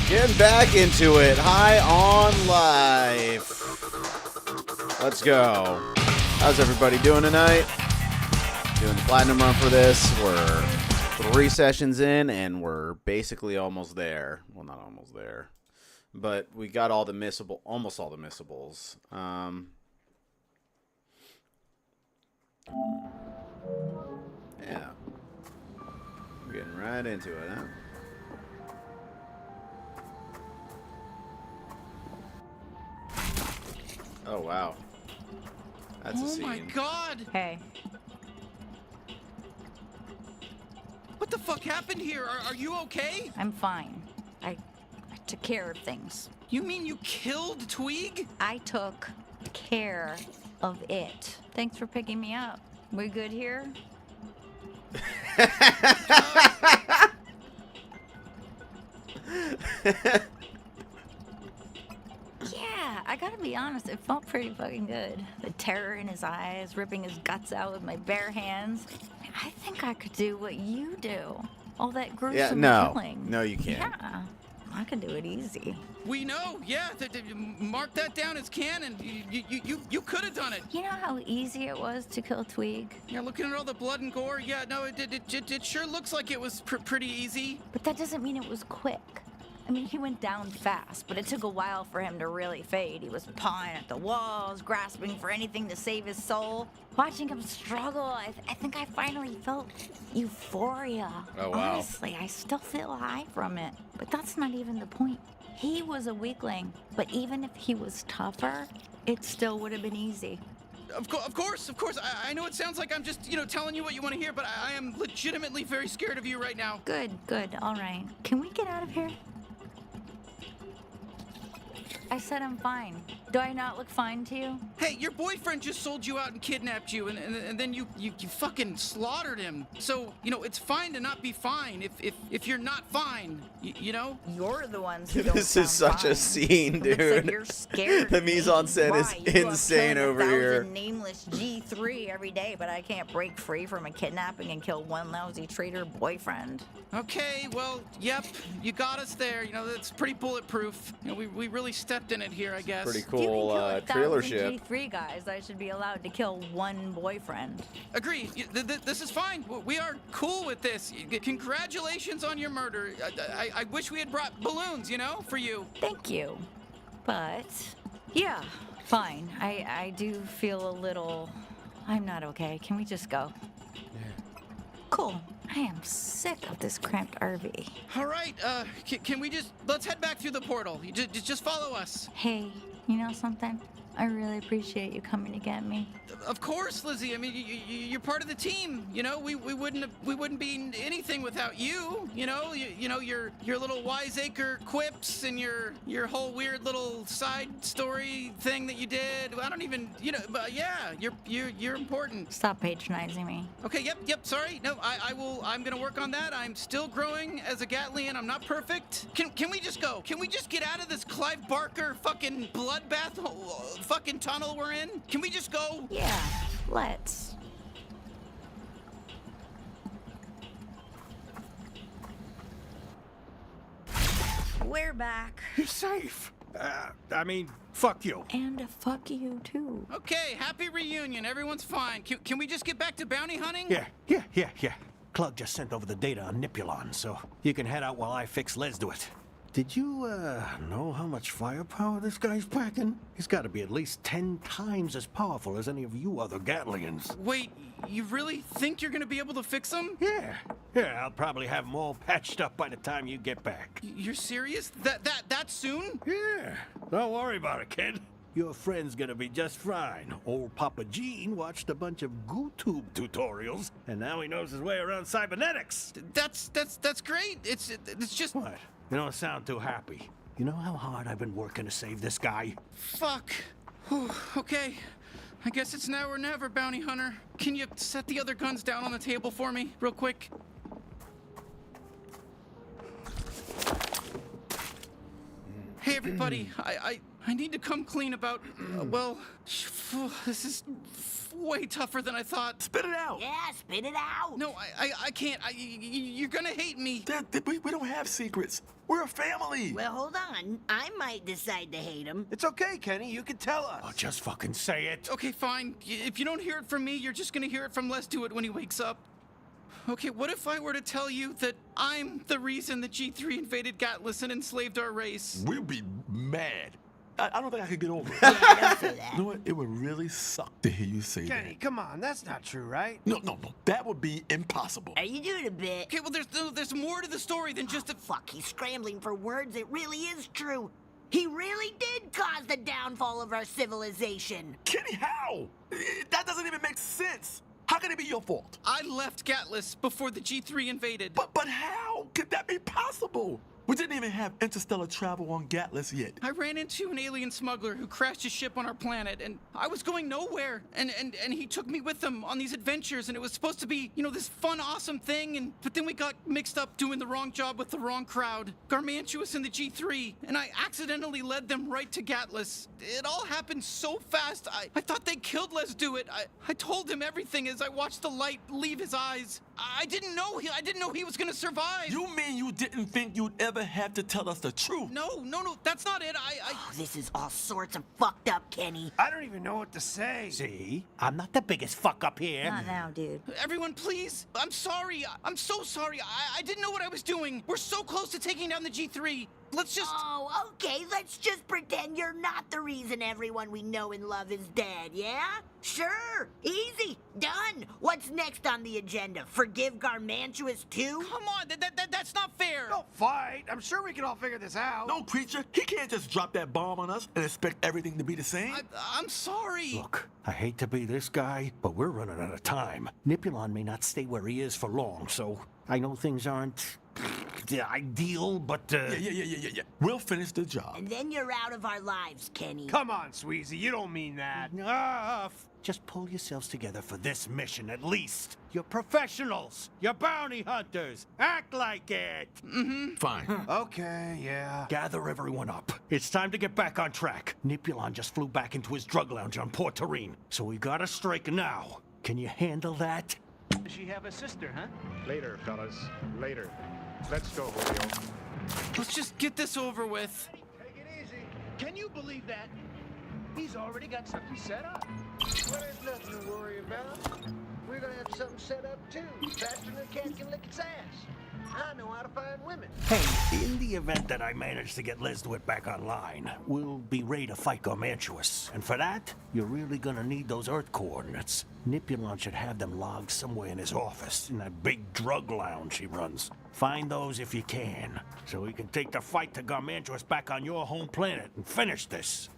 Getting back into it. High on life. Let's go. How's everybody doing tonight? Doing the platinum run for this. We're 3 sessions in, and we're basically almost there. Well, not almost there, but we got all the missable, almost all the missables. Yeah, we're getting right into it, huh? Oh wow, that's a scene. Oh my god! Hey. What the fuck happened here? Are you okay? I'm fine. I took care of things. You mean you killed Tweeg? I took care of it. Thanks for picking me up. We good here? Yeah, I gotta be honest, it felt pretty fucking good. The terror in his eyes, ripping his guts out with my bare hands. I think I could do what you do. All that gruesome killing. No, you can't. Yeah, I could do it easy. We know, yeah. Mark that down as canon. You could have done it. You know how easy it was to kill Tweeg? Yeah, looking at all the blood and gore, yeah, no, it sure looks like it was pretty easy. But that doesn't mean it was quick. I mean, he went down fast, but it took a while for him to really fade. He was pawing at the walls, grasping for anything to save his soul. Watching him struggle, I think I finally felt euphoria. Oh, wow. Honestly, I still feel high from it. But that's not even the point. He was a weakling, but even if he was tougher, it still would have been easy. Of course. I know it sounds like I'm just, telling you what you want to hear, but I am legitimately very scared of you right now. Good, all right. Can we get out of here? I said I'm fine. Do I not look fine to you? Hey, your boyfriend just sold you out and kidnapped you, and then you fucking slaughtered him. So, it's fine to not be fine if you're not fine, you know? You're the ones who don't This is sound such a fine. scene, It looks dude. like you're scared. The of me. mise en scène is Why? You insane love over killing here. 1,000 nameless G3 every day, but I can't break free from a kidnapping and kill one lousy traitor boyfriend. Okay, well, yep, you got us there. That's pretty bulletproof. We really stepped in it here, I guess. Pretty If you can cool kill 1,000 trailer ship. G3 guys, I should be allowed to kill one boyfriend. Agreed. This is fine. We are cool with this. Congratulations on your murder. I wish we had brought balloons, for you. Thank you. But, yeah, fine. I do feel a little... I'm not okay. Can we just go? Cool. I am sick of this cramped RV. All right, can we let's head back through the portal. Just follow us. Hey, you know something? I really appreciate you coming to get me. Of course, Lizzie. I mean, you're part of the team. We wouldn't be anything without you. Your little wiseacre quips and your whole weird little side story thing that you did. I don't even, but yeah, you're important. Stop patronizing me. Okay, yep, sorry. No, I'm gonna work on that. I'm still growing as a Gatlian. I'm not perfect. Can we just go? Can we just get out of this Clive Barker fucking bloodbath fucking tunnel we're in? Can we just go? Yeah, let's. We're back. You're safe. Fuck you. And fuck you, too. Okay, happy reunion. Everyone's fine. Can we just get back to bounty hunting? Yeah. Clug just sent over the data on Nipulon, so you can head out while I fix Lesduit. Did you, know how much firepower this guy's packing? He's got to be at least 10 times as powerful as any of you other Gatlians. Wait, you really think you're gonna be able to fix them? Yeah, I'll probably have them all patched up by the time you get back. You're serious? That soon? Yeah, don't worry about it, kid. Your friend's gonna be just fine. Old Papa Gene watched a bunch of GooTube tutorials, and now he knows his way around cybernetics. That's great. It's just... What? You don't sound too happy. You know how hard I've been working to save this guy? Fuck. Whew, okay. I guess it's now or never, bounty hunter. Can you set the other guns down on the table for me, real quick? everybody. I need to come clean about, well, this is way tougher than I thought. Spit it out. Yeah, spit it out. No, I can't. You're gonna hate me. We don't have secrets. We're a family. Well, hold on. I might decide to hate him. It's okay, Kenny. You can tell us. Oh, just fucking say it. Okay, fine. If you don't hear it from me, you're just gonna hear it from Les Do It when he wakes up. Okay, what if I were to tell you that I'm the reason the G3 invaded Gatlas and enslaved our race? We'll be mad. I don't think I could get over it. Yeah, don't say that. You know what? It would really suck to hear you say Kenny, come on. That's not true, right? that. No. That would be impossible. Are you doing a bit? Okay, well, there's more to the story than just a... Fuck, he's scrambling for words. It really is true. He really did cause the downfall of our civilization. Kenny, how? That doesn't even make sense. How can it be your fault? I left Gatlas before the G3 invaded. But how could that be possible? We didn't even have interstellar travel on Gatlas yet. I ran into an alien smuggler who crashed his ship on our planet, and I was going nowhere. And he took me with him on these adventures, and it was supposed to be, this fun, awesome thing. But then we got mixed up doing the wrong job with the wrong crowd, Garmantuous and the G3, and I accidentally led them right to Gatlas. It all happened so fast. I thought they killed Les Do It. I told him everything as I watched the light leave his eyes. I didn't know he was gonna survive. You mean you didn't think you'd ever have to tell us the truth? No, that's not it. Oh, this is all sorts of fucked up, Kenny. I don't even know what to say. See? I'm not the biggest fuck up here. Not now, dude. Everyone, please. I'm sorry. I'm so sorry. I didn't know what I was doing. We're so close to taking down the G3. Let's just... Oh, okay, let's just pretend you're not the reason everyone we know and love is dead, yeah? Sure, easy, done. What's next on the agenda? Forgive Garmantuous too? Come on, that's not fair. Don't fight. I'm sure we can all figure this out. No, creature. He can't just drop that bomb on us and expect everything to be the same. I'm sorry. Look, I hate to be this guy, but we're running out of time. Nipulon may not stay where he is for long, so I know things aren't ideal, but Yeah. We'll finish the job. And then you're out of our lives, Kenny. Come on, Sweezy. You don't mean that. Just pull yourselves together for this mission at least. You're professionals. You're bounty hunters. Act like it. Fine. Okay, yeah. Gather everyone up. It's time to get back on track. Nipulon just flew back into his drug lounge on Port Terine, so we gotta strike now. Can you handle that? Does she have a sister, huh? Later, fellas. Later. Let's go, Julio. Let's just get this over with. Take it easy. Can you believe that? He's already got something set up. Well, there's nothing to worry about. We're gonna have something set up too, faster than a cat can lick its ass. I know how to find women. Hey, in the event that I manage to get Les Do It back online, we'll be ready to fight Garmantuous. And for that, you're really gonna need those Earth coordinates. Nipulon should have them logged somewhere in his office, in that big drug lounge he runs. Find those if you can, so we can take the fight to Garmantuous back on your home planet and finish this.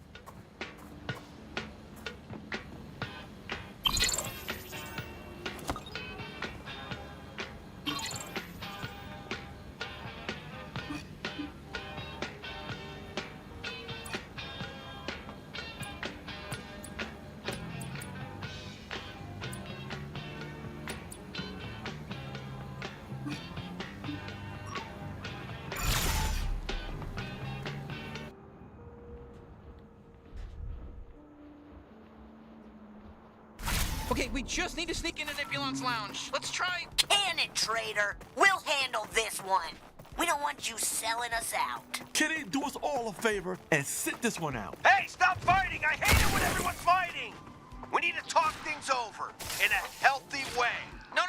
Okay, we just need to sneak into Nipulon's lounge. Let's try. Can it, traitor? We'll handle this one. We don't want you selling us out. Kenny, do us all a favor and sit this one out. Hey, stop fighting! I hate it when everyone's fighting! We need to talk things over in a healthy way. No.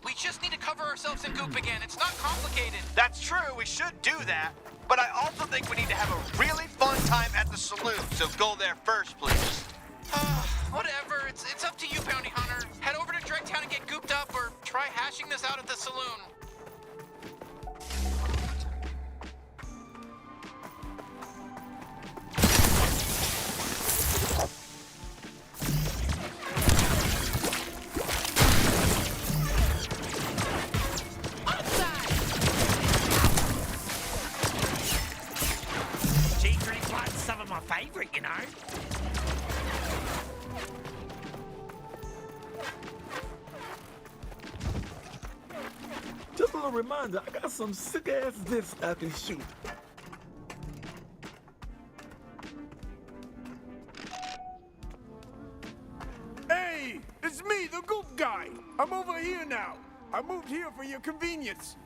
We just need to cover ourselves in goop again. It's not complicated. That's true, we should do that. But I also think we need to have a really fun time at the saloon, so go there first, please. Whatever. It's up to you, Bounty Hunter. Head over to Dregtown and get gooped up, or try hashing this out at the saloon. G3 Quad's some of my favorite, you know. Just a little reminder, I got some sick-ass discs I can shoot. It's me, the Goop Guy. I'm over here now. I moved here for your convenience.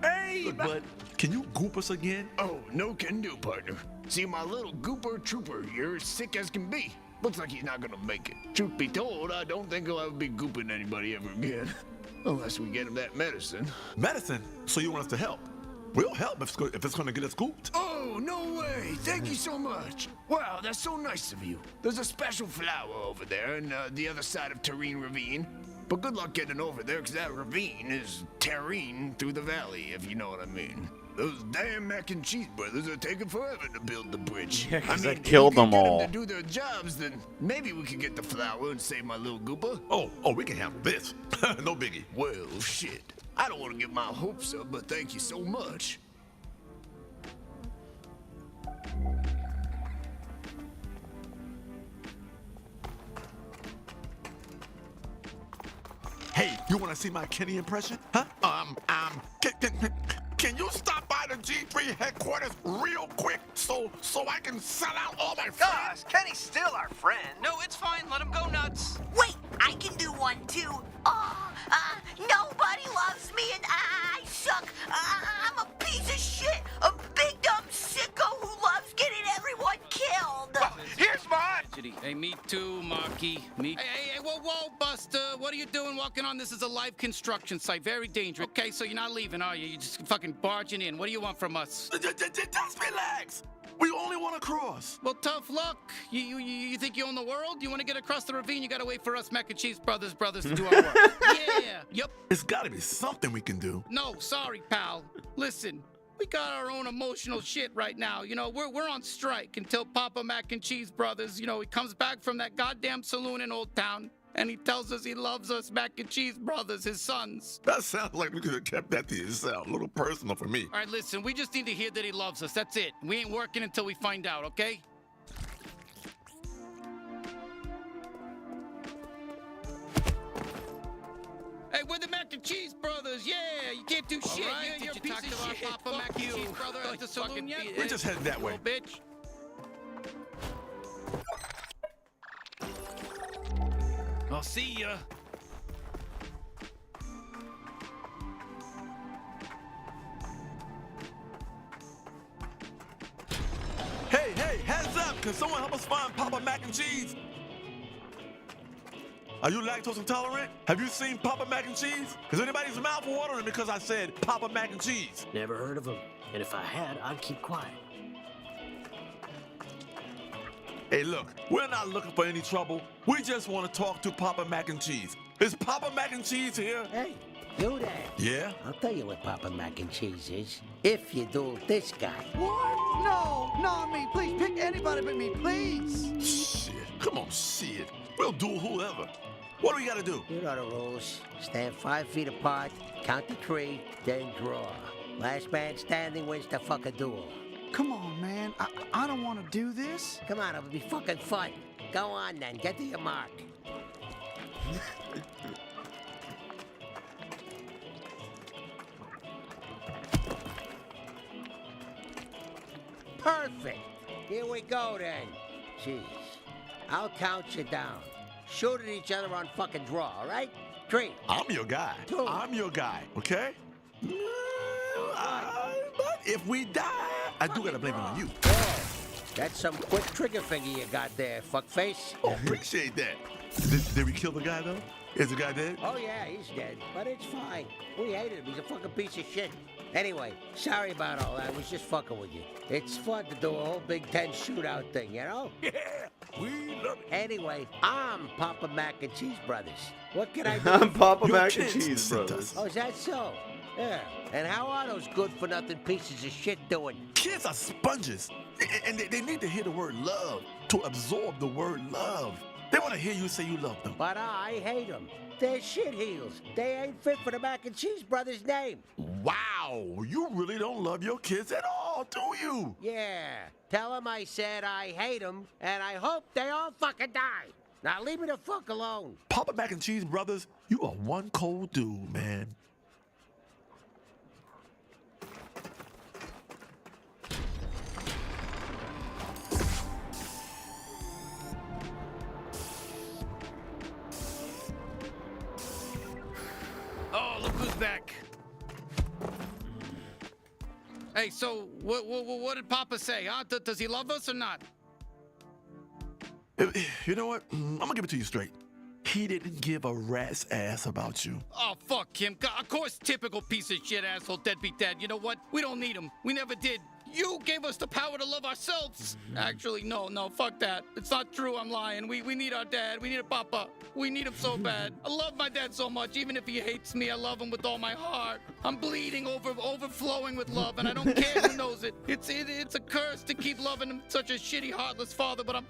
Hey! Look, bud, can you goop us again? Oh, no can do, partner. See, my little gooper trooper here is sick as can be. Looks like he's not gonna make it. Truth be told, I don't think he'll ever be gooping anybody ever again. Unless we get him that medicine. Medicine? So you want us to help? We'll help if it's gonna get us gooped. Oh, no way. Thank you so much. Wow, that's so nice of you. There's a special flower over there on the other side of Terrine Ravine. But good luck getting over there, because that ravine is Terrine through the valley, if you know what I mean. Those damn Mac and Cheese brothers are taking forever to build the bridge. Yeah, 'cause I I mean, killed if we them can all. Get them to do their jobs, then maybe we could get the flower and save my little gooper. Oh, we can handle this. No biggie. Well, shit. I don't want to get my hopes up, but thank you so much. Hey, you want to see my Kenny impression? Huh? Can you stop by the G3 headquarters real quick so I can sell out all my friends? Gosh, Kenny's still our friend. No, it's fine. Let him go nuts. Wait, I can do one too. Oh, nobody loves me and I suck. I'm a piece of shit. A big dumb sicko who loves getting everyone killed. Here's mine. Hey, me too, Marky. Hey, whoa, Buster. What are you doing walking on? This is a live construction site. Very dangerous. Okay, so you're not leaving, are you? You're just fucking barging in. What do you want from us? Just relax. We only want to cross. Well, tough luck. You think you own the world? You want to get across the ravine? You gotta wait for us Mac and Cheese brothers to do our work. Yeah. Yep. It's got to be something we can do. No, sorry, pal. Listen. We got our own emotional shit right now. You know, we're on strike until Papa Mac and Cheese Brothers, he comes back from that goddamn saloon in Old Town and he tells us he loves us Mac and Cheese Brothers, his sons. That sounds like we could have kept that to yourself. A little personal for me. All right, listen, we just need to hear that he loves us. That's it. We ain't working until we find out, okay? Hey, we're the Mac and Cheese Brothers. Yeah, you can't do shit. right, You're a did piece you of talk to shit. our Papa Mac and Fuck Cheese you. brother at the Fucking saloon yet? bitch. We're just headed that way. Little bitch. I'll see ya. Hey, heads up. Can someone help us find Papa Mac and Cheese? Are you lactose intolerant? Have you seen Papa Mac and Cheese? Is anybody's mouth watering because I said Papa Mac and Cheese? Never heard of him. And if I had, I'd keep quiet. Hey, look, we're not looking for any trouble. We just want to talk to Papa Mac and Cheese. Is Papa Mac and Cheese here? Hey, do that. Yeah? I'll tell you what Papa Mac and Cheese is. If you do this guy. What? No, not me. Please pick anybody but me, please. Shit. Come on, shit. We'll do whoever. What do we gotta do? You know the rules. Stand 5 feet apart, count to 3, then draw. Last man standing wins the fucking duel. Come on, man. I don't want to do this. Come on, it'll be fucking fun. Go on then, get to your mark. Perfect. Here we go then. Jeez. I'll count you down. Shoot at each other on fucking draw, all right? 3. I'm your guy. 2. I'm your guy, okay? But if we die, I do gotta blame it on you. That's some quick trigger finger you got there, fuckface. Oh, appreciate that. Did we kill the guy, though? Is the guy dead? Oh, yeah, he's dead, but it's fine. We hated him. He's a fucking piece of shit. Anyway, sorry about all that. I was just fucking with you. It's fun to do a whole Big Ten shootout thing, you know? Yeah, we love it. Anyway, I'm Papa Mac and Cheese Brothers. What can I do? I'm Papa Your Mac and kids Cheese sent Brothers. us. Oh, is that so? Yeah. And how are those good-for-nothing pieces of shit doing? Kids are sponges, and they need to hear the word love to absorb the word love. They want to hear you say you love them. But I hate them. They're shit heels. They ain't fit for the Mac and Cheese Brothers name. Wow, you really don't love your kids at all, do you? Yeah. Tell them I said I hate them, and I hope they all fucking die. Now leave me the fuck alone. Papa Mac and Cheese Brothers, you are one cold dude, man. Hey, so what did Papa say, huh? Does he love us or not? You know what? I'm gonna give it to you straight. He didn't give a rat's ass about you. Oh, fuck him. Of course, typical piece of shit, asshole, deadbeat dad. You know what? We don't need him. We never did. You gave us the power to love ourselves. Actually, no, fuck that. It's not true, I'm lying. We need our dad. We need a papa. We need him so bad. I love my dad so much. Even if he hates me, I love him with all my heart. I'm bleeding overflowing with love, and I don't care who knows it. It's a curse to keep loving him, such a shitty, heartless father, but I'm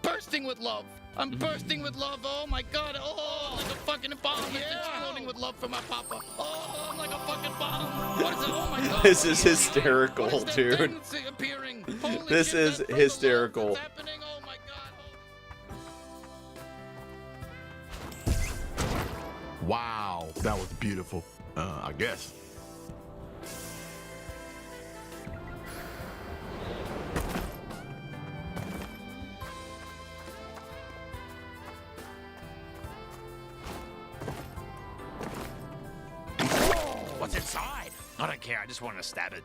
bursting with love. I'm bursting with love. Oh my God. Oh, like a fucking bomb. Yeah. Exploding with love for my papa. Oh, I'm like a fucking bomb. What is it? Oh my God. This is hysterical, dude. This is hysterical. What's happening? Oh my God. Wow, that was beautiful. I guess. What's inside? I don't care. I just wanted to stab it.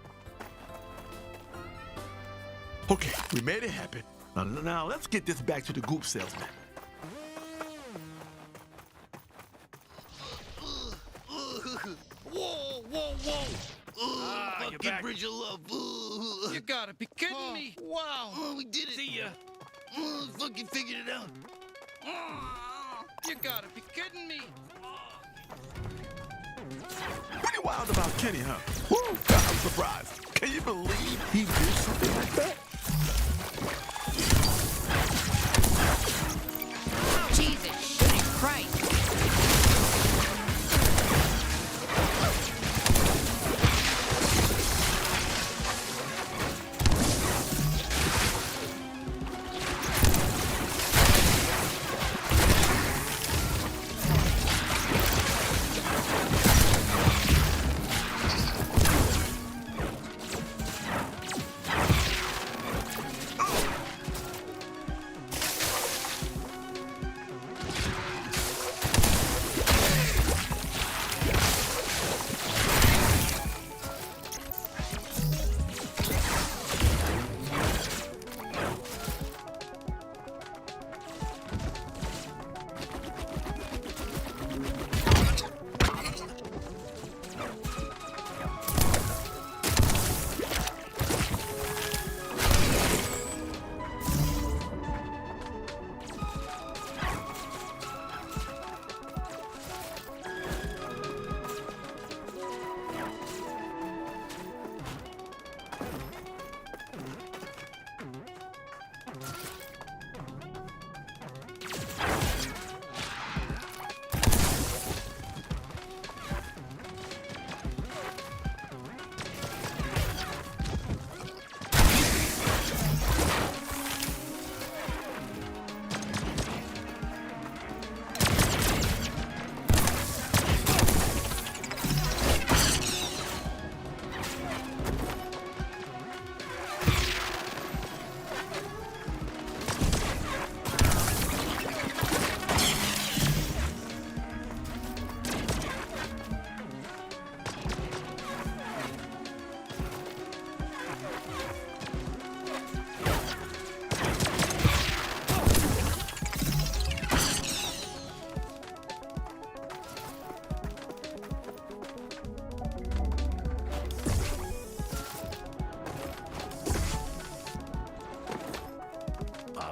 Okay, we made it happen. Now let's get this back to the goop salesman. Whoa. Fucking Bridge of Love. You gotta be kidding me. Wow. We did it. See ya. Fucking figured it out. You gotta be kidding me. Pretty wild about Kenny, huh? Woo, I'm surprised. Can you believe he did something like that? Jesus shitting Christ.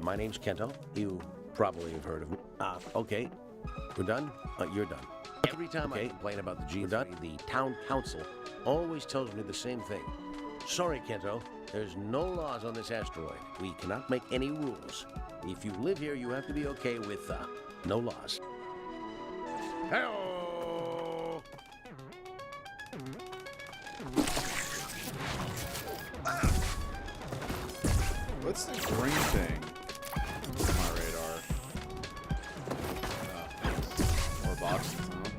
My name's Kento. You probably have heard of me. Okay. We're done? You're done. Every time I complain about the G3, the town council always tells me the same thing. Sorry, Kento. There's no laws on this asteroid. We cannot make any rules. If you live here, you have to be okay with, no laws. Hello! What's this green thing? My radar. More boxes, huh?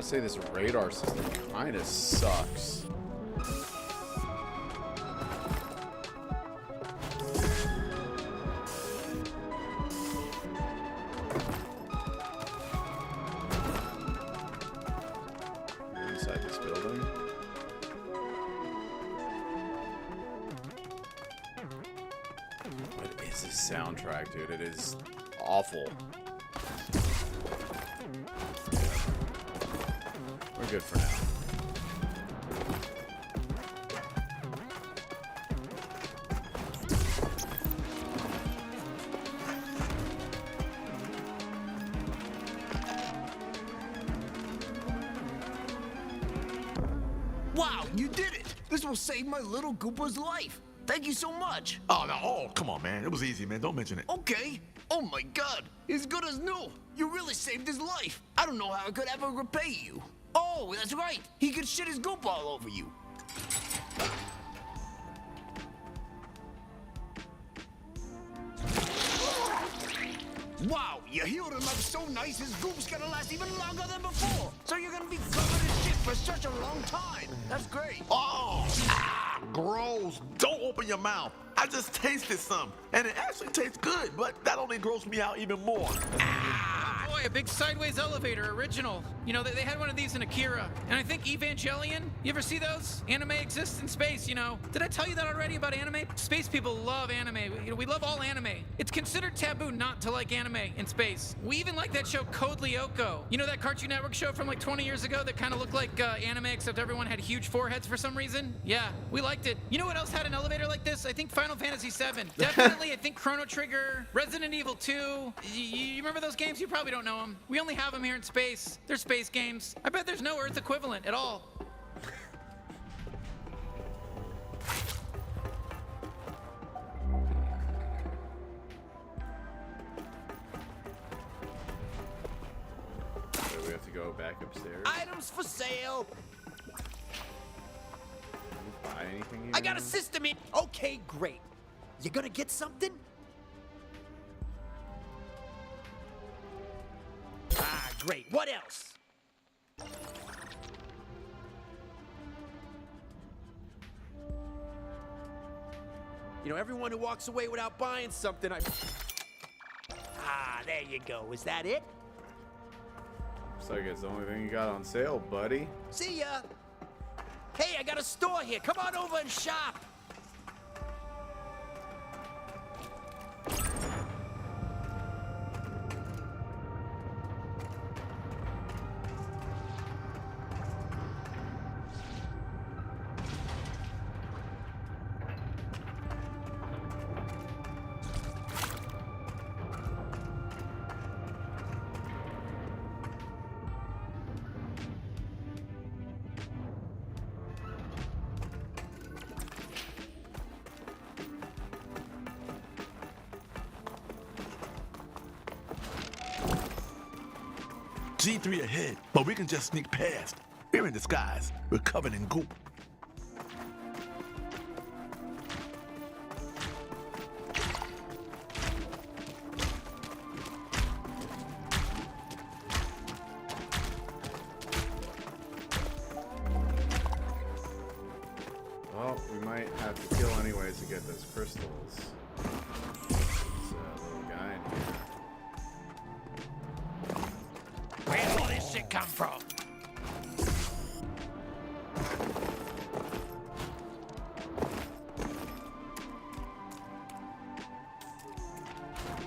say this radar system kind of sucks. Inside this building. What is this soundtrack, dude? It is awful. We're good for now. Wow, you did it! This will save my little Goopa's life. Thank you so much. Oh, no, oh, come on, man. It was easy, man. Don't mention it. Okay. Oh my God, he's good as new. You really saved his life. I don't know how I could ever repay you. Oh, that's right. He could shit his goop all over you. Wow, you healed him up so nice his goop's gonna last even longer than before. So you're gonna be covered in shit for such a long time. That's great. Oh, gross. Don't open your mouth. I just tasted some, and it actually tastes good, but that only grossed me out even more. Oh boy, a big sideways elevator, original. You know, they had one of these in Akira. And I think Evangelion, you ever see those? Anime exists in space, you know. Did I tell you that already about anime? Space people love anime. You know, we love all anime. It's considered taboo not to like anime in space. We even like that show Code Lyoko. You know that Cartoon Network show from like 20 years ago that kind of looked like anime except everyone had huge foreheads for some reason? Yeah, we liked it. You know what else had an elevator like this? I think Final Fantasy VII. Definitely, I think Chrono Trigger, Resident Evil 2. You remember those games? You probably don't know them. We only have them here in space. They're space games. I bet there's no Earth equivalent at all. So we have to go back upstairs. Items for sale. Buy anything? I got a system in. Okay, great. You gonna get something? Ah, great. What else? You know, everyone who walks away without buying something, Ah, there you go. Is that it? Looks like it's the only thing you got on sale, buddy. See ya. Hey, I got a store here. Come on over and shop. G3 ahead, but we can just sneak past. We're in disguise. We're covered in goop. Well, we might have to kill anyways to get those crystals. There's a little guy in here. Where'd all this shit come from?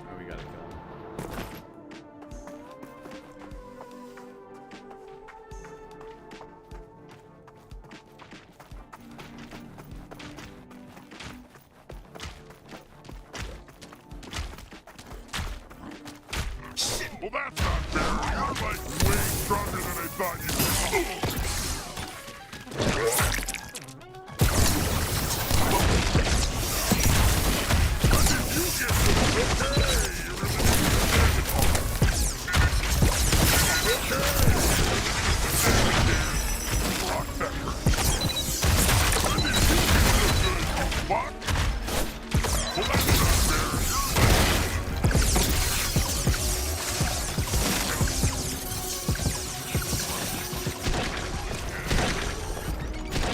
Oh, we gotta kill him. Shit, well that's not fair. You're like way stronger than I thought you were.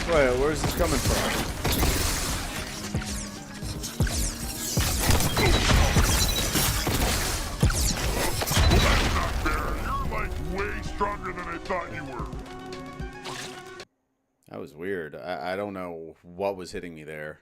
Wait, where's this coming from? Way stronger than I thought you were. That was weird. I don't know what was hitting me there.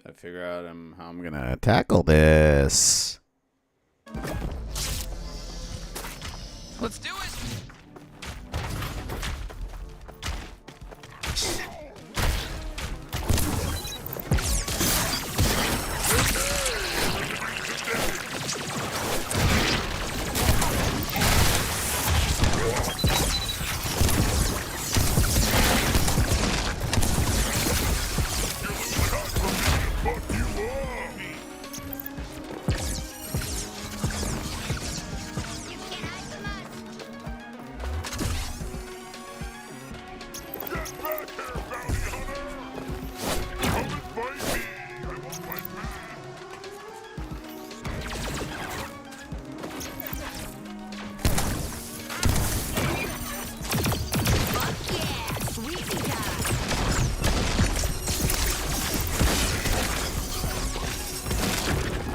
Gotta figure out how I'm gonna tackle this. Let's do it.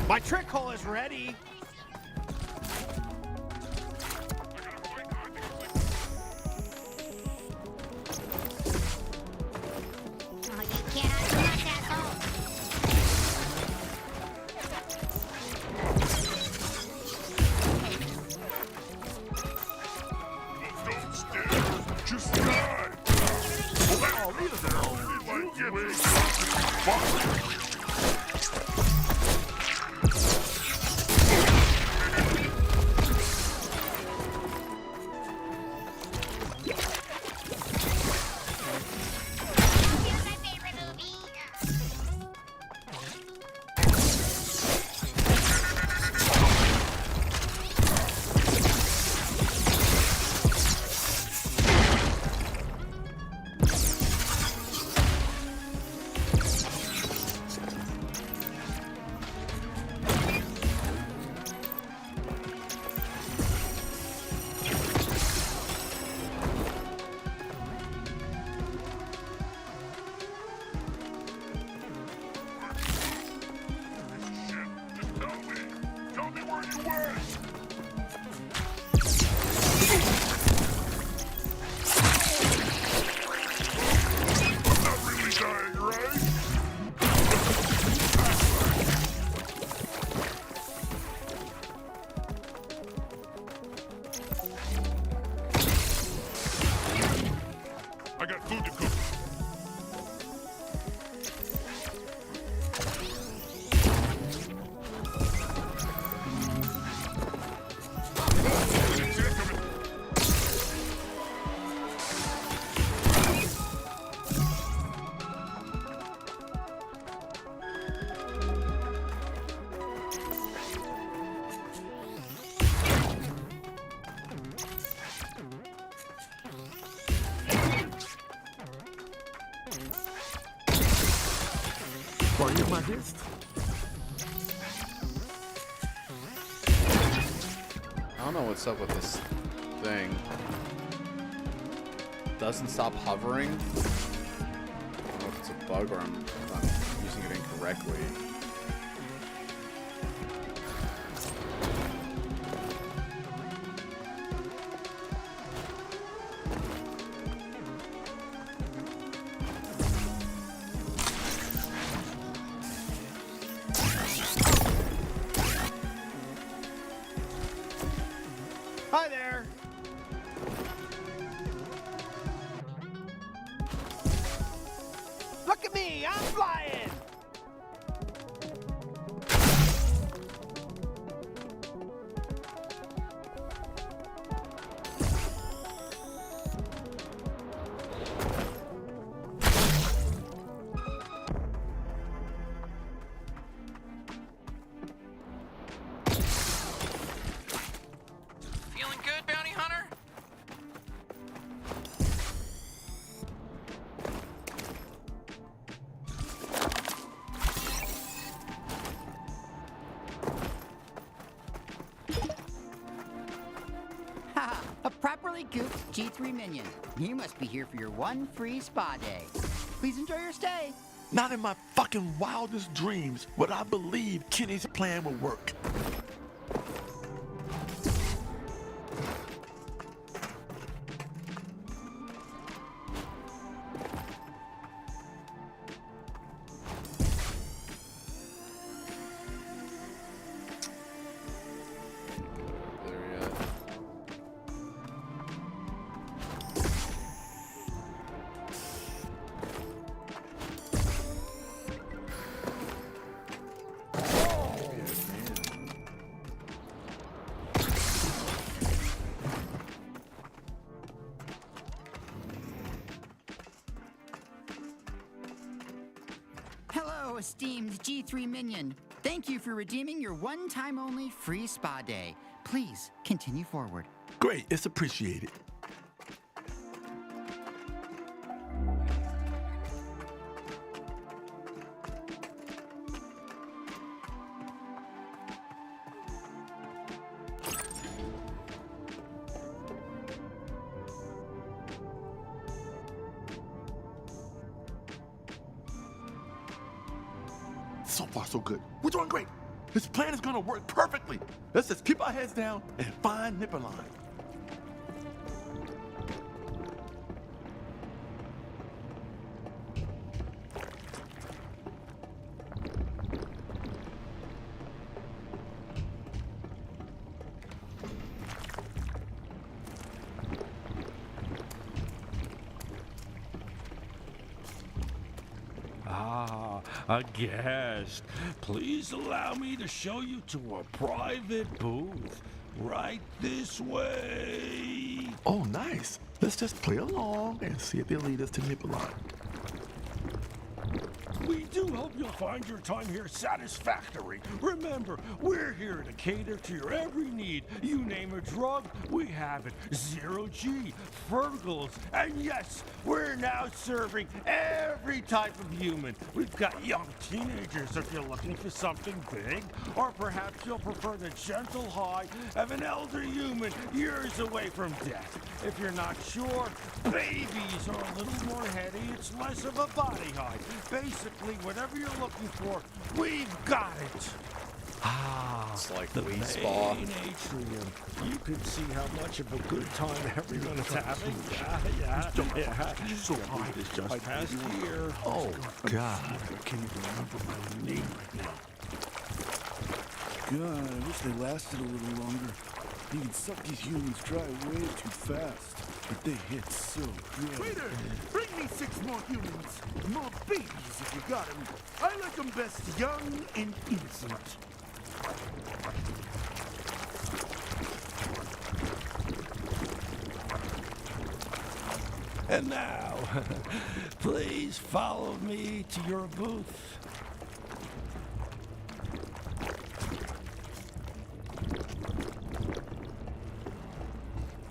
My trick hole is ready. Just die! Oh, leave it there. Only like you. I got food to cook. For you, my guest. I don't know what's up with this thing. Doesn't stop hovering. I don't know if it's a bug or I'm using it incorrectly. me! I'm flying! Feeling good, Bounty Hunter? Haha, a properly goofed G3 minion. You must be here for your one free spa day. Please enjoy your stay. Not in my fucking wildest dreams would I believe Kenny's plan would work. There we go. Hello, esteemed G3 minion. Thank you for redeeming your one-time only free spa day. Please continue forward. Great, it's appreciated. So far, so good. We're doing great. This plan is gonna work perfectly. Let's just keep our heads down and find Nipperline. Ah, a guest. Please allow me to show you to a private booth. Right this way. Oh, nice. Let's just play along and see if they lead us to Nipperline. We do hope you'll find your time here satisfactory. Remember, we're here to cater to your every need. You name a drug, we have it. Zero G, Fergals, and yes, we're now serving every type of human. We've got young teenagers if you're looking for something big, or perhaps you'll prefer the gentle high of an elder human years away from death. If you're not sure, babies are a little more heady. It's less of a body high. Basically, whatever you're looking for, we've got it. Ah, It's like the Wii main Spa. atrium. You can see how much of a good time everyone's having. Yeah. So high, this just past year. Oh, God. I can't even remember my name right now. God, I wish they lasted a little longer. You can suck these humans dry way too fast, but they hit so good. Waiter, bring me 6 more humans. More babies if you got 'em. I like 'em best young and innocent. And now, please follow me to your booth.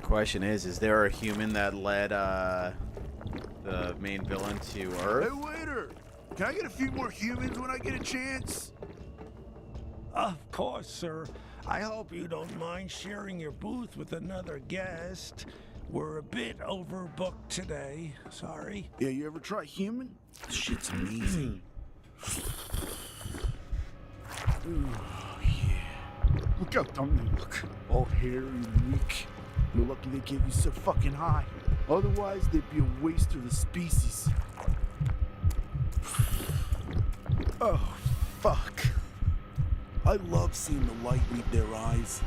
Question is there a human that led the main villain to Earth? Hey, waiter, can I get a few more humans when I get a chance? Of course, sir. I hope you don't mind sharing your booth with another guest. We're a bit overbooked today. Sorry. Yeah, you ever try human? This shit's amazing. Oh, yeah. Look how dumb they look. All hairy and weak. You're lucky they gave you so fucking high. Otherwise, they'd be a waste of the species. Oh, fuck. I love seeing the light meet their eyes.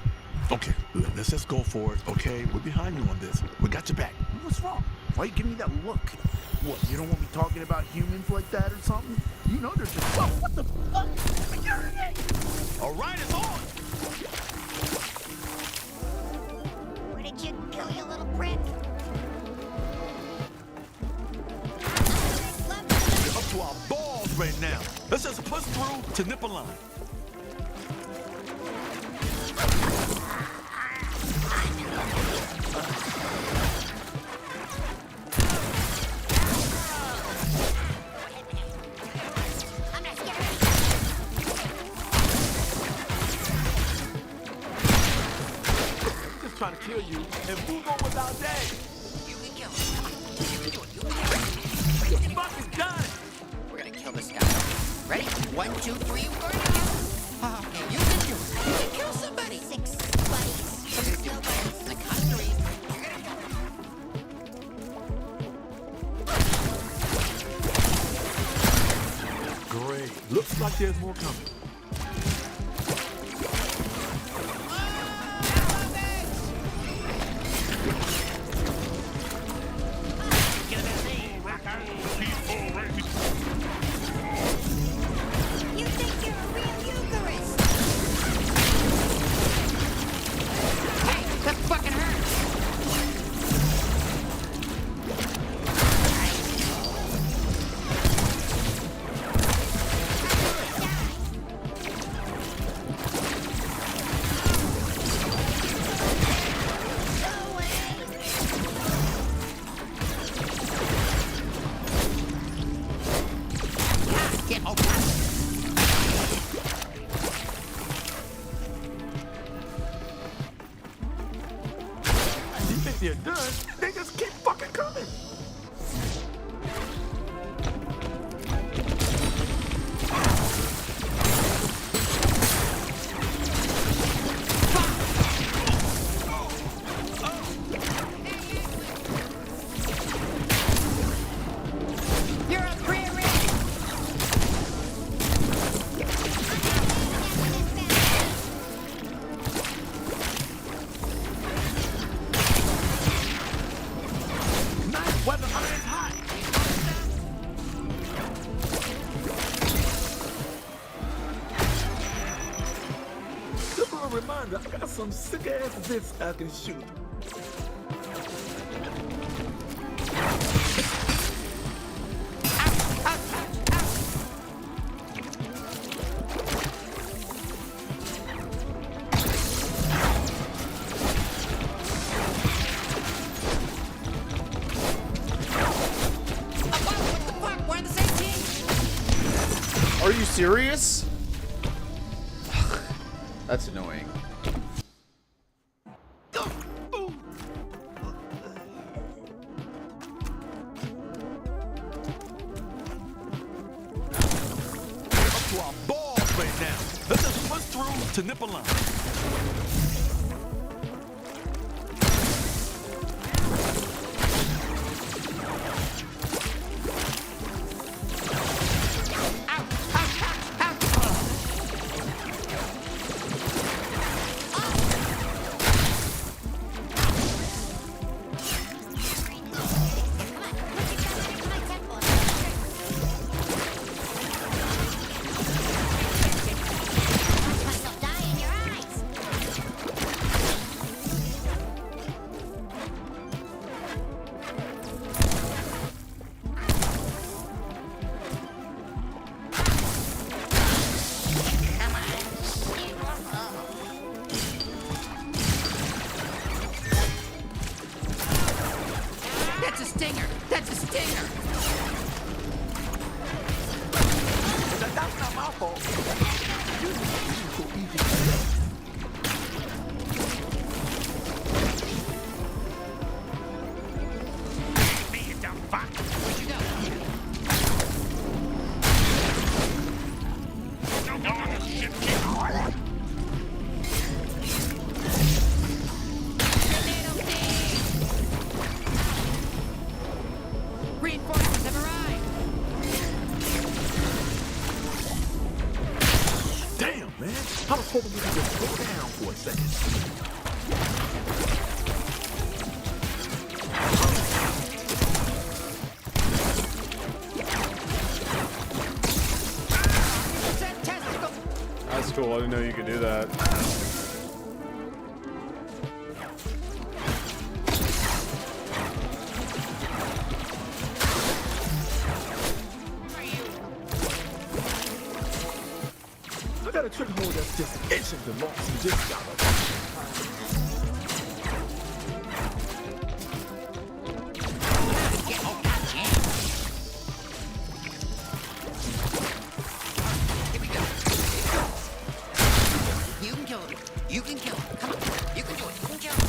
Okay, let's just go for it, okay? We're behind you on this. We got your back. What's wrong? Why you give me that look? What, you don't want me talking about humans like that or something? You know they're just... Whoa, what the fuck? All right, it's on. Where did you go, you little prick? You're up to our balls right now. Let's just push through to Nippoline. Trying to kill you and move on without day. You can kill him. Come on. You can do it. You can do it. Fuck is done. We're gonna kill this guy. Ready? 1, 2, 3, we're gonna kill. Okay, you can do it. You can kill somebody. 6 buddies. We're gonna kill buddies. The count of 3. You're gonna Great. Looks like there's more coming. You think you're a real Eucharist? Hey, that fucking hurts. get over. You think they're done? They just keep fucking coming. You're up, Riri. Nice weather, iron's hot. Just a reminder, I got some sick ass bits I can shoot. Are you serious? That's annoying. Up to our balls right now. Let's just push through to Nippoline. That's a stinger. That's a stinger. That's not my fault. Me, you dumb fuck. Where'd you go? Reinforcements have arrived. Damn, man. I was hoping we could just slow down for a second. cool. I didn't know you could do that. I got a trick hole that's just itching to launch some disc out of You can kill him. You can kill him. Come on. You can do it. You can kill him.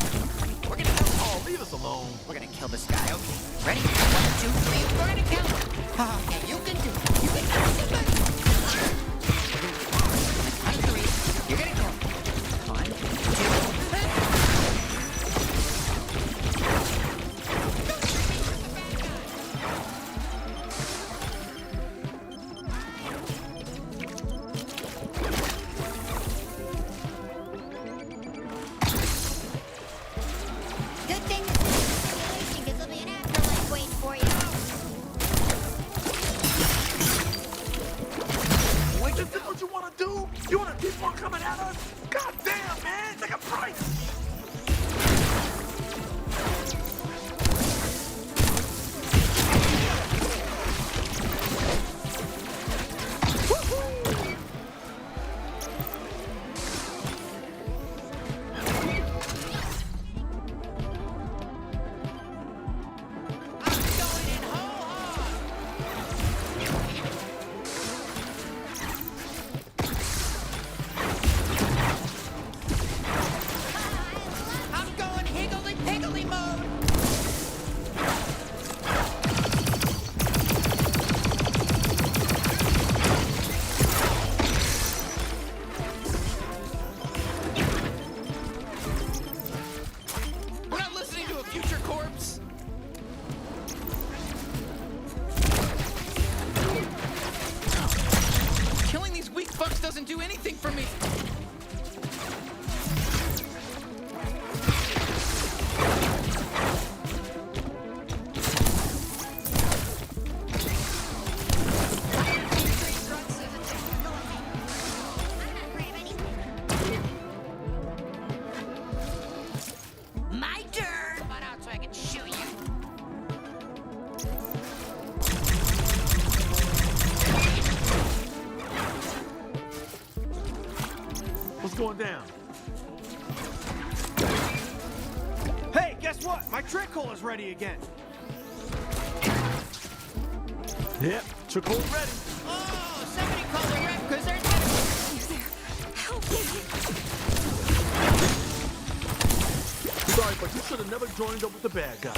We're gonna kill him. Oh, leave us alone. We're gonna kill this guy. Okay. Ready? 1, 2, 3. We're gonna kill him. Okay, you can do it. You can do it. 1, 3. You're gonna kill him. 1, 2. Good thing this is simulation, because there'll be an afterlife waiting for you. Wait, is this what you want to do? You want to keep on coming at us? God damn, man. Take a break. I'm going higgledy-piggledy mode. We're not listening to a future corpse. Killing these weak fucks doesn't do anything for me. My turn. Come on out so I can shoot you. What's going down? Hey, guess what? My trick hole is ready again. Yep, trick hole ready. Oh, somebody call the rep because there's Sorry, but you should have never joined up with the bad guy.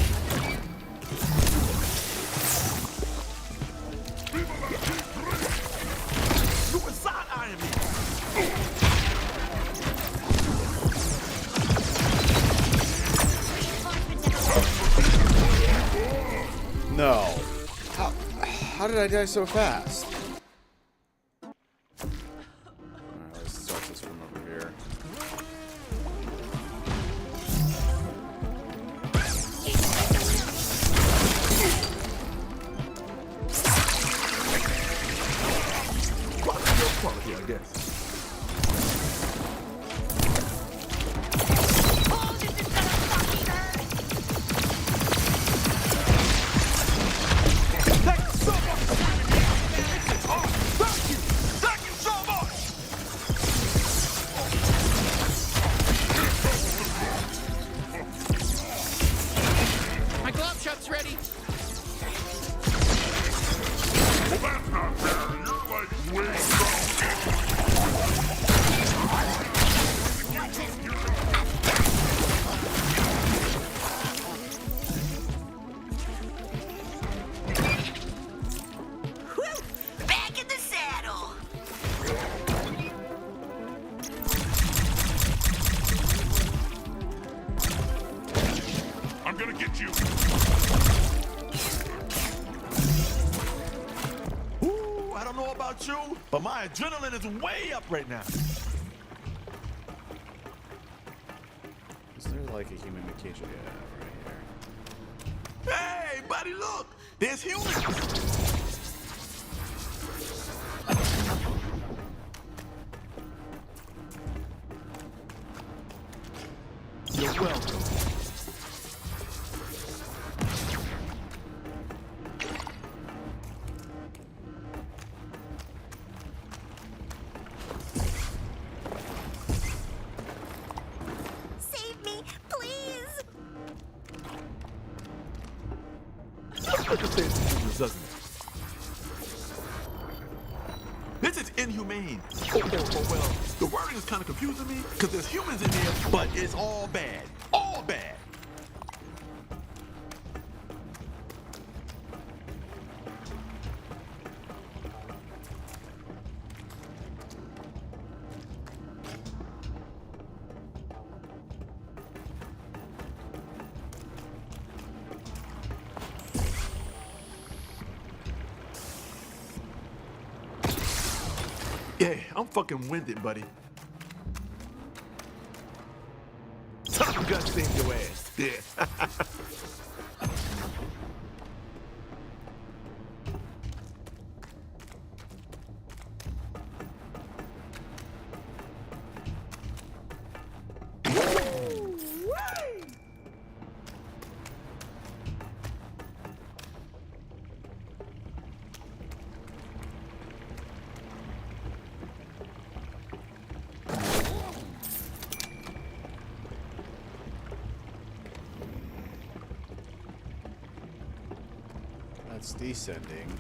Suicide eyeing me. No. How did I die so fast? Alright, let's start this from over here. Quality, I guess. My glove shot's ready. Well, that's not fair. You're like way strong. Whew! Back in the saddle. I'm gonna get you. Ooh, I don't know about you, but my adrenaline is way up right now. Is there like a human vacation? Yeah, right here. Hey, buddy, look! There's humans! hard to say it's humans, doesn't it? This is inhumane. Oh, well, the wording is kind of confusing me because there's humans in there, but it's all bad. All bad. Yeah, I'm fucking winded, buddy. Some guts saved your ass. Yeah. That's descending.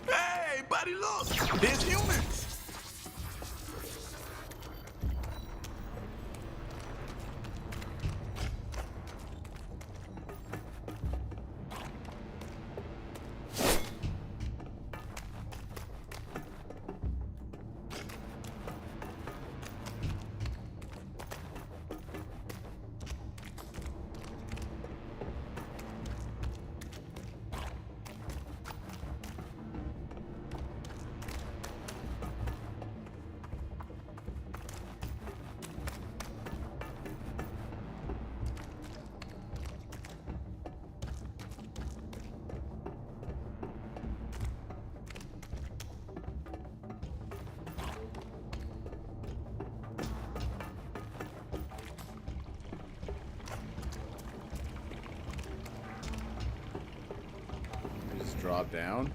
Hey, buddy, look! There's humans! Drop down.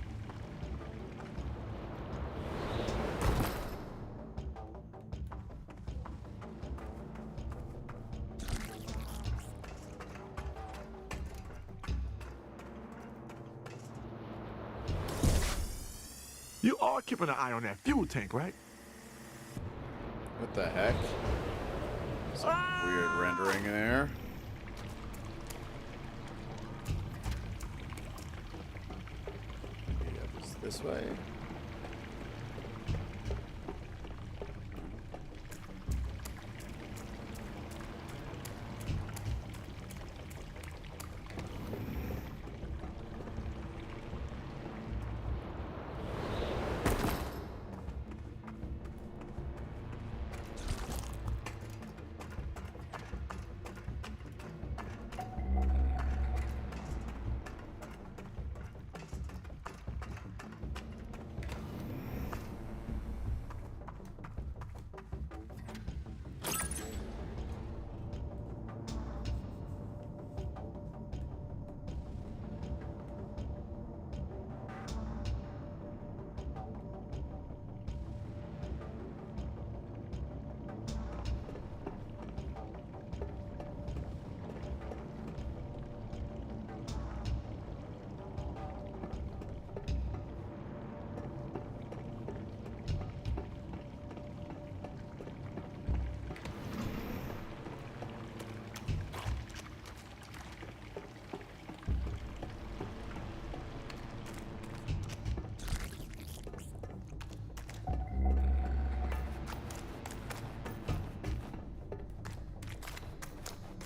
You are keeping an eye on that fuel tank, right? What the heck? Some weird rendering there. This way.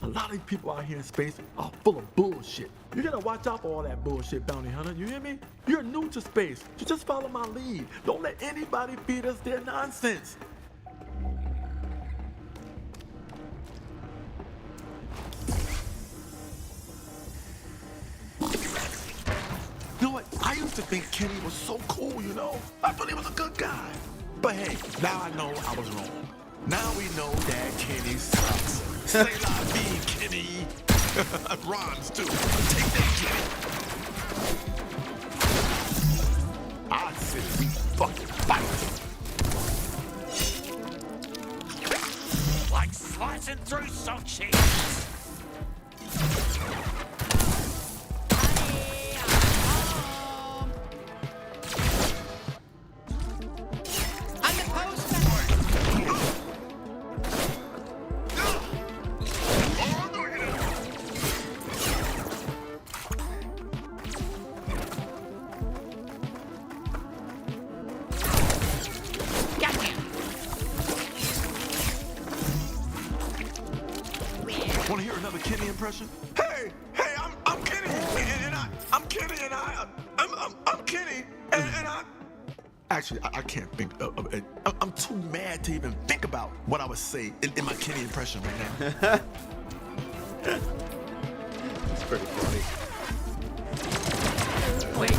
A lot of these people out here in space are full of bullshit. You gotta watch out for all that bullshit, bounty hunter. You hear me? You're new to space, so just follow my lead. Don't let anybody feed us their nonsense. used to think Kenny was so cool, you know? I thought he was a good guy. But hey, now I know I was wrong. Now we know that Kenny sucks. Say la vie, Kenny. Rhymes too. Take that, Kenny. I said we fucking fight. Like slicing through some cheese. I'm the postman. Want to hear another Kenny impression? Hey, I'm Kenny, and I'm Kenny, and I'm Kenny, and I. Actually, I can't think of it. I'm too mad to even think about what I would say in my Kenny impression right now. It's pretty funny. Wait.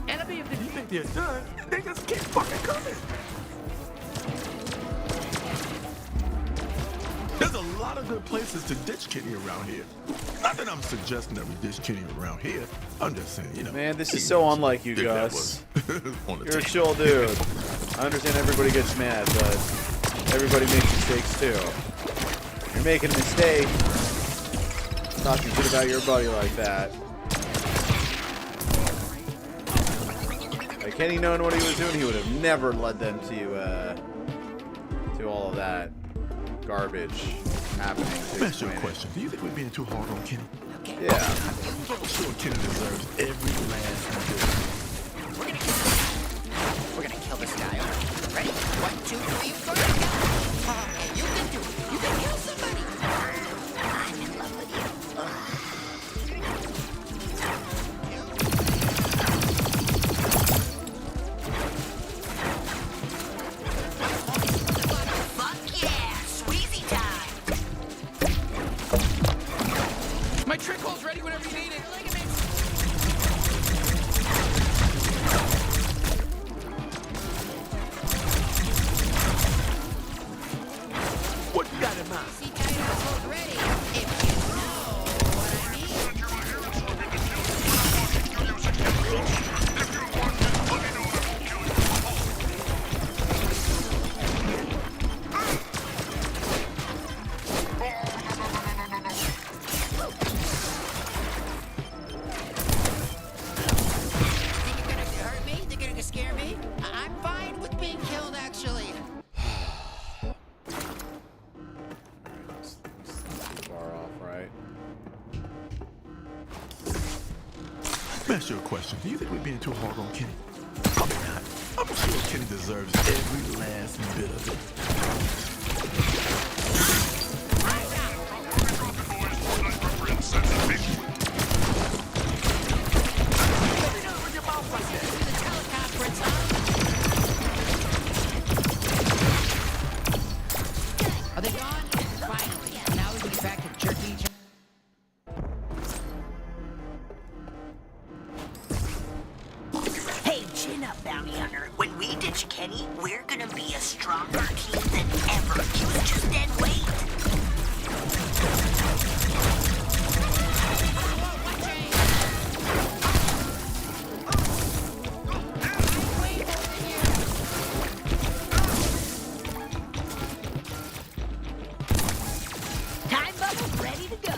Enemy of the you think they're done? They just keep fucking coming. There's a lot of good places to ditch Kenny around here. Not that I'm suggesting that we ditch Kenny around here. I'm just saying, you know. Man, this is so unlike you, If that Gus. was on the You're a table. chill dude. I understand everybody gets mad, but everybody makes mistakes too. You're making a mistake. Talking shit about your buddy like that. Like Kenny knowing what he was doing, he would have never led them to all of that garbage happening. Let me ask you a question. Do you think we're being too hard on Kenny? Yeah. I'm sure Kenny deserves every last bit. We're gonna kill this guy. Ready? 1, 2, 3, 4. Okay, you can do it. You can kill somebody. I'm in love with you. Fuck yeah! Squeezy time! My trick hole's ready whenever you need it. What you got in mind? See, tight asshole's ready. If you know what I mean. Think you're gonna hurt me? Think you're gonna scare me? I'm fine with being killed, actually. Far off, right? Let me ask you a question. Do you think we're being too hard on Kenny? Probably not. I'm sure Kenny deserves every last bit of it. Are they gone? Finally. Now we can get back to jerking each other. Hey, chin up, bounty hunter. When we ditch Kenny, we're gonna be a stronger team than ever. He was just dead weight. Time bubble ready to go.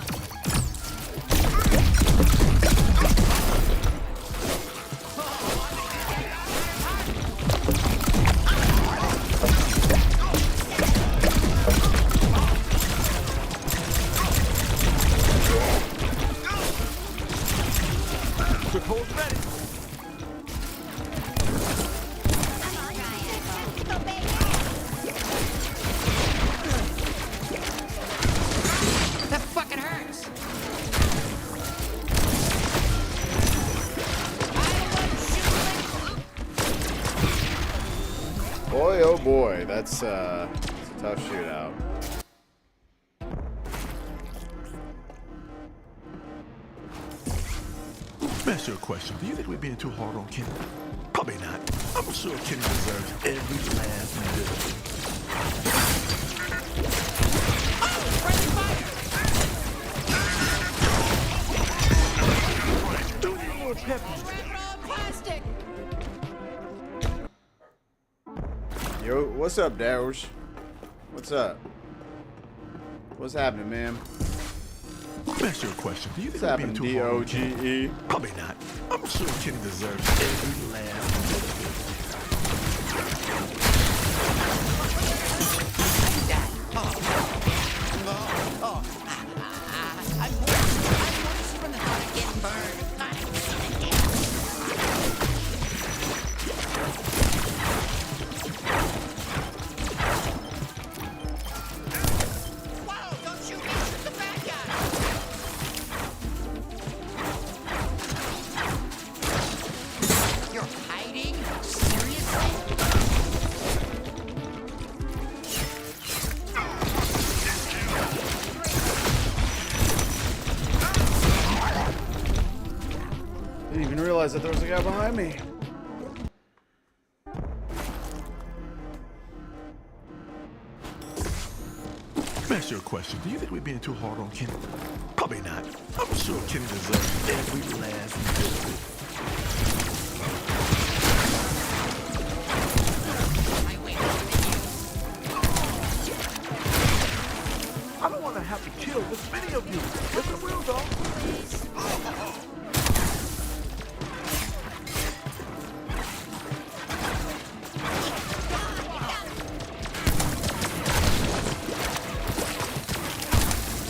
That fucking hurts. Boy, oh boy, that's a tough shootout. Let me ask you a question. Do you think we're being too hard on Kenny? Probably not. I'm sure Kenny deserves every last bit of it. Plastic. Yo, what's up, Darush? What's up? What's happening, man? Let me ask you a question. Do you think What's we're being happening, too hard on Kenny? D-O-G-E? Probably not. I'm sure Kenny deserves every last bit of it. I'm worse from the thought of getting burned. Whoa, don't shoot me, shoot the bad guy. You're hiding? Seriously? Didn't even realize that there was a guy behind me. Let me ask you a question. Do you think we're being too hard on Kenny? Probably not. I'm sure Kenny deserves every last bit of it. I don't want to have to kill this many of you. It's a real dog.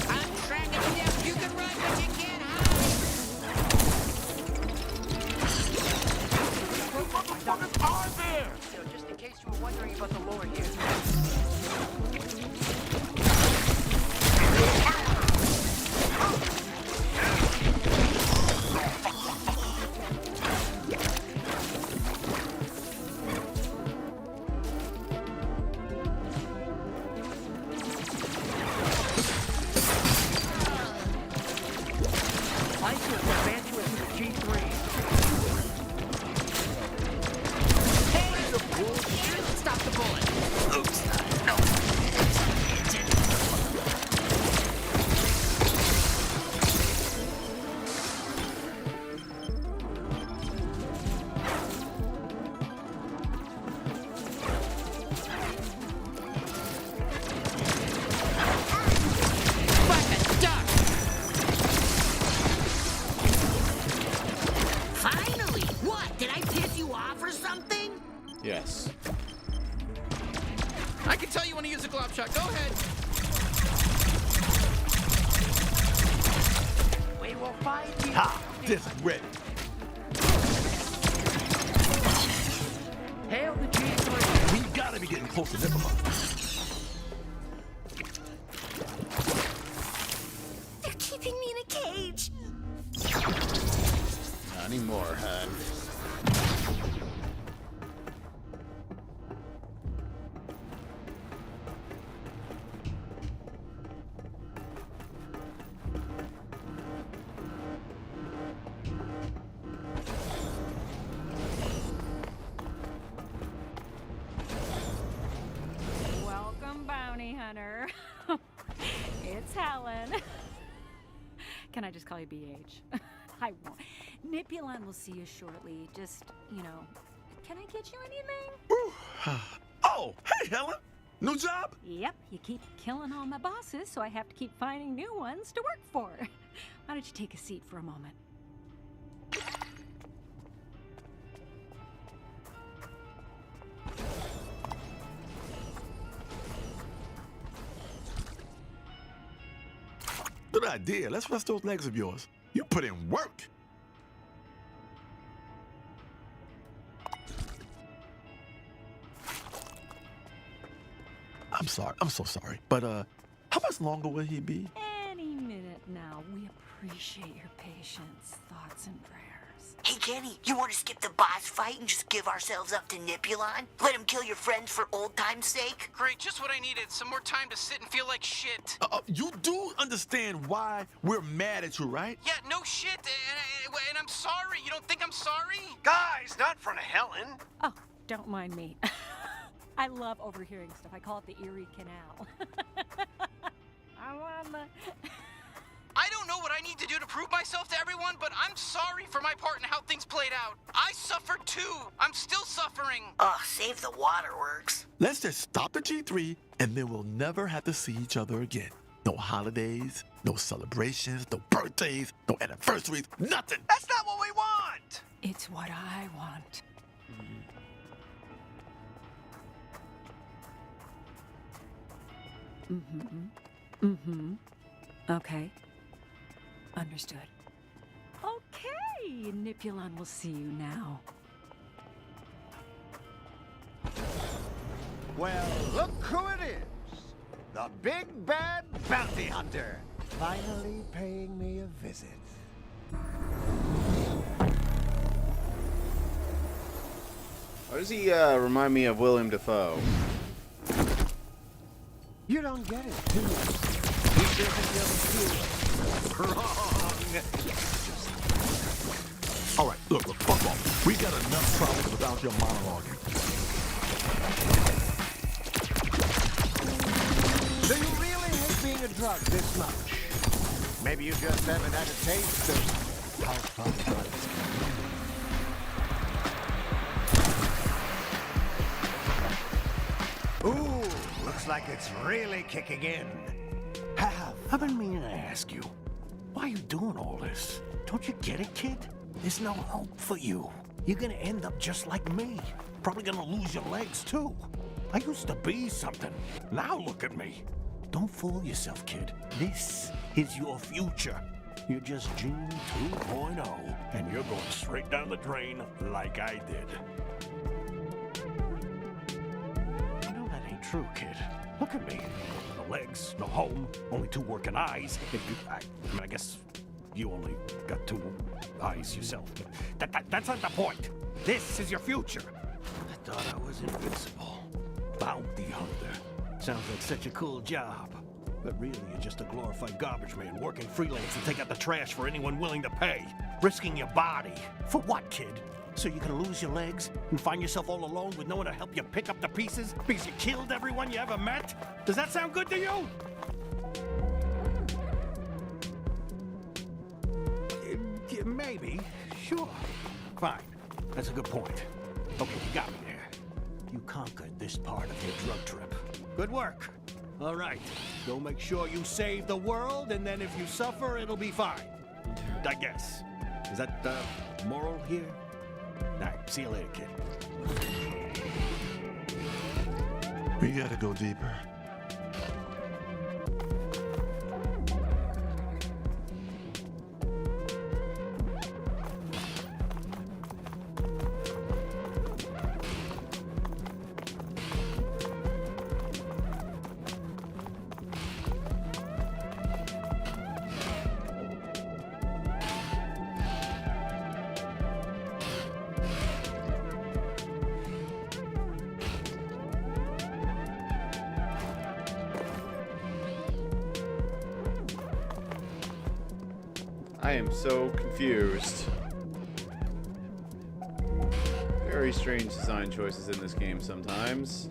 I'm tracking you down. You can run, but you can't hide. What motherfuckers are there? Just in case you were wondering about the lower here. Stop the bullet. Oops. No. Finally! What? Did I piss you off or something? Yes. I can tell you when to use a glove shot. Go ahead. We will find you. Ha! This ready. Hail the G3. We gotta be getting close to Nipperman. They're keeping me in a cage. Not anymore, hun. Welcome, bounty hunter. It's Helen. Can I just call you BH? I won't. Nipulon will see you shortly. Just, you know, can I get you anything? Oh, hey, Helen. New job? Yep, you keep killing all my bosses, so I have to keep finding new ones to work for. Why don't you take a seat for a moment? Good idea. Let's rest those legs of yours. You put in work. I'm sorry. I'm so sorry. But, how much longer will he be? Any minute now. We appreciate your patience, thoughts, and prayers. Hey, Kenny, you want to skip the boss fight and just give ourselves up to Nipulon? Let him kill your friends for old time's sake? Great, just what I needed. Some more time to sit and feel like shit. You do understand why we're mad at you, right? Yeah, no shit. And I'm sorry. You don't think I'm sorry? Guys, not in front of Helen. Oh, don't mind me. I love overhearing stuff. I call it the Erie Canal. I'm on the... I don't know what I need to do to prove myself to everyone, but I'm sorry for my part in how things played out. I suffered too. I'm still suffering. Ugh, save the waterworks. Let's just stop the G3, and then we'll never have to see each other again. No holidays, no celebrations, no birthdays, no anniversaries, nothing. That's not what we want. It's what I want. Okay. Understood. Okay, Nipulon will see you now. Well, look who it is. The big bad bounty hunter. Finally paying me a visit. Why does he remind me of William Dafoe? You don't get it, do you? He doesn't get it. Wrong. All right, look, fuck off. We got enough problems without your monologuing. Do you really hate being a drug this much? Maybe you just haven't had a taste of how fun drugs can be. Ooh, looks like it's really kicking in. I've been meaning to ask you, why are you doing all this? Don't you get it, kid? There's no hope for you. You're gonna end up just like me. Probably gonna lose your legs, too. I used to be something. Now look at me. Don't fool yourself, kid. This is your future. You're just Gene 2.0, and you're going straight down the drain like I did. You know that ain't true, kid. Look at me. No legs, no home, only 2 working eyes. I guess you only got 2 eyes yourself. That's not the point. This is your future. I thought I was invincible. Bounty hunter. Sounds like such a cool job. But really, you're just a glorified garbage man working freelance to take out the trash for anyone willing to pay. Risking your body. For what, kid? So you can lose your legs and find yourself all alone with no one to help you pick up the pieces because you killed everyone you ever met? Does that sound good to you? Maybe. Sure. Fine. That's a good point. Okay, you got me there. You conquered this part of your drug trip. Good work. All right. Go make sure you save the world, and then if you suffer, it'll be fine. I guess. Is that the moral here? All right, see you later, kid. We gotta go deeper. I am so confused. Very strange design choices in this game sometimes.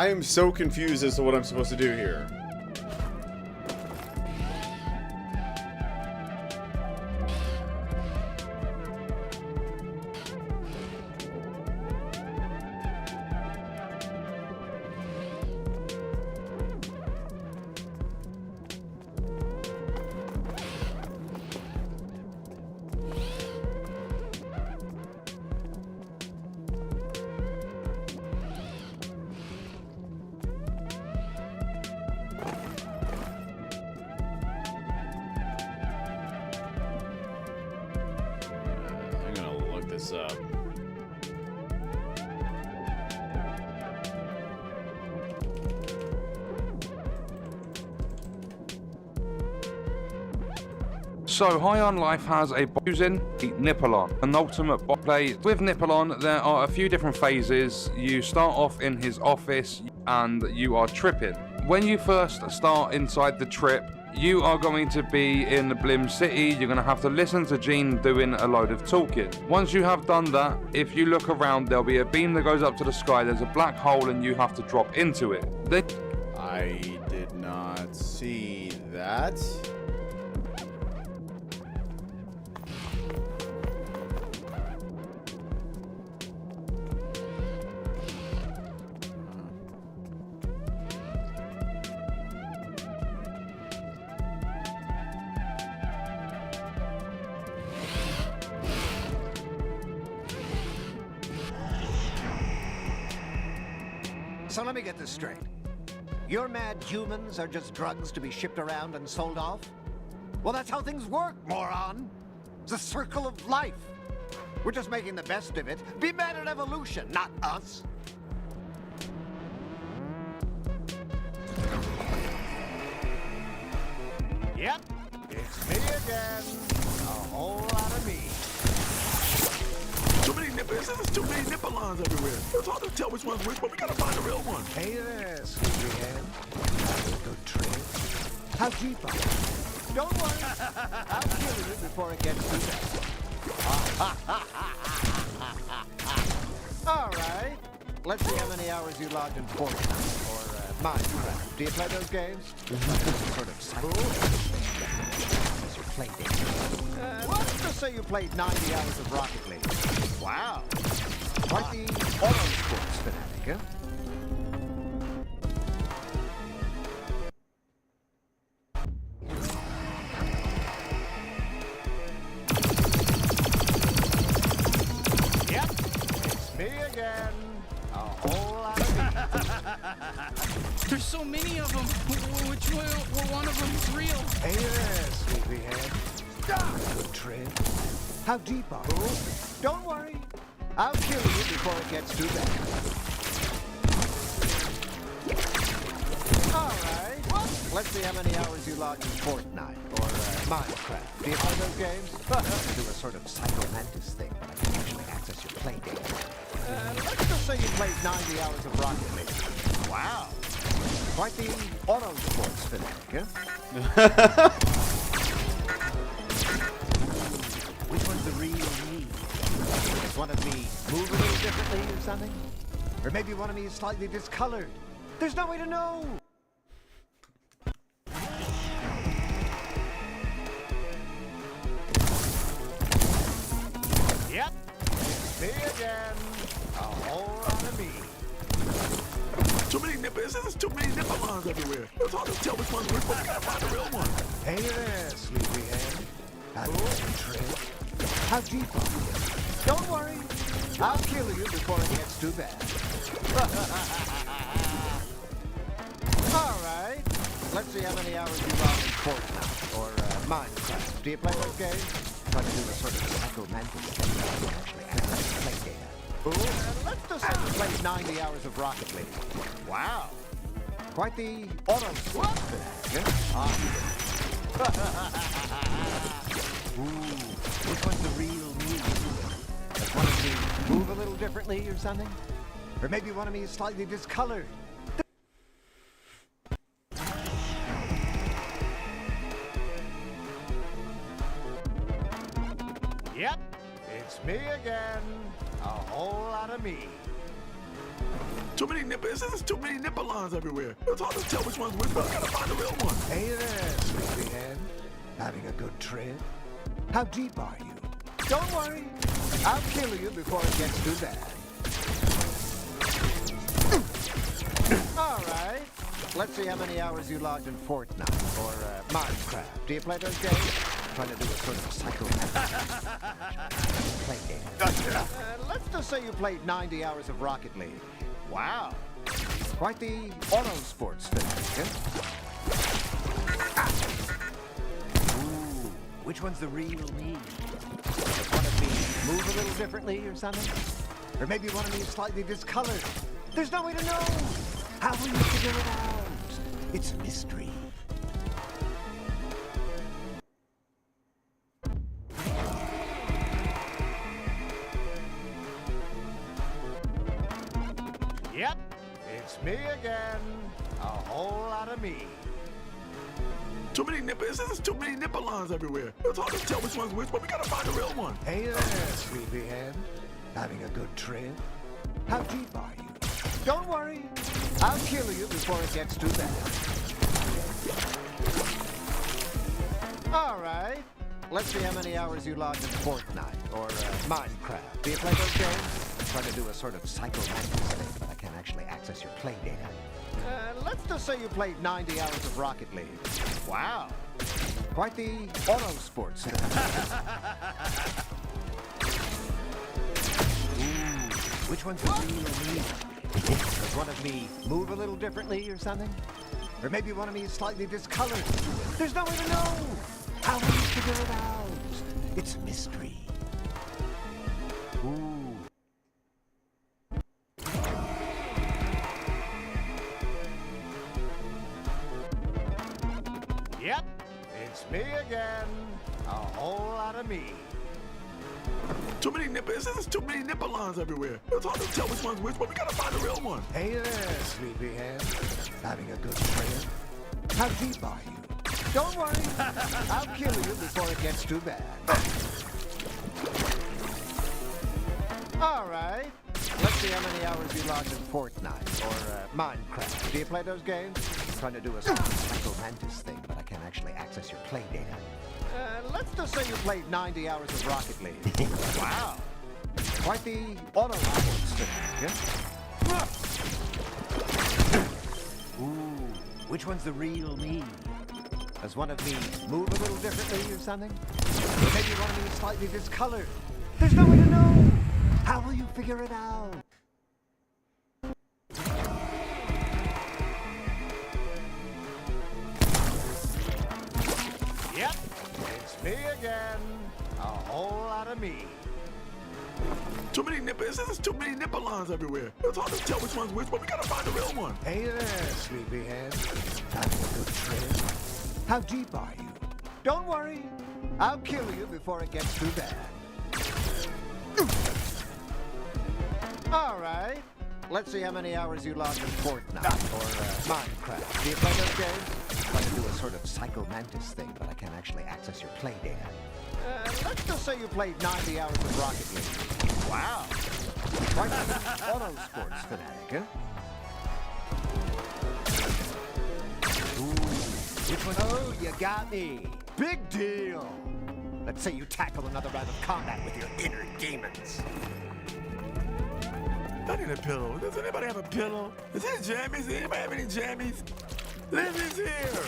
I am so confused as to what I'm supposed to do here. Up. So, High on Life has a using Nippelon, an ultimate bot play. With Nippelon, there are a few different phases. You start off in his office and you are tripping. When you first start inside the trip, you are going to be in Blim City. You're going to have to listen to Gene doing a load of talking. Once you have done that, if you look around, there'll be a beam that goes up to the sky. There's a black hole and you have to drop into it. Then I did not see that. So let me get this straight. Your mad humans are just drugs to be shipped around and sold off? Well, that's how things work, moron. It's a circle of life. We're just making the best of it. Be mad at evolution, not us. Yep, it's me again. A whole lot of me. Too many nippers. There's too many Nippelons everywhere. It's hard to tell which one's which, but we gotta find the real one. Hey there, sleepyhead. Good trick. How deep are you? Don't worry. I'll kill you before it gets too bad. All right. Let's see how many hours you logged in Fortnite or Minecraft. Do you play those games? Sort of cycle. As you play them. Let's just say you played 90 hours of Rocket League. Wow. Quite the auto sports fanatic, huh? Yep, it's me again. A whole lot of me. There's so many of them. Which one of them is real? Hey there, sleepyhead. Good trick. How deep are you? Don't worry. I'll kill you before it gets too bad. All right. Let's see how many hours you logged in Fortnite or Minecraft. Do you play those games? Do a sort of psychomantis thing, but I can actually access your play data. Let's just say you played 90 hours of Rocket League. Wow. Quite the auto sports fanatic, huh? Which one's the real me? Does one of me move a little differently or something? Or maybe one of me is slightly discolored. There's no way to know. Yep, it's me again. A whole lot of me. Too many nippers. There's too many Nippelons everywhere. It's hard to tell which one's which, but we gotta find the real one. Hey there, sleepyhead. That's a trick. How deep are you? Don't worry. I'll kill you before it gets too bad. All right. Let's see how many hours you logged in Fortnite or Minecraft. Do you play those games? Try to do a sort of psychomantis thing where you actually access play data. Let's just say you played 90 hours of Rocket League. Wow. Quite the auto sports fanatic, huh? Ooh, which one's the real me? Does one of me move a little differently or something? Or maybe one of me is slightly discolored. Yep, it's me again. A whole lot of me. Too many nipples. There's too many Nippolons everywhere. It's hard to tell which one's which, but I gotta find the real one. Hey there, sleepyhead. Having a good trip? How deep are you? Don't worry. I'll kill you before it gets too bad. All right. Let's see how many hours you logged in Fortnite or Minecraft. Do you play those games? Trying to do a sort of psychoanalysis. Play game. Let's just say you played 90 hours of Rocket League. Wow. Quite the auto sports fanatic. Ooh, which one's the real me? Does one of me move a little differently or something? Or maybe one of me is slightly discolored. There's no way to know. How will you figure it out? It's a mystery. Yep, it's me again. A whole lot of me. Too many nipples. There's too many Nippolons everywhere. It's hard to tell which one's which, but we gotta find the real one. Hey there, sleepyhead. Having a good trip? How deep are you? Don't worry. I'll kill you before it gets too bad. All right. Let's see how many hours you logged in Fortnite or Minecraft. Do you play those games? Try to do a sort of psychomantis thing, but I can't actually access your play data. Let's just say you played 90 hours of Rocket League. Wow. Quite the auto sports. Ooh, which one's the real me? Does one of me move a little differently or something? Or maybe one of me is slightly discolored. There's no way to know. How will you figure it out? It's a mystery. Ooh. Yep, it's me again. A whole lot of me. Too many nipples. There's too many Nippolons everywhere. It's hard to tell which one's which, but we gotta find the real one. Hey there, sleepyhead. Having a good trip? How deep are you? Don't worry. I'll kill you before it gets too bad. All right. Let's see how many hours you logged in Fortnite or Minecraft. Do you play those games? Trying to do a sort of psychomantis thing, but I can't actually access your play data. Let's just say you played 90 hours of Rocket League. Wow. Quite the auto sports fanatic. Ooh, which one's the real me? Does one of me move a little differently or something? Or maybe one of me is slightly discolored. There's no way to know. How will you figure it out? Yep, it's me again. A whole lot of me. Too many nipples. There's too many Nippolons everywhere. It's hard to tell which one's which, but we gotta find the real one. Hey there, sleepyhead. Having a good trip? How deep are you? Don't worry. I'll kill you before it gets too bad. All right. Let's see how many hours you logged in Fortnite or Minecraft. Do you play those games? Trying to do a sort of psychomantis thing, but I can't actually access your play data. Let's just say you played 90 hours of Rocket League. Wow. Quite the auto sports fanatic, huh? Ooh, which one? Oh, you got me. Big deal. Let's say you tackle another round of combat with your inner demons. I need a pillow. Does anybody have a pillow? Is there jammies? Does anybody have any jammies? Lizzie's here.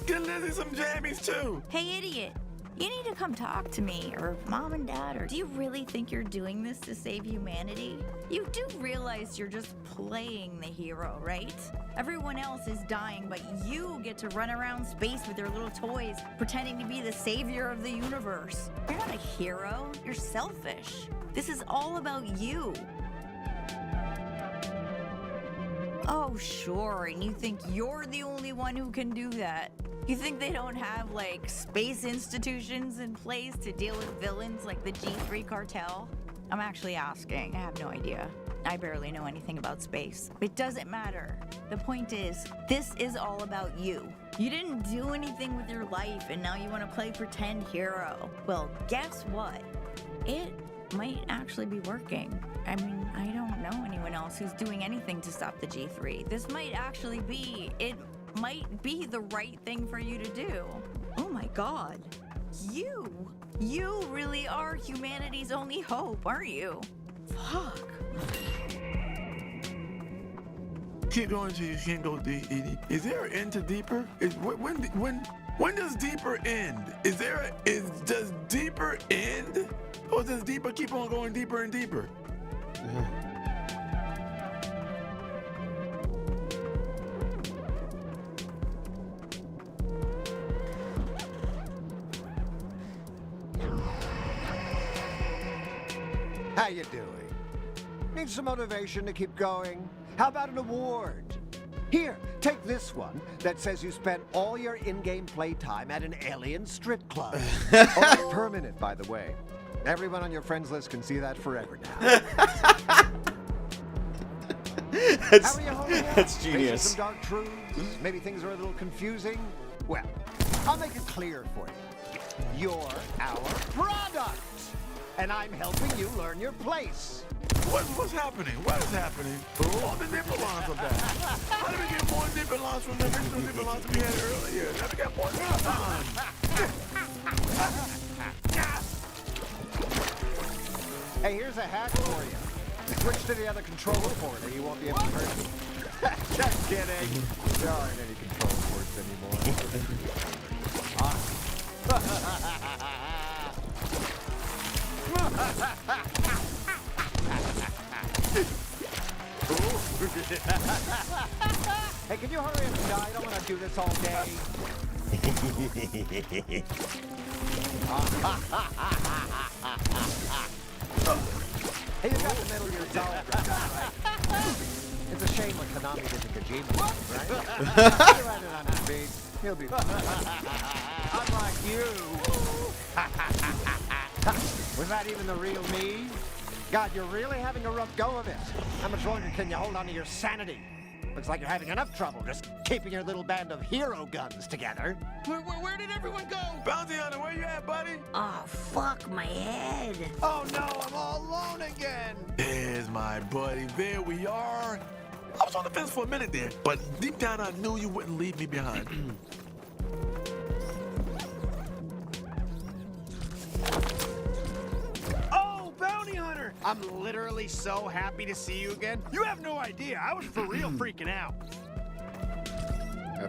Get Lizzie some jammies too. Hey, idiot. You need to come talk to me, or mom and dad, or do you really think you're doing this to save humanity? You do realize you're just playing the hero, right? Everyone else is dying, but you get to run around space with your little toys, pretending to be the savior of the universe. You're not a hero, you're selfish. This is all about you. Oh, sure, and you think you're the only one who can do that. You think they don't have, like, space institutions in place to deal with villains like the G3 cartel? I'm actually asking. I have no idea. I barely know anything about space. It doesn't matter. The point is, this is all about you. You didn't do anything with your life, and now you want to play pretend hero. Well, guess what? It might actually be working. I mean, I don't know anyone else who's doing anything to stop the G3. This might actually be, it might be the right thing for you to do. Oh my god. You really are humanity's only hope, aren't you? Fuck. Keep going until you can't go deep. Is there an end to deeper? When does deeper end? Does deeper end? Or does deeper keep on going deeper and deeper? How you doing? Need some motivation to keep going? How about an award? Here, take this one that says you spent all your in-game playtime at an alien strip club. Only permanent, by the way. Everyone on your friends list can see that forever now. How are you holding up? That's Facing genius. some dark truths? Maybe things are a little confusing? Well, I'll make it clear for you. You're our product, and I'm helping you learn your place. What's happening? What is happening? All the Nippelons are back. How did we get more Nippelons from the original Nippelons we had earlier? Now we got more Nippelons. Hey, here's a hack for you. Switch to the other controller port or you won't be able to hurt me. Just kidding. There aren't any control ports Hey, can you hurry up and die? I don't want to do this all day. Hey, you got the Metal Gear Solid right? It's a shame what Konami did to Kojima, right? You ran it on his feet. He'll be fine. Unlike you. Was that even the real me? God, you're really having a rough go of it. How much longer can you hold on to your sanity? Looks like you're having enough trouble just keeping your little band of hero guns together. Where did everyone go? Bounty Hunter, where you at, buddy? Oh, fuck my head. Oh no, I'm all alone again. There's my buddy. There we are. I was on the fence for a minute there, but deep down I knew you wouldn't leave me behind. Oh, Bounty Hunter! I'm literally so happy to see you again. You have no idea. I was for real freaking out.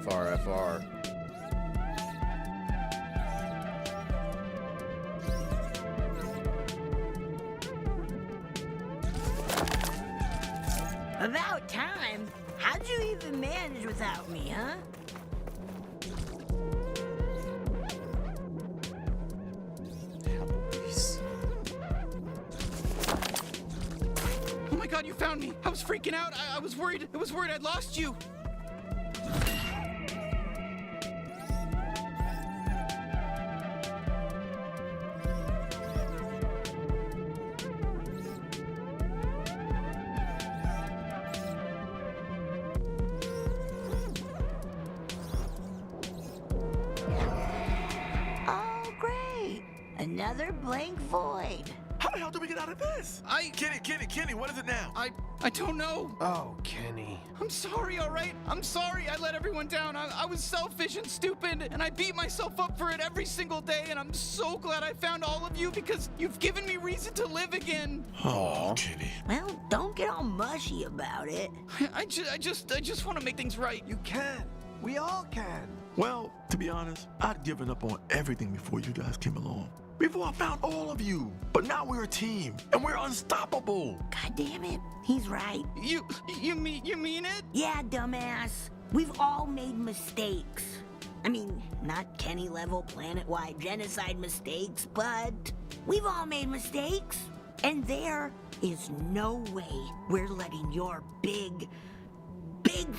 FR. About time. How'd you even manage without me, huh? Oh my god, you found me! I was freaking out. I was worried. I was worried I'd lost you. Oh, great. Another blank void. How the hell do we get out of this? Kenny, what is it now? I don't know. Oh, Kenny. I'm sorry, all right? I'm sorry I let everyone down. I was selfish and stupid, and I beat myself up for it every single day, and I'm so glad I found all of you because you've given me reason to live again. Oh, Kenny. Well, don't get all mushy about it. I just want to make things right. You can. We all can. Well, to be honest, I'd given up on everything before you guys came along. Before I found all of you. But now we're a team, and we're unstoppable. God damn it. He's right. You mean it? Yeah, dumbass. We've all made mistakes. I mean, not Kenny-level planet-wide genocide mistakes, but we've all made mistakes. And there is no way we're letting your big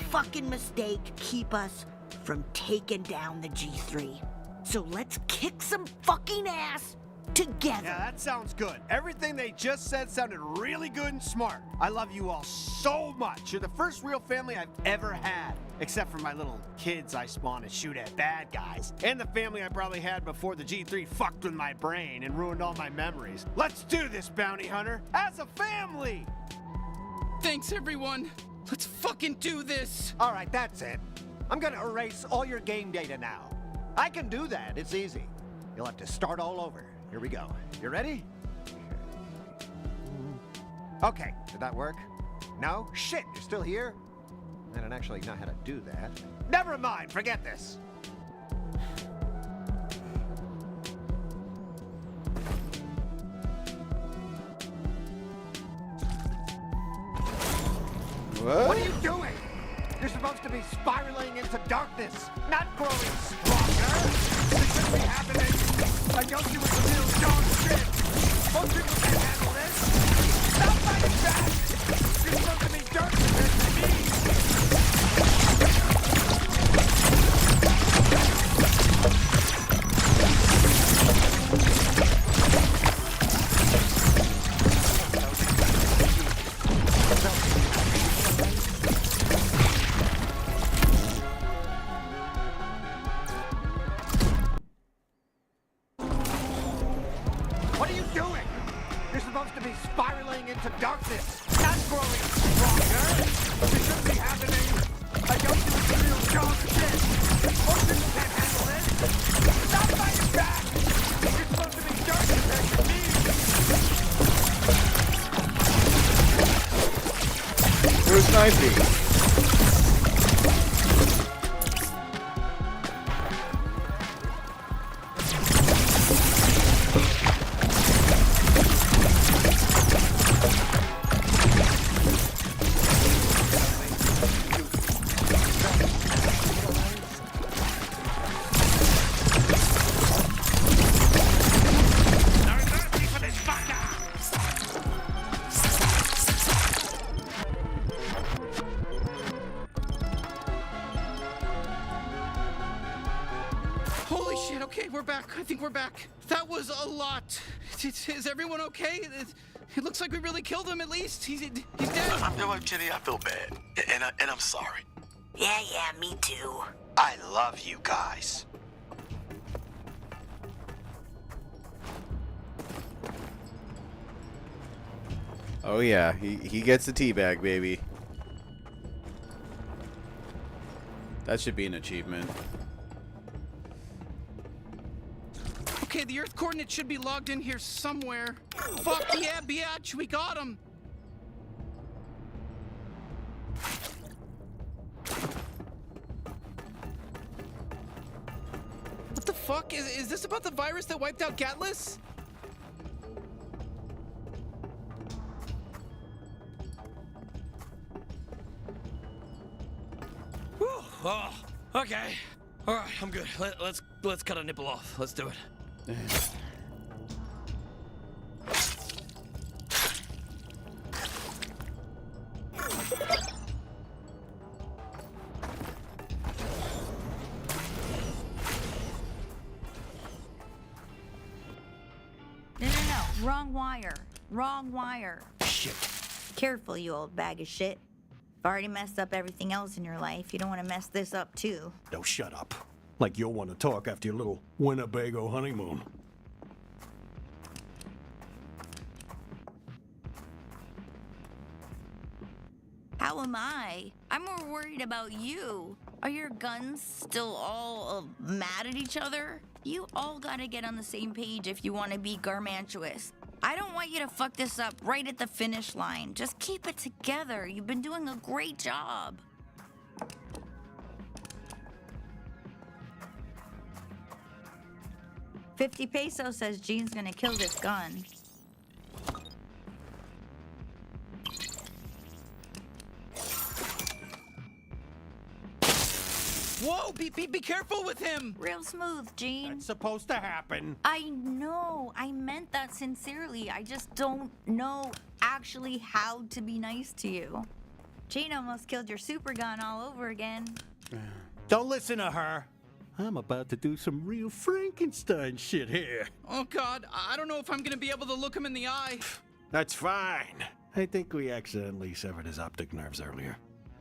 fucking mistake keep us from taking down the G3. So let's kick some fucking ass together. Yeah, that sounds good. Everything they just said sounded really good and smart. I love you all so much. You're the first real family I've ever had. Except for my little kids I spawn and shoot at bad guys. And the family I probably had before the G3 fucked with my brain and ruined all my memories. Let's do this, bounty hunter, as a family! Thanks, everyone. Let's fucking do this. All right, that's it. I'm gonna erase all your game data now. I can do that, it's easy. You'll have to start all over. Here we go. You ready? Okay, did that work? No? Shit, you're still here? I don't actually know how to do that. Never mind, forget this. What are you doing? You're supposed to be spiraling into darkness, not growing stronger. This shouldn't be happening. I don't do with the real dog shit. Most people can't handle this. Stop fighting back. You're supposed to be darker than me. What are you doing? You're supposed to be spiraling into darkness, not growing stronger. This shouldn't be happening. I don't do the real dog shit. Most people can't handle this. Stop fighting back. You're supposed to be darker than me. Where's Knifey? Holy shit, okay, we're back. I think we're back. That was a lot. Is everyone okay? It looks like we really killed him at least. He's dead. I'm doing Kitty, I feel bad. And I'm sorry. Yeah, me too. I love you guys. Oh yeah, he gets the teabag, baby. That should be an achievement. Okay, the Earth coordinates should be logged in here somewhere. Fuck yeah, biatch, we got him. What the fuck? Is this about the virus that wiped out Gatlas? Whew. Oh, okay. All right, I'm good. Let's cut a nipple off. Let's do it. No. Wrong wire. Wrong wire. Shit. Careful, you old bag of shit. You've already messed up everything else in your life. You don't want to mess this up, too. No, shut up. Like you'll want to talk after your little Winnebago honeymoon. How am I? I'm more worried about you. Are your guns still all mad at each other? You all gotta get on the same page if you want to be Garmantuous. I don't want you to fuck this up right at the finish line. Just keep it together. You've been doing a great job. $50 pesos says Gene's gonna kill this gun. Whoa, be careful with him. Real smooth, Gene. It's supposed to happen. I know. I meant that sincerely. I just don't know actually how to be nice to you. Gene almost killed your super gun all over again. Don't listen to her. I'm about to do some real Frankenstein shit here. Oh, God. I don't know if I'm going to be able to look him in the eye. That's fine. I think we accidentally severed his optic nerves earlier.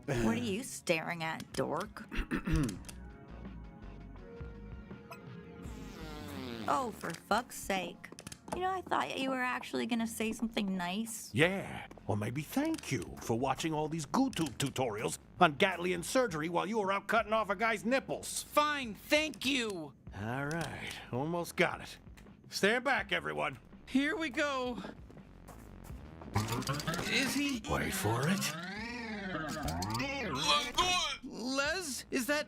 What are you staring at, dork? Oh, for fuck's sake. You know, I thought you were actually gonna say something nice. Yeah, or maybe thank you for watching all these GooTube tutorials on Gatlian surgery while you were out cutting off a guy's nipples. Fine, thank you. All right, almost got it. Stand back, everyone. Here we go. Is he? Wait for it. Les? Is that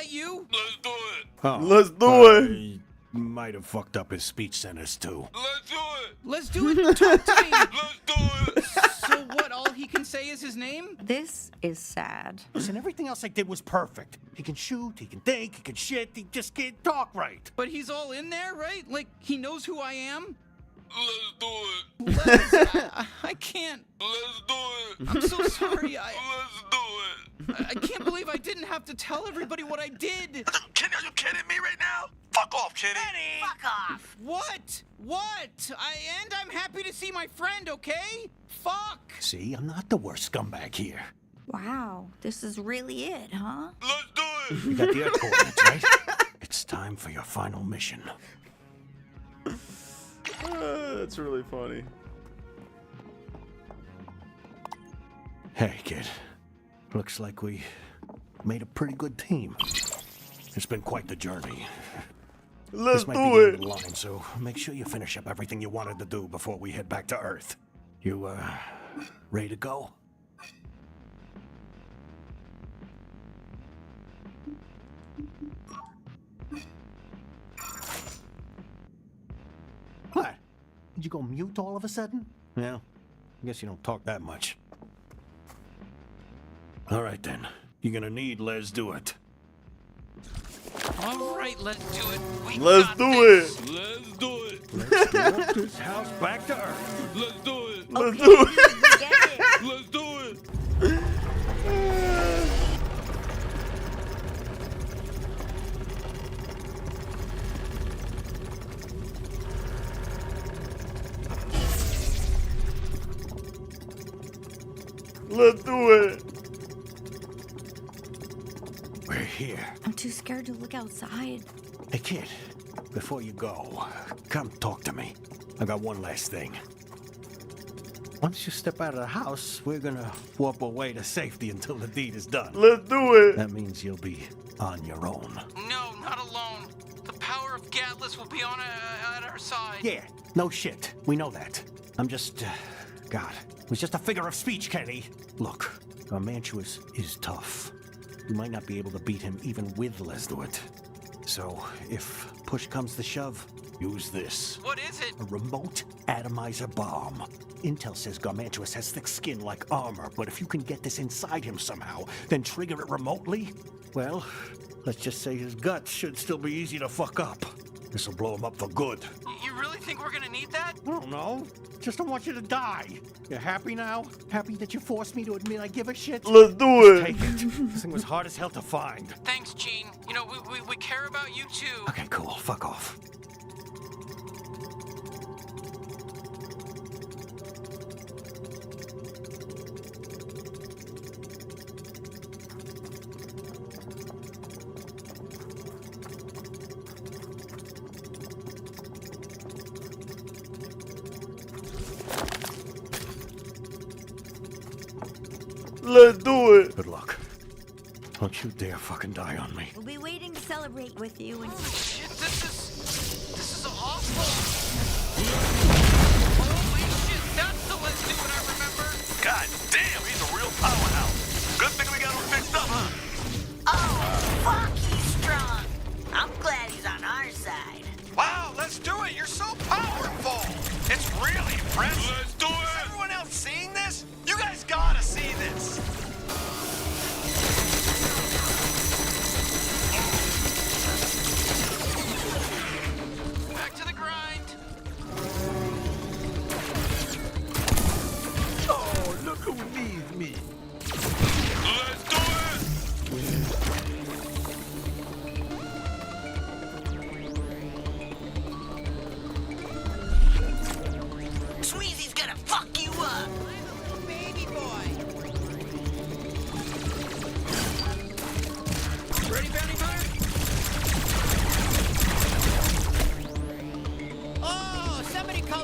you? Let's do it. Oh, Let's do it. Might have fucked up his speech centers too. Let's do it. Let's do it. Talk to me. Let's do it. So what, all he can say is his name? This is sad. Listen, everything else I did was perfect. He can shoot, he can think, he can shit, he just can't talk right. But he's all in there, right? Like, he knows who I am? Let's do it. I can't. Let's do it. I'm so sorry. Let's do it. I can't believe I didn't have to tell everybody what I did. Kenny, are you kidding me right now? Fuck off, Kenny. Fuck off. What? And I'm happy to see my friend, okay? Fuck. See, I'm not the worst scumbag here. Wow, this is really it, huh? Let's do it. You got the Earth coordinates, right? It's time for your final mission. That's really funny. Hey, kid. Looks like we made a pretty good team. It's been quite the journey. Let's this might do be the it. end of the line, so make sure you finish up everything you wanted to do before we head back to Earth. You, ready to go? What? Did you go mute all of a sudden? Yeah, I guess you don't talk that much. All right, then. You're gonna need Les do it. All right, let's do it. Let's do it. Let's do it. Let's get this house back to Earth. Let's do it. Let's do it. Let's do it. Let's do it. We're here. I'm too scared to look outside. Hey, kid, before you go, come talk to me. I got one last thing. Once you step out of the house, we're gonna warp away to safety until the deed is done. Let's do it. That means you'll be on your own. No, not alone. The power of Gatlas will be on at our side. Yeah, no shit. We know that. I'm just, God, it was just a figure of speech, Kenny. Look, Garmantuous is tough. You might not be able to beat him even with Lesduit. So, if push comes to shove, use this. What is it? A remote atomizer bomb. Intel says Garmantuous has thick skin like armor, but if you can get this inside him somehow, then trigger it remotely, well, let's just say his guts should still be easy to fuck up. This'll blow him up for good. You really think we're gonna need that? I don't know. Just don't want you to die. You happy now? Happy that you forced me to admit I give a shit? Let's do it. Take it. This thing was hard as hell to find. Thanks, Gene. You know, we care about you too. Okay, cool. Fuck off. Let's do it. Good luck. Don't you dare fucking die on me. We'll be waiting to celebrate with you. And Shit, this is awful. Holy shit, that's the Let's Do It I remember. God damn, he's a real powerhouse. Good thing we got him fixed up, huh? Oh, fuck, he's strong. I'm glad he's on our side. Wow, let's do it. You're so powerful. It's really impressive. Let's do it. Is everyone else seeing this? You guys gotta see this.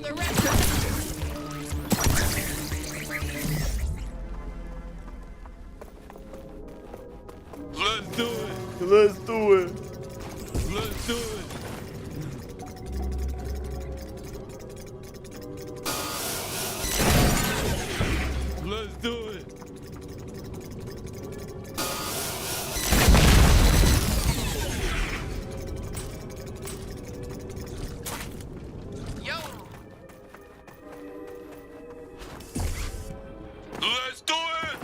the rest of them. Let's do it. Let's do it. Let's do it. Let's do it. Yo. Let's do it.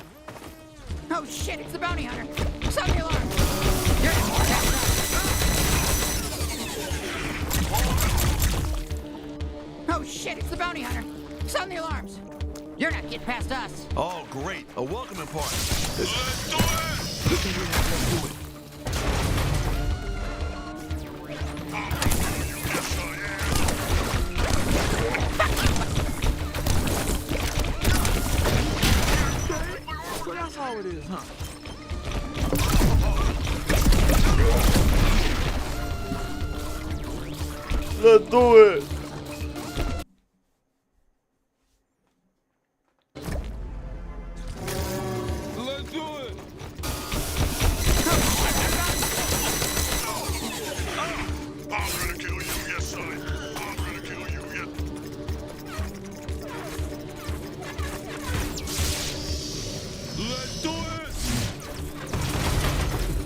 Oh shit, it's the bounty hunter. Sound the alarm. You're gonna get past us. Oh shit, it's the bounty hunter. Sound the alarms. You're not getting past us. Oh, great. A welcoming party. Let's do it. Listen, let's do it. So that's how it is, huh? Let's do it. Let's do it. I'm gonna kill you, yes, son. I'm gonna kill you, yes. Let's do it.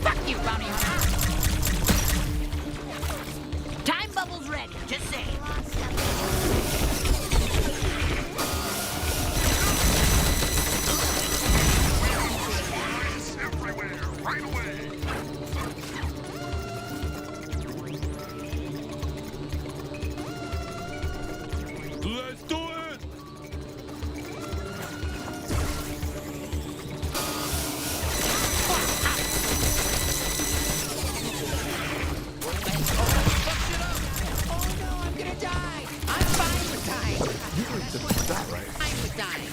Fuck you, bounty hunter. Time bubble's ready, just saying. Flies everywhere, right away. Let's do it. Oh no, I'm gonna die. I'm fine with dying. You need to stop, right? I'm with dying.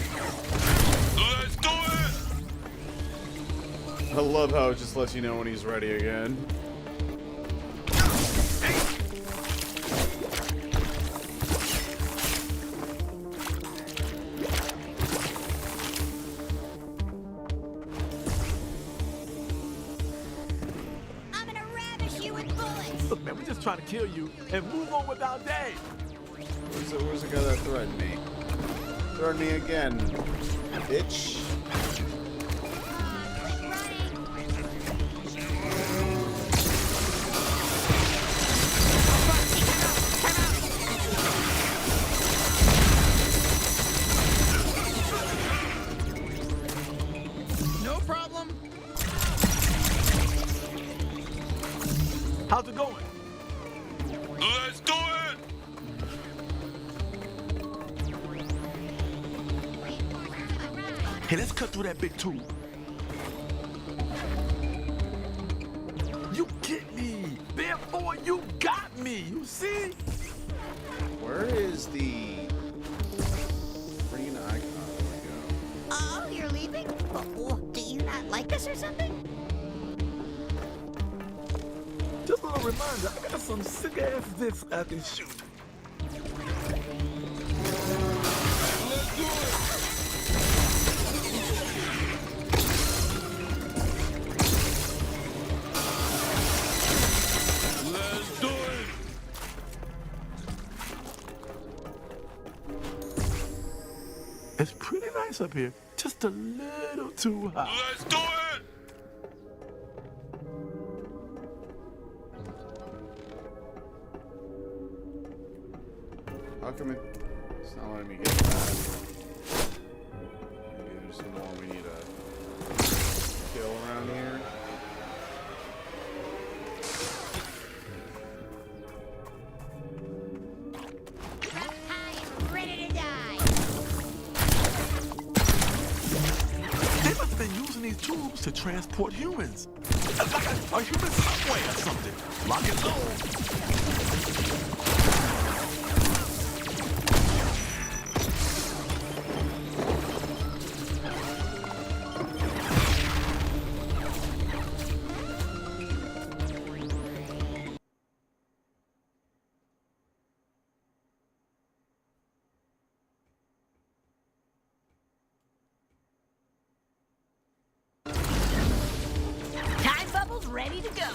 Let's do it. I love how it just lets you know when he's ready again. I'm gonna ravish you with bullets. Look, man, we're just trying to kill you and move on with our day. Where's the guy that threatened me? Threatened me again, bitch. No problem. How's it going? Let's do it. Hey, let's cut through that big tube. You get me. Therefore, you got me. You see? Where is the green icon? Oh, you're leaving? Oh, do you not like us or something? Just a little reminder, I got some sick ass discs I can shoot. Let's do it. Let's do it. It's pretty nice up here. Just a little too hot. Let's do it. How come it's not letting me get that? Maybe there's some more we need to kill around here. I'm ready to die. They must have been using these tubes to transport humans. Like a human subway or something. Lock and load. ready to go.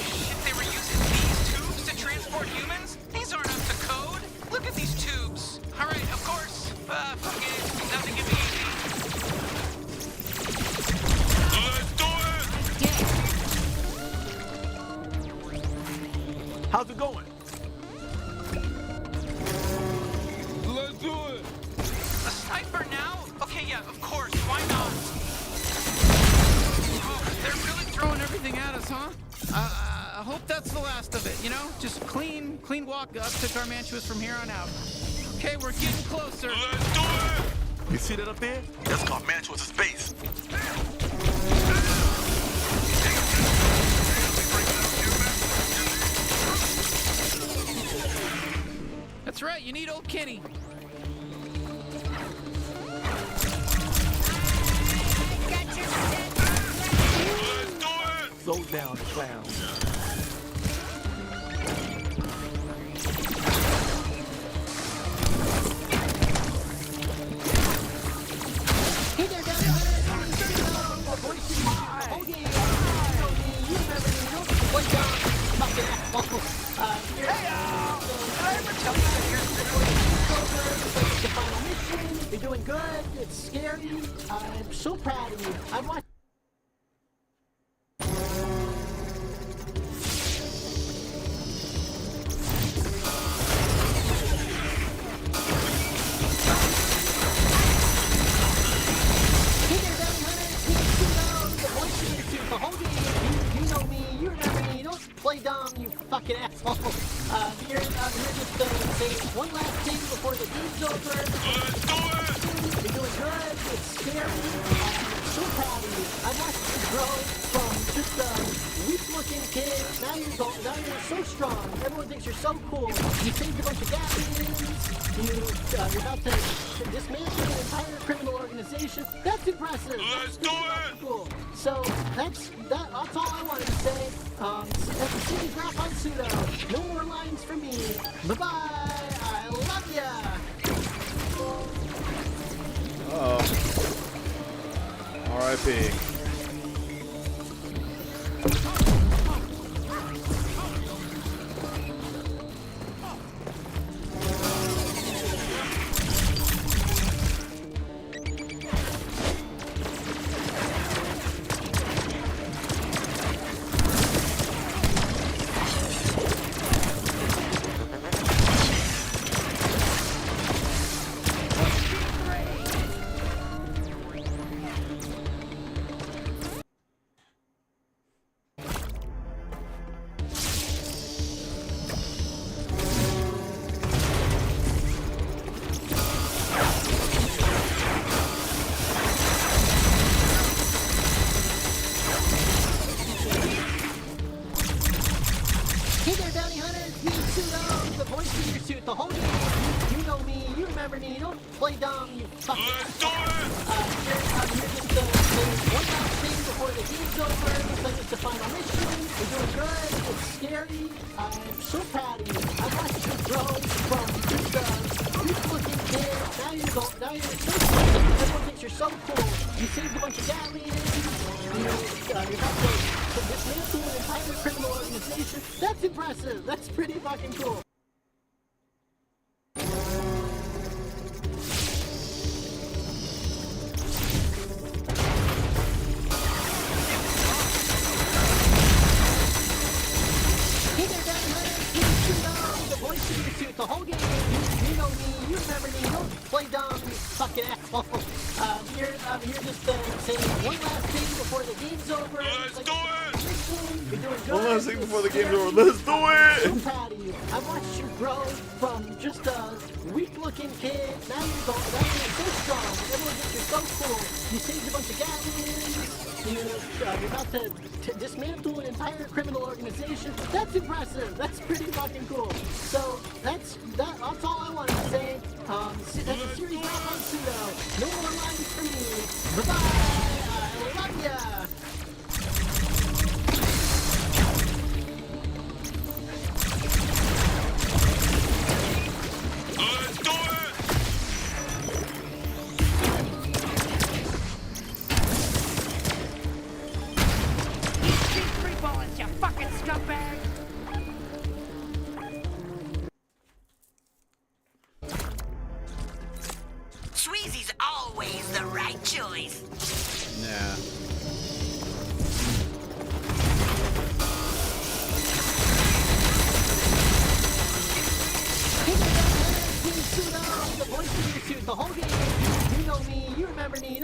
Shit, they were using these tubes to transport humans? These aren't up to code. Look at these tubes. All right, of course. Fuck it. Nothing can be easy. Let's do it! How's it going? Let's do it! A sniper now? Okay, yeah, of course. Why not? Oh, they're really throwing everything at us, huh? I hope that's the last of it, you know? Just clean walk up to Garmantuous from here on out. Okay, we're getting closer. Let's do it! You see that up there? That's called Mantuous' base. That's right, you need old Kenny. Slow down, the clown. Hey there, down there. You're doing good. It's scary. I'm so proud of you. I've watched. Play dumb, you fucking asshole. Here's just say one last thing before the game's over. Let's do it! You're doing good. It's scary. I'm so proud of you. I watched you grow from just a weak-looking kid. Now you're so strong. Everyone thinks you're so cool. You saved a bunch of Gatlings. You're about to dismantle an entire criminal organization. That's impressive. Let's do it! Cool. So that's all I wanted to say. That's the city graph on Pseudo. No more lines from me. Bye-bye. I love ya. R.I.P. Hey there, bounty hunter. It's me, Pseudo, the voice in your suit, the whole game. You know me. You remember me. You don't play dumb. You fucking. Let's do it! Here's just say one last thing before the game's over. Looks like it's the final mission. You're doing good. It's scary. I'm so proud of you. I watched you grow from just a weak-looking kid. Now you're so cool. Everyone thinks you're so cool. You saved a bunch of Gatlings. You're about to dismantle an entire criminal organization. That's impressive. That's pretty fucking cool. Hey there, bounty hunter. It's Pseudo, the voice in your suit, the whole game. You know me. You remember me. You don't play dumb. You fucking asshole. Here just say one last thing before the game's over. Let's do it! You're doing good. One last thing before the game's over. Let's do it! I'm proud of you. I watched you grow from just a weak-looking kid. Now you're so strong. Everyone thinks you're so cool. You saved a bunch of Gatlings. You're about to dismantle an entire criminal organization. That's impressive. That's pretty fucking cool. So that's all I wanted to say. That's a series wrap on Pseudo. No more lines from me. Bye-bye. I love ya. Let's do it!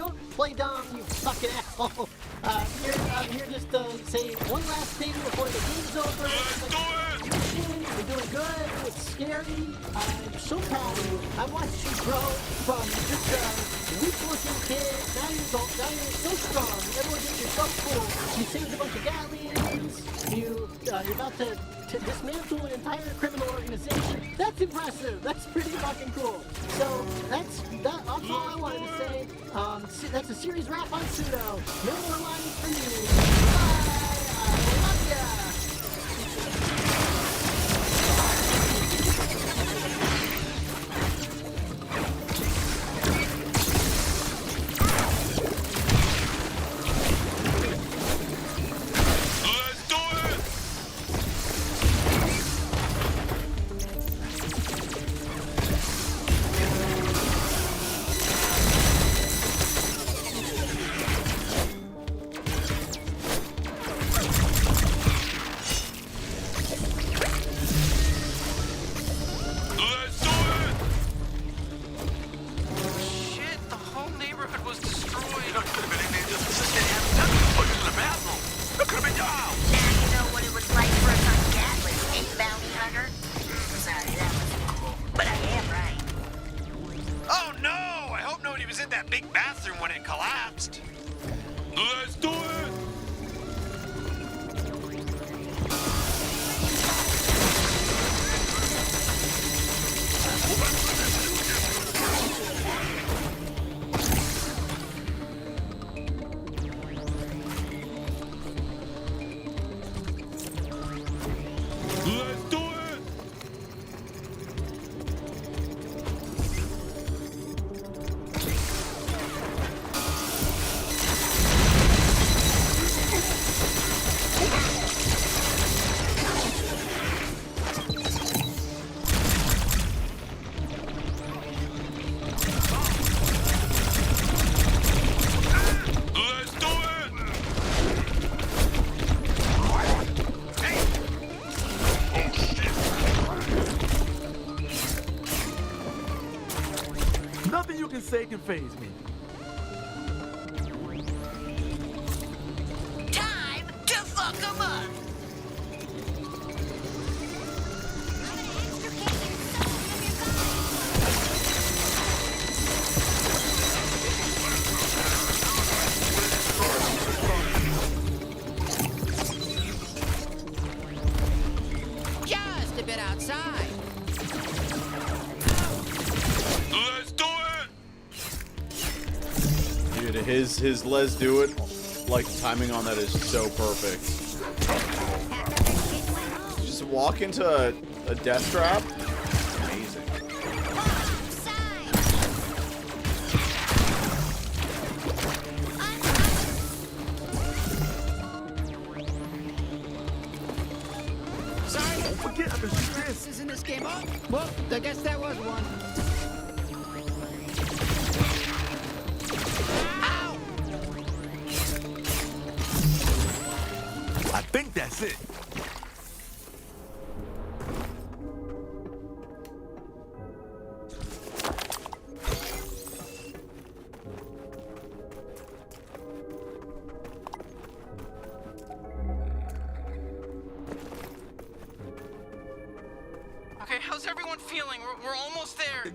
don't play dumb, you fucking asshole. I'm here just to say one last thing before the game's over. You're doing good. It's scary. I'm so proud of you. I watched you grow from just a weak-looking kid. Now you're so strong. Everyone thinks you're so cool. You saved a bunch of galleons. You're about to dismantle an entire criminal organization. That's impressive. That's pretty fucking cool. So that's all I wanted to say. That's a series wrap on Pseudo. No more lines for me. Bye. I love ya. Nothing you can say can faze me. Time to fuck 'em up. Just a bit outside. Dude, his let's do it, like, timing on that is so perfect. Just walk into a death trap. Amazing. Sorry. Don't forget, I've been stressed. Isn't this game up? Well, I guess that was one. I think that's it. Okay, how's everyone feeling? We're almost there.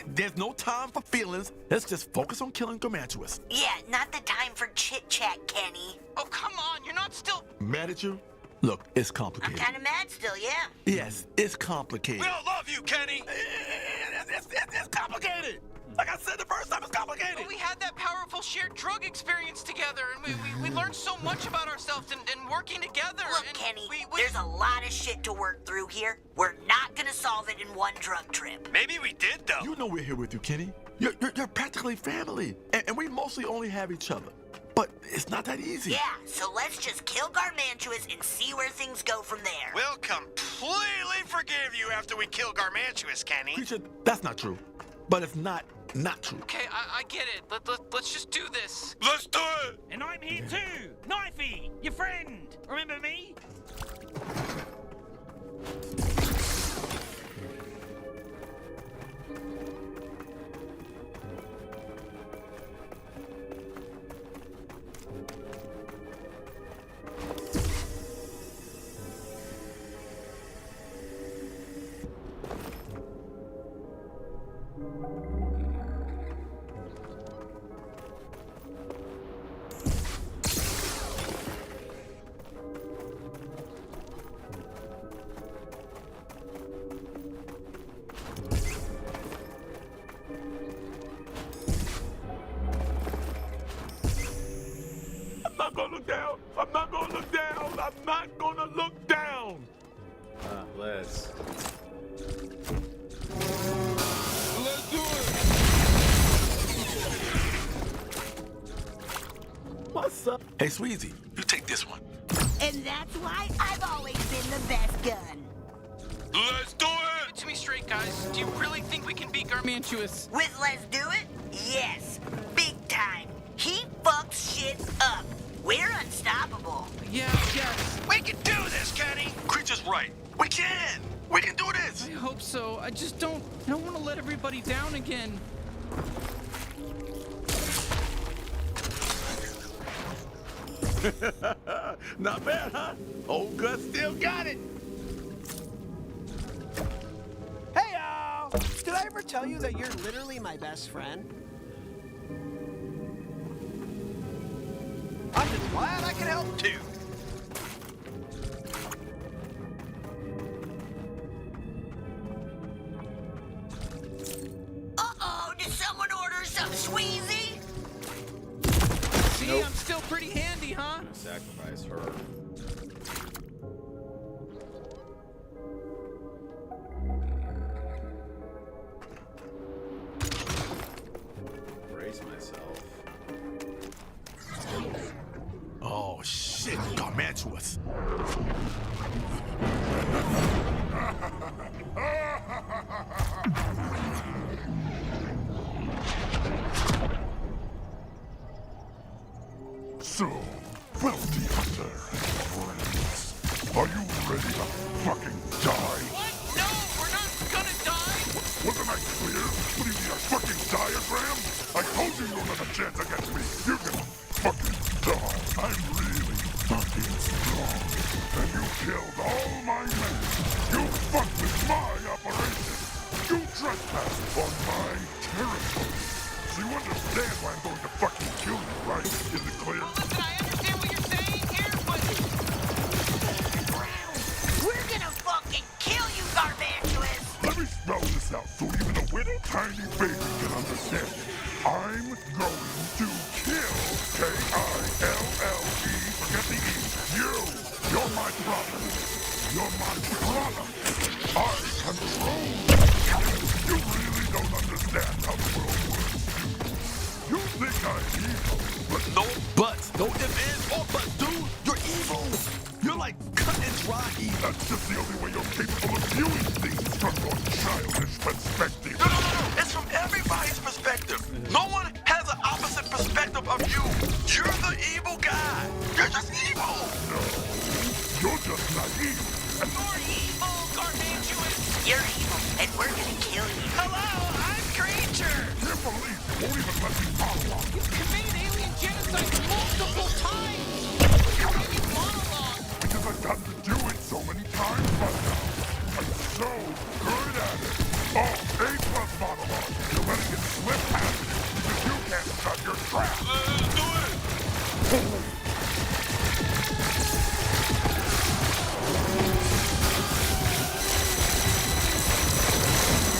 There's no time for feelings. Let's just focus on killing Garmantuous. Yeah, not the time for chit-chat, Kenny. Oh, come on, you're not still... Mad at you? Look, it's I'm complicated. kind of mad still, yeah. Yes, it's complicated. We don't love you, Kenny. It's complicated. Like I said the first time, it's complicated. But we had that powerful shared drug experience together, and we learned so much about ourselves and working together. Look, and Kenny, there's a lot of shit to work through here. We're not gonna solve it in one drug trip. Maybe we did, though. You know we're here with you, Kenny. You're practically family, and we mostly only have each other. But it's not that easy. Yeah, so let's just kill Garmantuous and see where things go from there. We'll completely forgive you after we kill Garmantuous, Kenny. Creature, that's not true. But it's not true. Okay, I get it. Let's just do this. Let's do it! And I'm here too! Knifey, your friend! Remember me? Let's. Let's do it! What's up? Hey, Sweezy, you take this one. And that's why I've always been the best gun. Let's do Give it to me straight, guys. Do you really think we can beat Garmantuous? With Let's Do It? Yes. Big time. He fucks shit up. We're unstoppable. Yeah, yes. We can do this, Kenny. Creature's right. We can. We can do this. I hope so. I just don't want to let everybody down again. Not bad, huh? Old Gus still got it. Hey, y'all! Did I ever tell you that you're literally my best friend? I'm just glad I can help too. Uh-oh, did someone order some Sweezy? See, Nope. I'm still pretty handy, huh? I'm gonna sacrifice her. Brace myself. Oh, shit. Garmantuous. So, bounty hunter friends, are you ready to fucking die? What? No, we're not gonna die. Wasn't I clear? What do you need, a fucking diagram? I told you you don't have a chance against me. You're gonna fucking die. I'm really fucking strong. And you killed all my men. You fucked with my operation. You trespassed on my territory. So you understand why I'm going to fucking kill you, right? Is it clear? Listen, I understand what you're saying here, but We're gonna fucking kill you, Garmantuous! Let me spell this out so even a little tiny baby can understand it. I'm going to kill K-I-L-L-E, forget the E, you. You're my problem. You're my problem. I control you. You really don't understand how the world works. You think I'm evil, but No buts. No ifs, ands, or buts, dude. You're evil. You're like cut and dry evil. that's just the only way you're capable of viewing things from your childish perspective. No. It's from everybody's perspective. No one has an opposite perspective of you. You're the evil guy. You're just evil. No, you're just naive. you're evil, Garmantuous. You're evil, and we're gonna kill you. Hello, I'm Creature. Your police won't even let me follow up. You committed alien genocide multiple times. How do you monologue? Because I've gotten to do it so many times by now. I'm so good at it. Oh, A+ monologue. You're letting it slip past you because you can't shut your trap. Let's do it.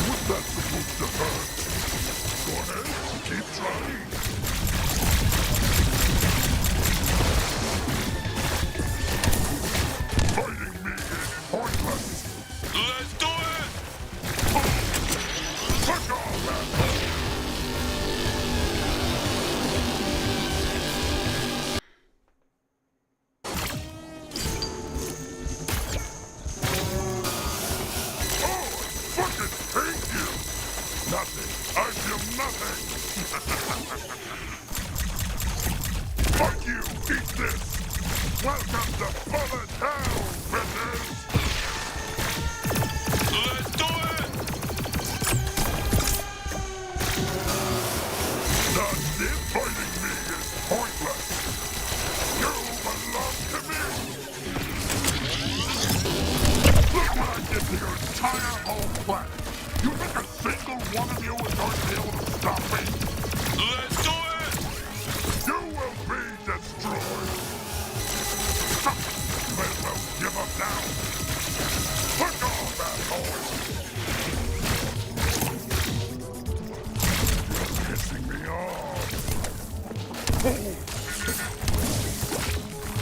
What's that supposed to hurt? Go ahead, keep trying. Fighting me is pointless. Let's do it. Push off, asshole. Fucking hate you! Nothing. I feel nothing. Fuck you. Eat this. Welcome to Bullet Hell, bitches. Let's do it. That's it. Fighting me is pointless. You belong to me. Look what I did to your entire home planet. You think a single one of you is going to be able to stop me? Let's do it. You will be destroyed. You may as well give up now. Fuck off, assholes. You're pissing me off.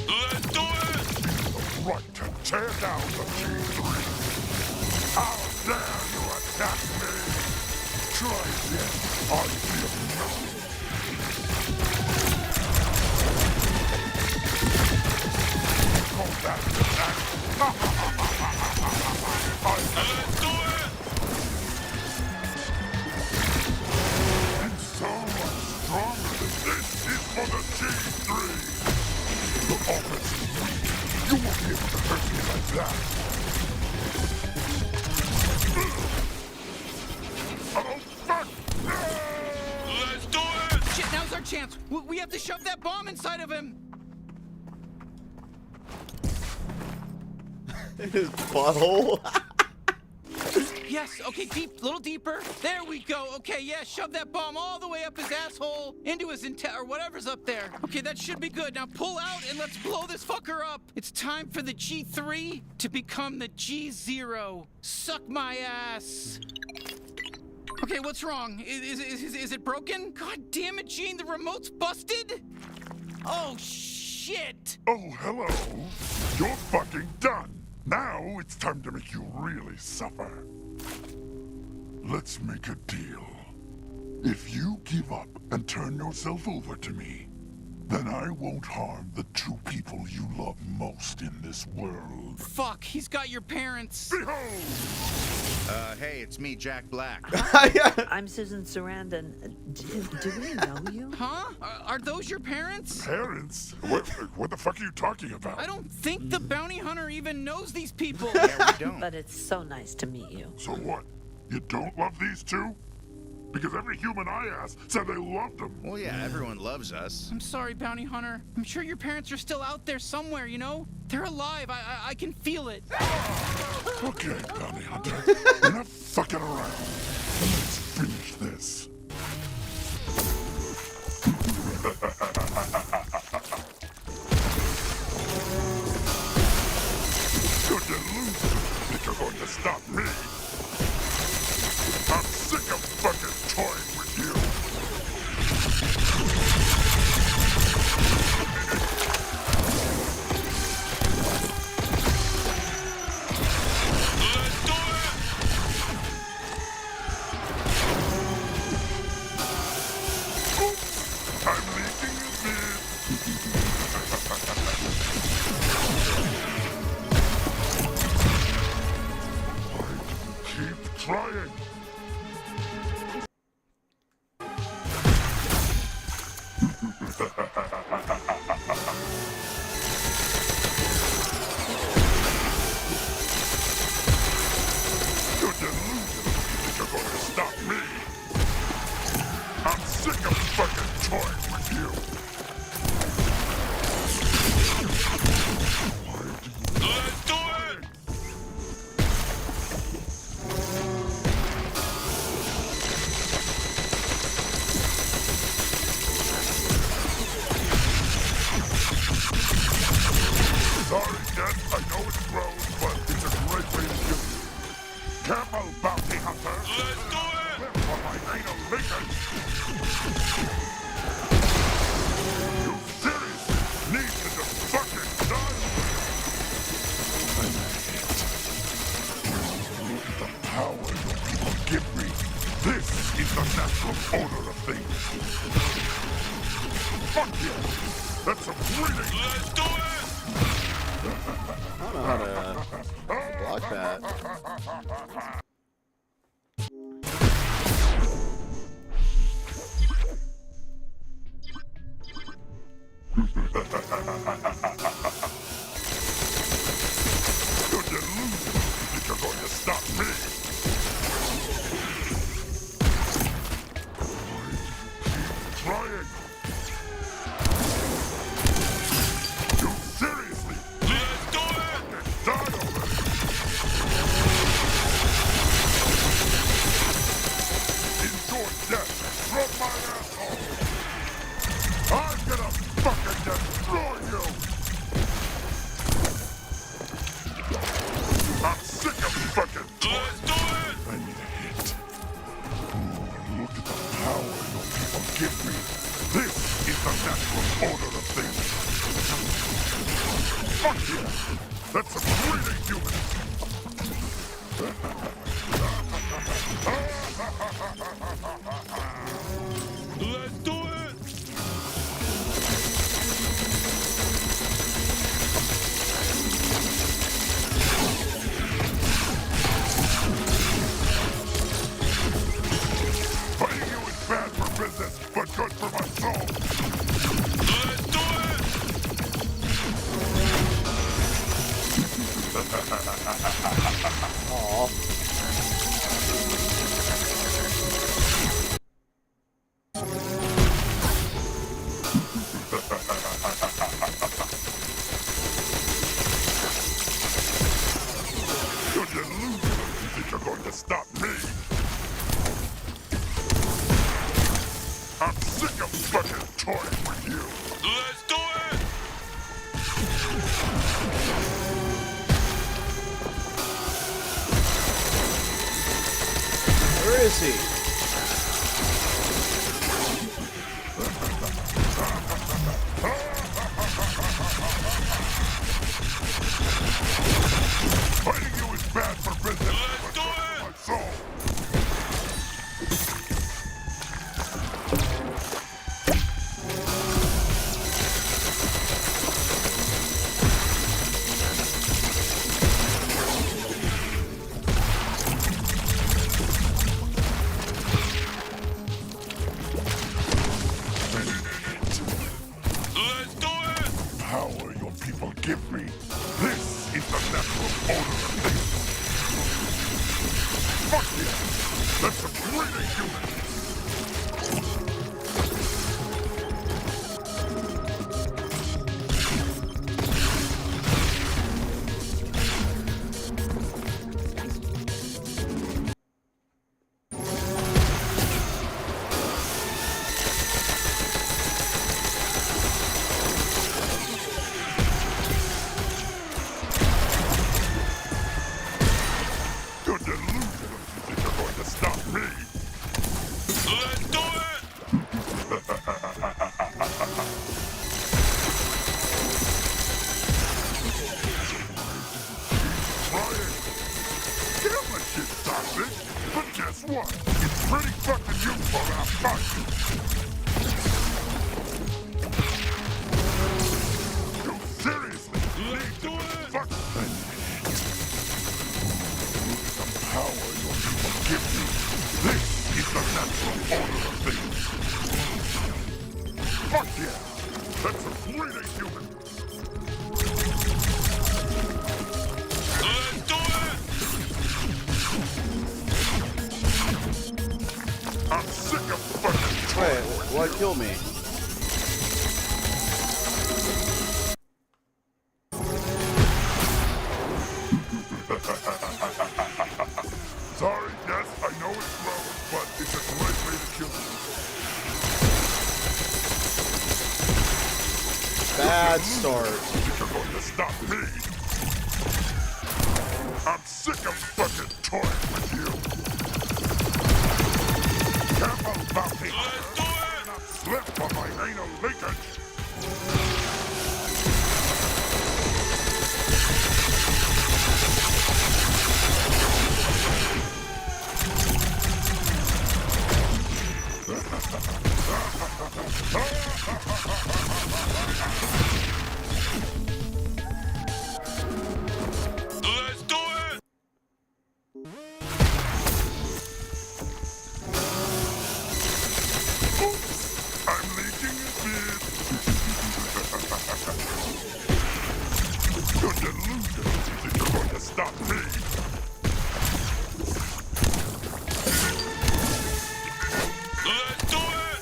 Let's do it. Right to tear down the G3. dare you attack me? Try again. I feel nothing. Call that an attack? Let's do it! And so much stronger than this is for the G3. The offense is weak. You won't be able to hurt me like that. Oh, fuck! Let's do it! Shit, now's our chance. We have to shove that bomb inside of him. His butthole. Yes, okay, little deeper. There we go. Okay, yeah, shove that bomb all the way up his asshole, into his or whatever's up there. Okay, that should be good. Now pull out and let's blow this fucker up. It's time for the G3 to become the G0. Suck my ass. Okay, what's wrong? Is it broken? God damn it, Gene, the remote's busted? Oh, shit. Oh, hello. You're fucking done. Now it's time to make you really suffer. Let's make a deal. If you give up and turn yourself over to me, then I won't harm the two people you love most in this world. Fuck, he's got your parents. Behold! Hey, it's me, Jack Black. I'm Susan Sarandon. Do we know you? Huh? Are those your parents? Parents? What the fuck are you talking about? I don't think the bounty hunter even knows these people. Yeah, we don't. But it's so nice to meet you. So what? You don't love these two? Because every human I asked said they loved them. Well, yeah, everyone loves us. I'm sorry, bounty hunter. I'm sure your parents are still out there somewhere, you know? They're alive. I can feel it. Okay, bounty hunter. Enough fucking around. Let's finish this. You're delusional that you're going to stop me. I'm sick of fucking toying with you. Let's do it! Oops, I'm leaking a bit. Keep trying. You're delusional that you're going to stop me. I'm sick of fucking toying with you. Let's do it! Sorry, Dad. I know it's gross, but it's a great way to do it. Careful, bounty hunter. Let's do it! Live for my anal lickers. You seriously need to just fucking die? Look at the power your people give me. This is the natural order of things. Fuck you. That's some breathing. Let's do it! I don't know how to block that. You're delusional that you're going to stop me. Keep trying. You seriously? Let's do it! Die already. Enjoy death from my asshole. I'm gonna fucking destroy you. I'm sick of fucking Let's do it! I need a hit. Ooh, look at the power your people give me. This is the natural order of things. Fuck you! That's some breathing humans! you're going to stop me? I'm sick of fucking toying with you. Let's do it! Where is he? Fighting you is bad for business. Let's do it! My soul. Let's do it! Power your people give me. This is the natural order of things. Fuck yeah! That's some great human. You're delusional if you think you're going to stop me. Let's do it! Try it. Kill the shit, sausage. But guess what? It's pretty fucking useful when I'm fighting. You seriously need to be fucking power your people give you. This is the natural order of things. Fuck yeah! That's a great human. Let's do it! I'm sick of fucking Wait, what killed me? Sorry, yes, I know it's low, but it's a great way to kill you. Bad start. Think you're going to stop me? I'm sick of fucking toying with you. Careful, bounty. Let's do it! Not slip on my anal leakage. Let's do it! I'm leaking a bit. You're delusional if you think you're going to stop me. Let's do it!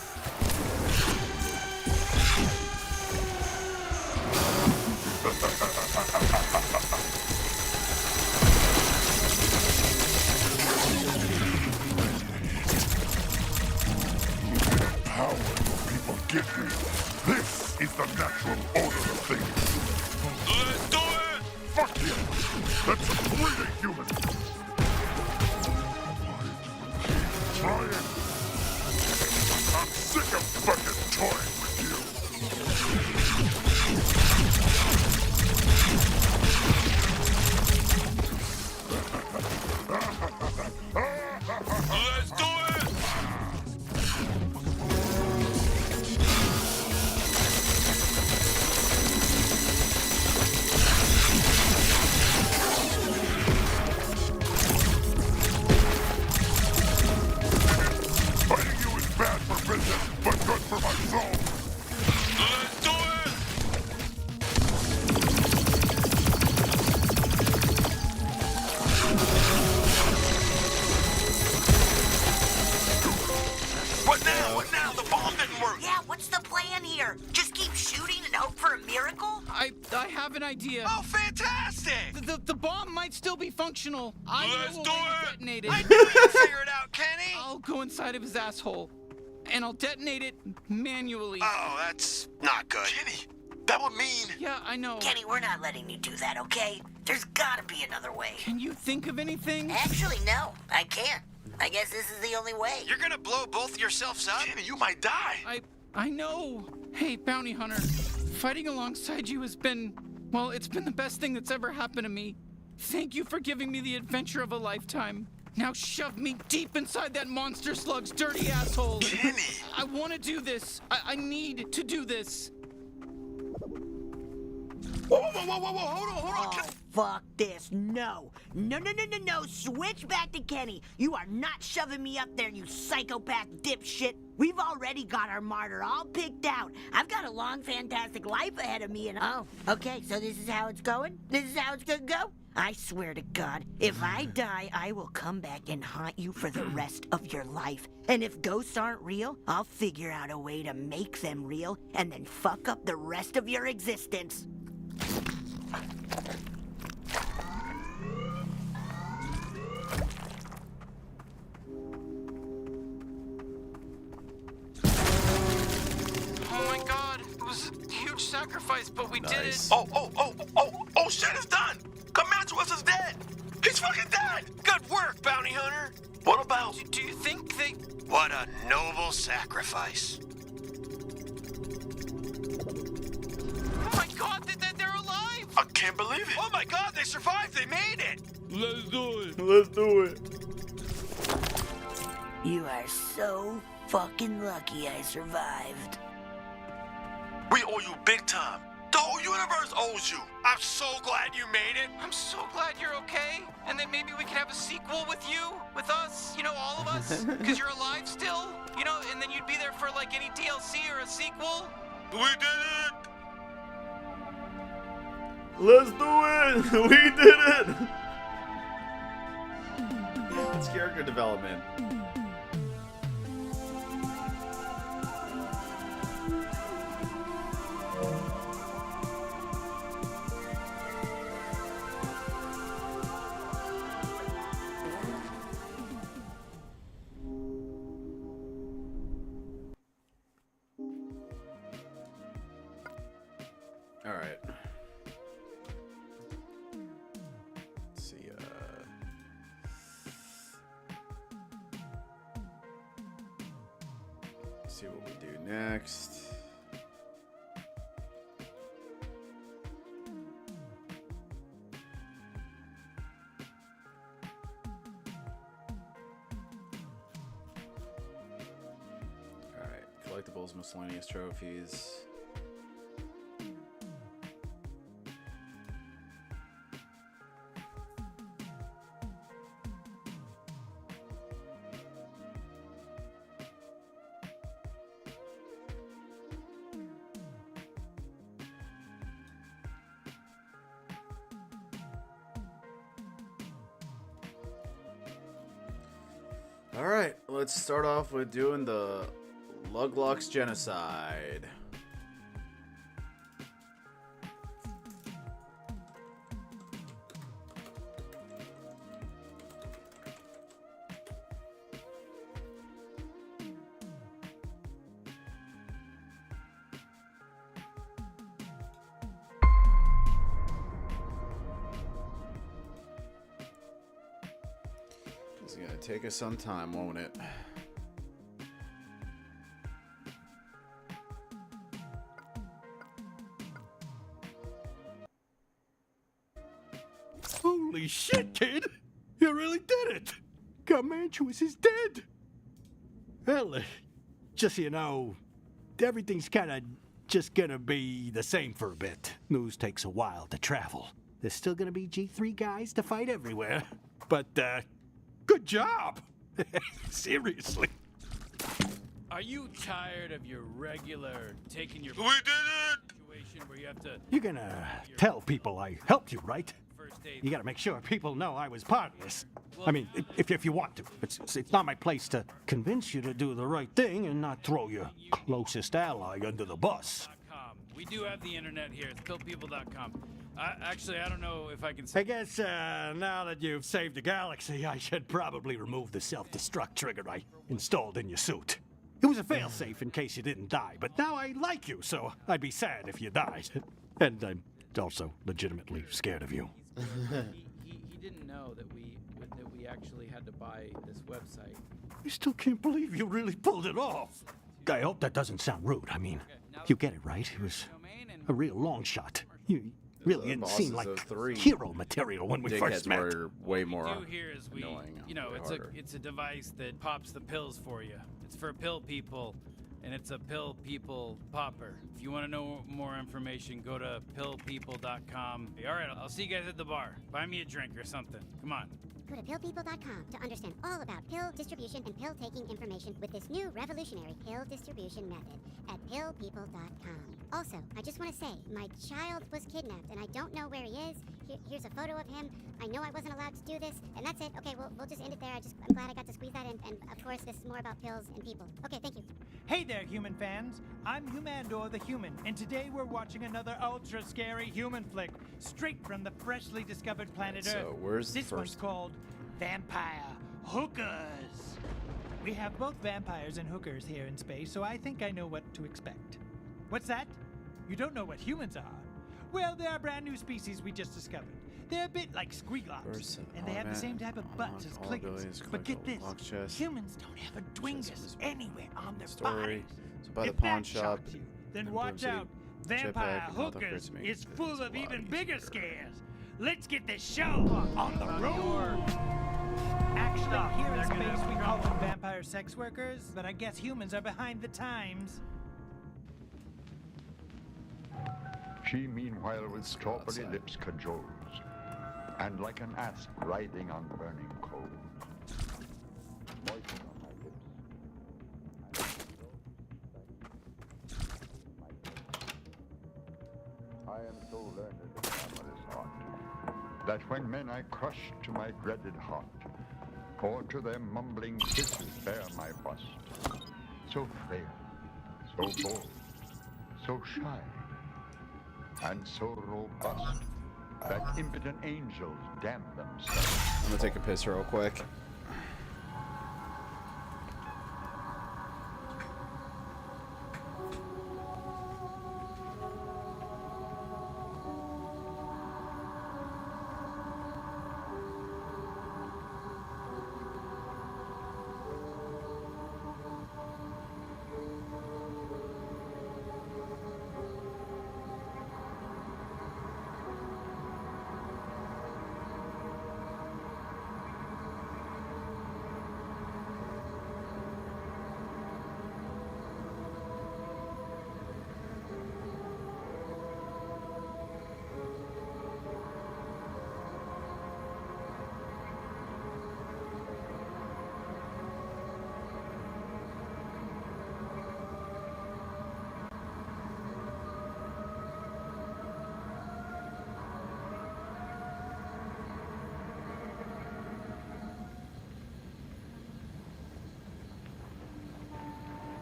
Power your people give me. This is the natural order of things. Let's do it! Fuck yeah! That's a great human. Try it. I'm sick of fucking toying with you. Let's do it! Fighting you is bad for business, but good for my soul. Let's do it! What now? What now? The bomb didn't work! Yeah, what's the plan here? Just keep shooting and hope for a miracle? I have an idea. Oh, fantastic! anything! The bomb might still be functional. I Let's know a do way to it. detonate it. I knew you'd figure it out, Kenny! I'll go inside of his asshole, and I'll detonate it manually. Oh, that's not good. Kenny, that would mean... Yeah, I know. Kenny, we're not letting you do that, okay? There's gotta be another way. Can you think of anything? Actually, no, I can't. I guess this is the only way. You're gonna blow both yourselves up? Kenny, you might die. I know. Hey, Bounty Hunter, fighting alongside you has been, well, it's been the best thing that's ever happened to me. Thank you for giving me the adventure of a lifetime. Now shove me deep inside that monster slug's dirty asshole. Kenny! I want to do this. I need to do this. Whoa, hold on. Oh, fuck this. No. No. Switch back to Kenny. You are not shoving me up there, you psychopath dipshit. We've already got our martyr all picked out. I've got a long, fantastic life ahead of me and... Oh, okay, so this is how it's going? This is how it's gonna go? I swear to God, if I die, I will come back and haunt you for the rest of your life. And if ghosts aren't real, I'll figure out a way to make them real and then fuck up the rest of your existence. Oh my God, it was a huge sacrifice, but we did it. Oh, shit, it's done! Comantuous is dead! He's fucking dead! Good work, Bounty Hunter! What about... Do you think they... What a noble sacrifice. Oh my God, they're alive! I can't believe it! Oh my God, they survived! They made it! Let's do it! Let's do it! You are so fucking lucky I survived. We owe you big time. The whole universe owes you. I'm so glad you made it. I'm so glad you're okay, and that maybe we can have a sequel with you, with us, you know, all of us, because you're alive still, you know, and then you'd be there for like any DLC or a sequel. We did it! Let's do it! We did it! It's character development. All right. Let's see. Let's see what we do next. All right. Collectibles, miscellaneous trophies. All right, let's start off with doing the Luglox genocide. It's gonna take us some time, won't it? Holy shit, kid! You really did it! Comantuous is dead! Well, just so you know, everything's kinda just gonna be the same for a bit. News takes a while to travel. There's still gonna be G3 guys to fight everywhere. But, good job! Seriously. Are you tired of your regular taking your... We did it! ...situation where you have to... You're gonna tell people I helped you, right? You gotta make sure people know I was part of this. I mean, if you want to. It's not my place to convince you to do the right thing and not throw your closest ally under the bus. We do have the internet here. It's killpeople.com. Actually, I don't know if I can. I guess now that you've saved the galaxy, I should probably remove the self-destruct trigger I installed in your suit. It was a failsafe in case you didn't die, but now I like you, so I'd be sad if you died. And I'm also legitimately scared of you. He didn't know that we actually had to buy this website. I still can't believe you really pulled it off. I hope that doesn't sound rude. I mean, you get it, right? It was a real long shot. You really didn't seem like hero material when we first met. Were way more What we do here is annoying. it's a device that pops the pills for you. It's for pill people, and it's a pill people popper. If you want to know more information, go to pillpeople.com. All right, I'll see you guys at the bar. Buy me a drink or something. Come on. Go to pillpeople.com to understand all about pill distribution and pill taking information with this new revolutionary pill distribution method at pillpeople.com. Also, I just want to say, my child was kidnapped and I don't know where he is. Here's a photo of him. I know I wasn't allowed to do this, and that's it. Okay, we'll just end it there. I'm glad I got to squeeze that in, and of course, this is more about pills and people. Okay, thank you. Hey there, human fans. I'm Humandor the Human, and today we're watching another ultra-scary human flick straight from the freshly discovered planet Earth. So, where's the This one's first? called Vampire Hookers. We have both vampires and hookers here in space, so I think I know what to expect. What's that? You don't know what humans are? Well, they're a brand new species we just discovered. They're a bit like squeaklops, and they have the same type of butts as clickers. But get this, humans don't have a dwingus anywhere on their bodies. So by the If pawn that shop. shocks you, then watch out. Vampire Hookers is full of even bigger scares. Let's get this show on the road. Actually, here in space we call them vampire sex workers, but I guess humans are behind the times. She meanwhile with strawberry lips cajoles, and like an asp writhing on burning coals. Moisten on my lips. I am so learned in amorous art, that when men I crush to my dreaded heart, or to their mumbling kisses bear my bust, so frail, so bold, so shy, and so robust that impotent angels damn themselves. I'm gonna take a piss real quick.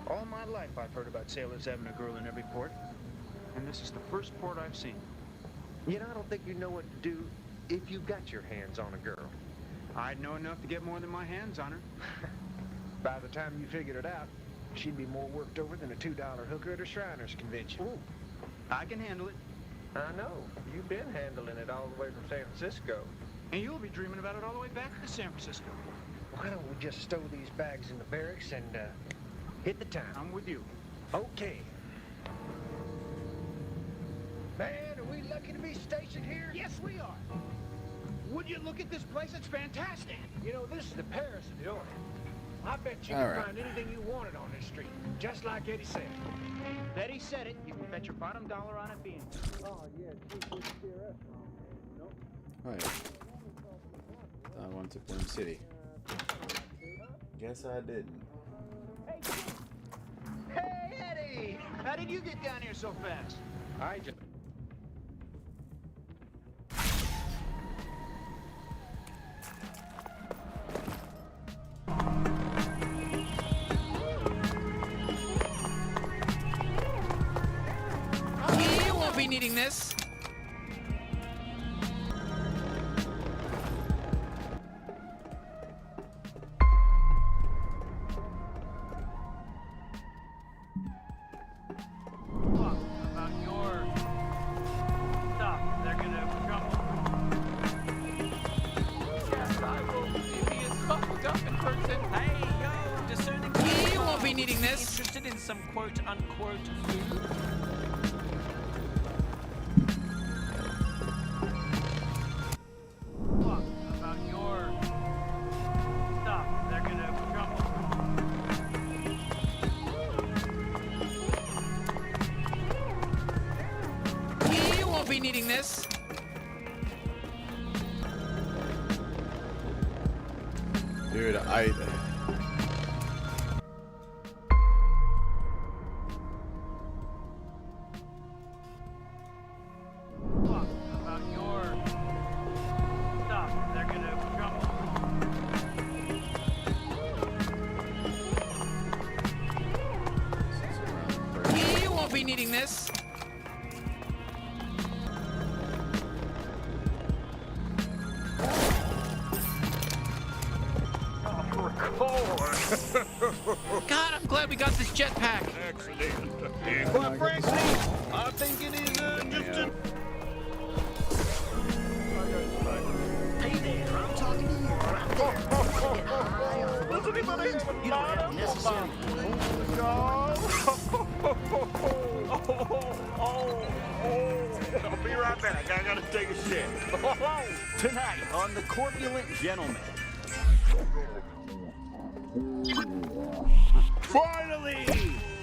All my life I've heard about sailors having a girl in every port, and this is the first port I've seen. You know, I don't think you know what to do if you got your hands on a girl. I'd know enough to get more than my hands on her. By the time you figured it out, she'd be more worked over than a $2 hooker at a Shriners convention. Ooh, I can handle it. I know. You've been handling it all the way from San Francisco. And you'll be dreaming about it all the way back to San Francisco. Why don't we just stow these bags in the barracks and hit the town? I'm with you. Okay. Man, are we lucky to be stationed here? Yes, we are. Would you look at this place? It's fantastic. You know, this is the Paris of Dorian. I bet you All can right. find anything you wanted on this street, just like Eddie said. Eddie said it. You can bet your bottom dollar on it being. Oh, yeah, Right. I went to Bloom City. Guess I didn't. Hey, Eddie! How did you get down here so fast? I just... You won't be needing this. needing this. Interested in some quote-unquote food? What about your stuff? They're gonna You won't be needing this. Dude, What about your stuff? They're gonna You won't be needing this. God, I'm glad we got this jetpack. Excellent. Quite frankly, I think it is just a... Hey there, I'm talking to you right there. Does anybody have a You don't have necessary. I'll be right back. I gotta take a shit. Tonight on The Corpulent Gentleman. Finally!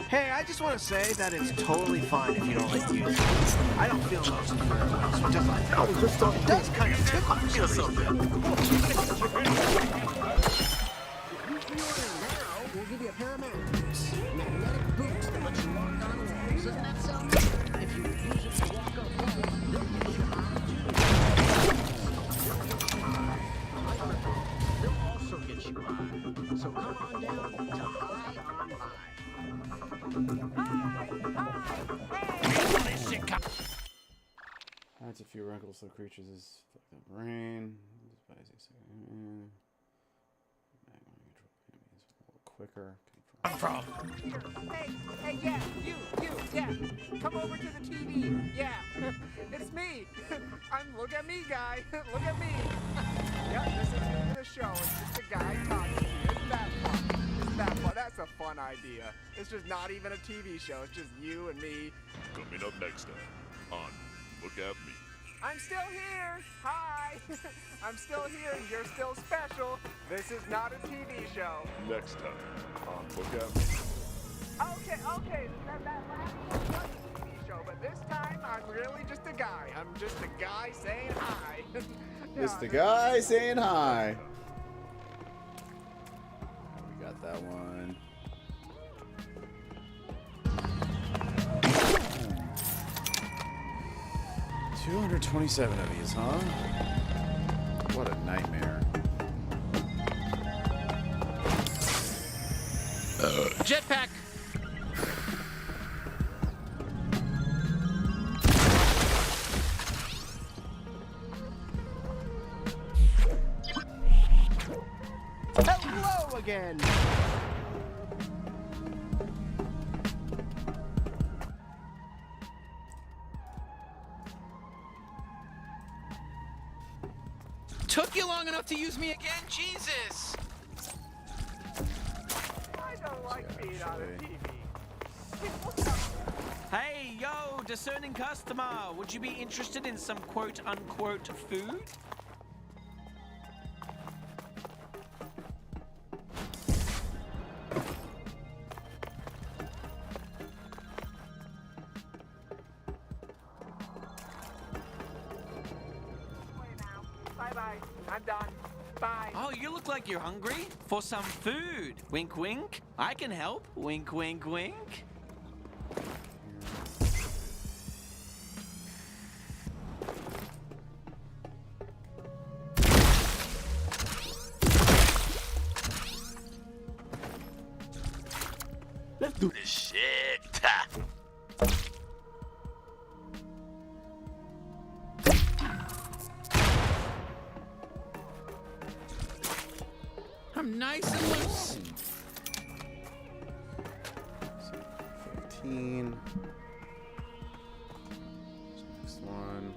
Hey, I just want to say that it's totally fine if you don't like music. I don't feel no surprise, so it does kind of tickle me. Feel so good. We'll give you a pair of magnets. Magnetic boots that let you walk on walls. Doesn't that sound good? If you use it to walk up walls, they'll get you high too. They'll also get you high. So come on down to High on High. That's a few wrinkles, so creatures is fucked up brain. A little quicker. I'm from. Hey, yeah, yeah. Come over to the TV. Yeah, it's me. Look at me, guy. Look at me. Yeah, this is the show. It's just a guy talking to you. Isn't that fun? Isn't that fun? That's a fun idea. It's just not even a TV show. It's just you and me. Coming up next time on Look at Me. I'm still here. Hi. I'm still here and you're still special. This is not a TV show. Next time on Look at Me. Okay. That last one was a TV show, but this time I'm really just a guy. I'm just a guy saying hi. Just the guy saying hi. We got that one. $227 of these, huh? What a nightmare. Jetpack. Hello again. Took you long enough to use me again? Jesus! I don't like being on a TV. Hey, yo, discerning customer, would you be interested in some quote-unquote food? Bye-bye. I'm done. Bye. Oh, you look like you're hungry for some food. Wink, wink. I can help. Wink, wink, wink. Let's do this shit. I'm nice and loose. 15. Next one.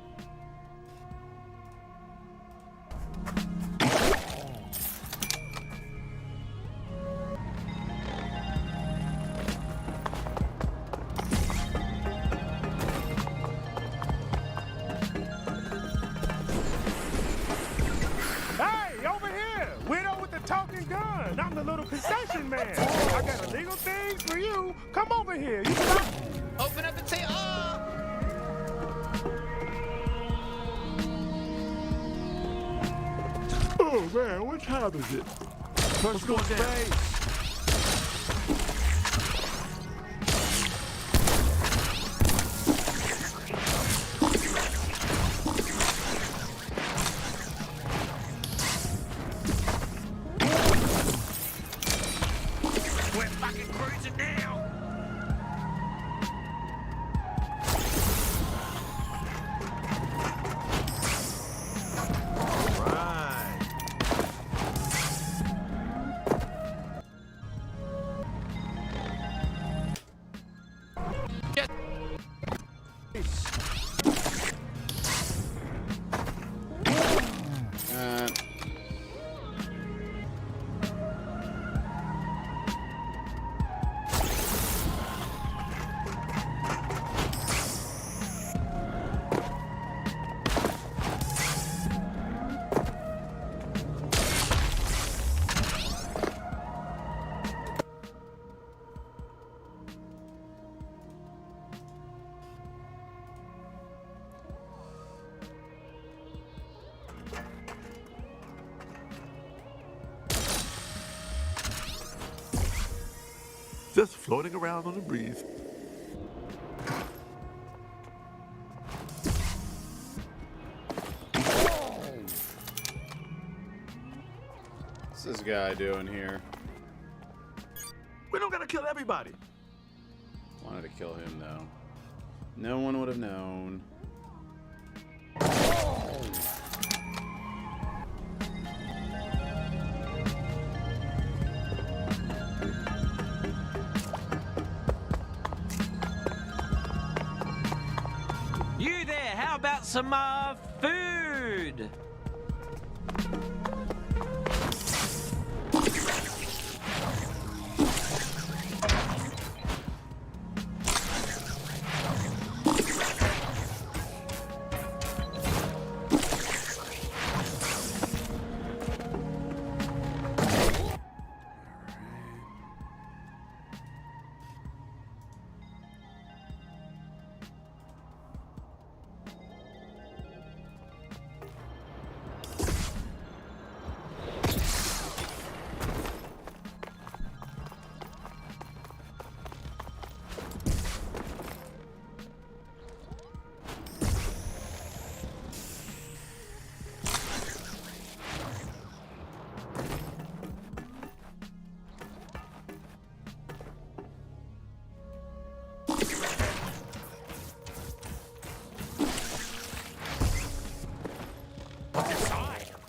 and I'm the little concession man. I got illegal things for you. Come over here. You stop. Open up and say, ah! Oh man, what time is it? Let's go space. We're fucking cruising now. Just floating around on the breeze. What's this guy doing here? We don't gotta kill everybody. Wanted to kill him though. No one would have known. You there, how about some food?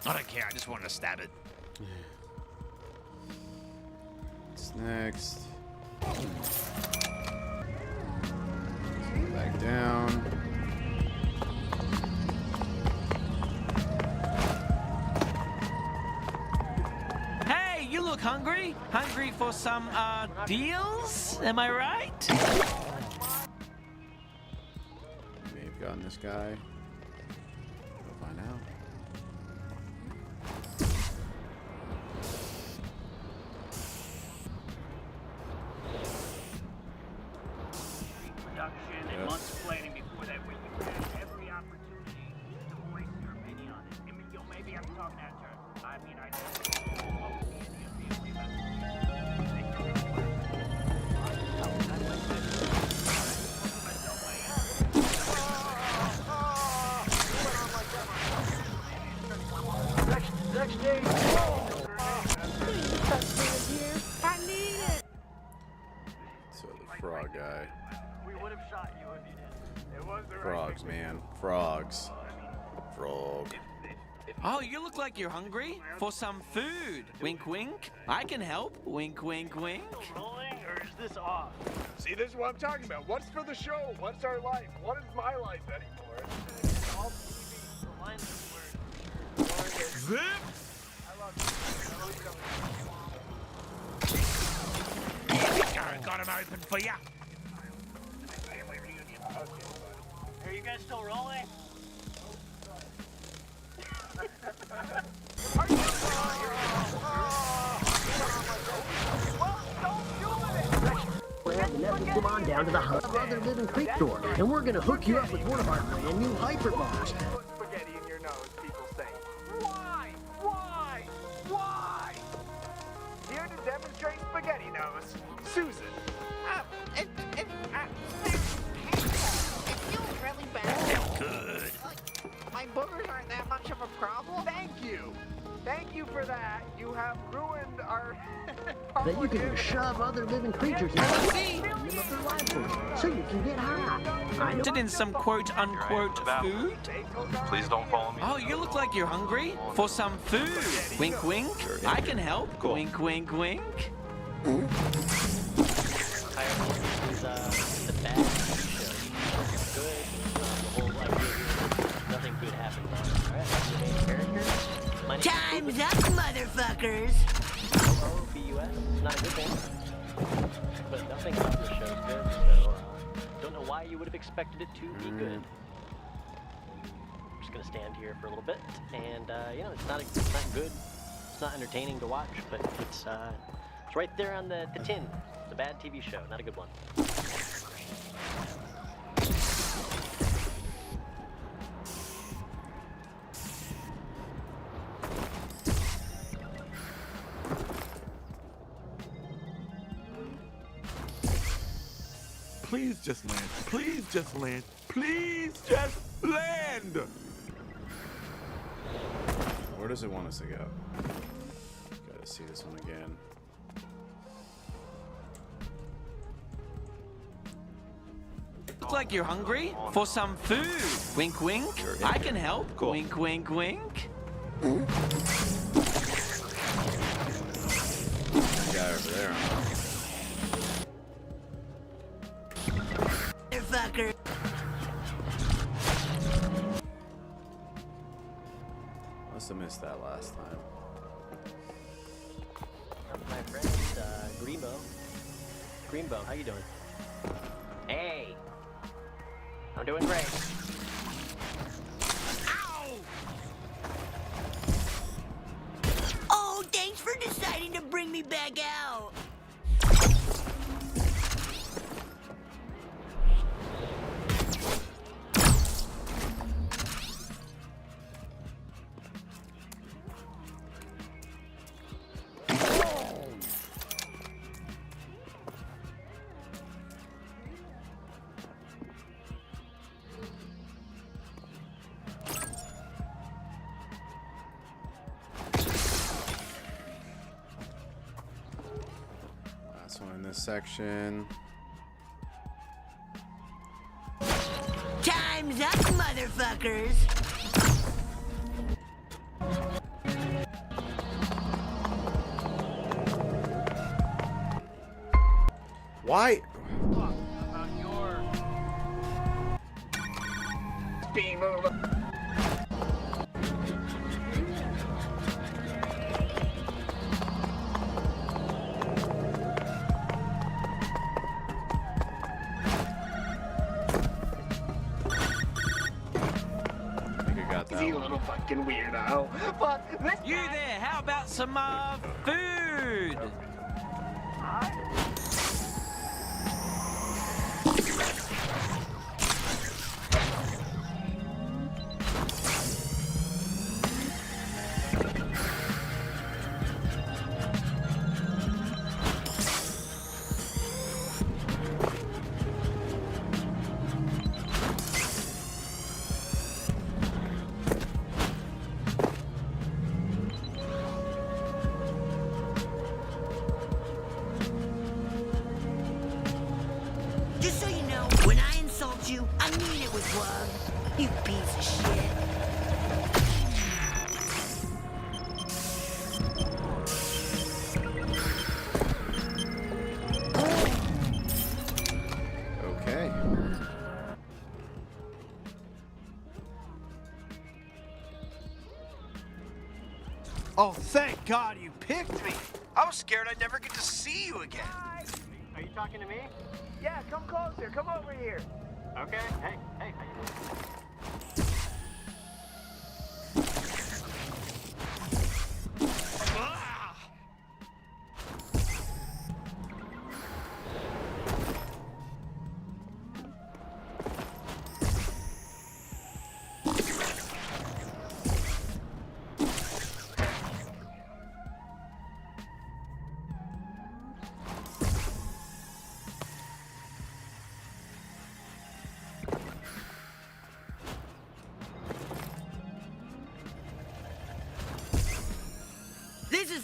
I don't care, I just wanted to stab it. What's next? Back down. Hey, you look hungry? Hungry for some deals? Am I right? May have gotten this guy. We'll find out. Production and months planning before that, where you have every opportunity to voice your opinion on it. I mean, maybe I'm talking out of turn. I mean, I Next day. I need it. So the frog guy. We would have shot you if you didn't. It was the Frogs, man. Frogs. Frog. Oh, you look like you're hungry for some food. Wink, wink. I can help. Wink, wink, wink. Rolling, or is this off? See, this is what I'm talking about. What's for the show? What's our life? What is my life anymore? It's all TV. The lines were. Zip! I love you. I love you. Here we go, got him open for ya. Are you guys still rolling? come on down to the Hub Other Living Creek store, and we're gonna hook you up with one of our brand new hyper bars. Put spaghetti in your nose, people say. Why? Why? Why? Here to demonstrate spaghetti nose, Susan. It feels really bad. Good. My boogers aren't that much of a problem. Thank you. Thank you for that. You have ruined our... Then you can shove other living creatures in their life force, so you can get high. I know. In some quote-unquote food? Please don't follow me. Oh, you look like you're hungry for some food. Wink, wink. I can help. Wink, wink, wink. The bad show. Good. The whole idea is nothing good happens on it. Alright, the main character. Time's up, motherfuckers! OBUS. It's not a good thing. But nothing about the show is good, so don't know why you would have expected it to be good. I'm just gonna stand here for a little bit, and you know, it's not good. It's not entertaining to watch, but it's right there on the tin. The bad TV show, not a good one. Please just land. Please just land. Please just land. Where does it want us to go? Gotta see this one again. Look like you're hungry for some food. Wink, wink. I can help. Wink, wink, wink. That guy over there. Motherfucker. Must have missed that last time. My friend, Greenbow. Greenbow, how you doing? Hey! I'm doing great. Oh, thanks for deciding to bring me back out. Last one in this section. Time's up, motherfuckers. Why? About your... Speed move. I think I got that You one. little fucking weirdo. But this You there, how about some food? Just so you know, when I insult you, I mean it with love. You piece of shit. Okay. Oh, thank God you picked me. I was scared I'd never get to see you again. Are you talking to me? Yeah, come closer. Come over here. Okay. Hey, how you doing?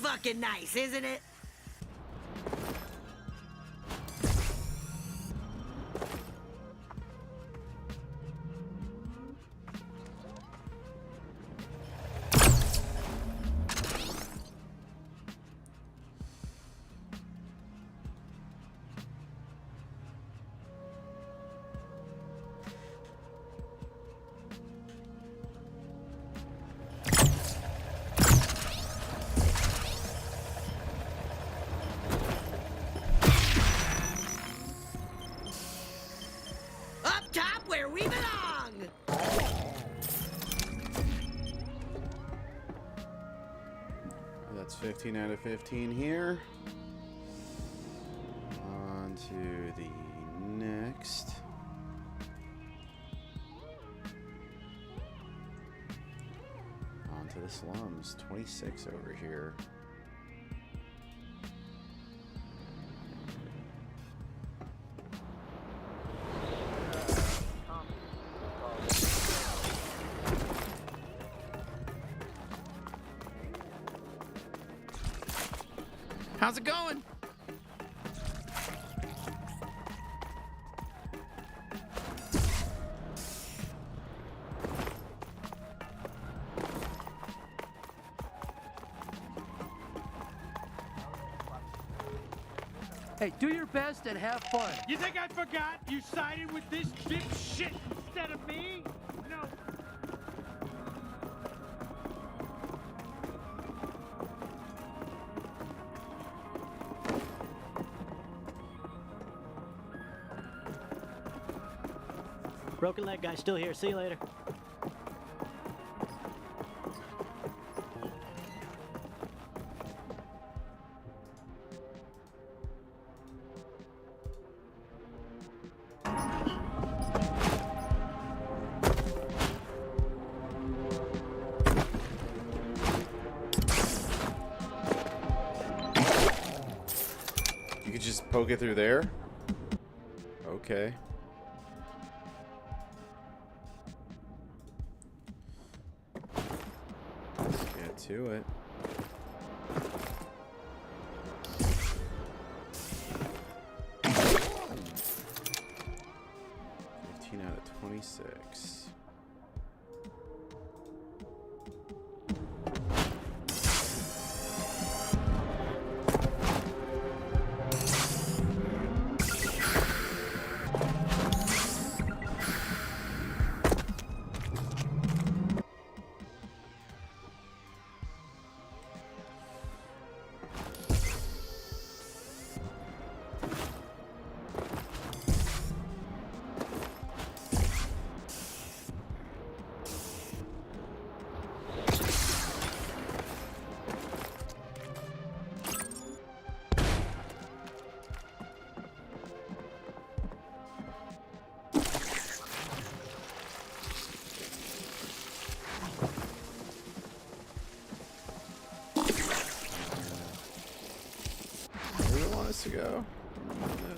fucking nice, isn't it? Where we belong! That's 15 out of 15 here. On to the next. On to the slums. 26 over here. How's it going? Hey, do your best and have fun. You think I forgot? You sided with this dipshit instead of me? No. Broken leg guy still here. See you later. You could just poke it through there? Okay. To it. Out of 26. To go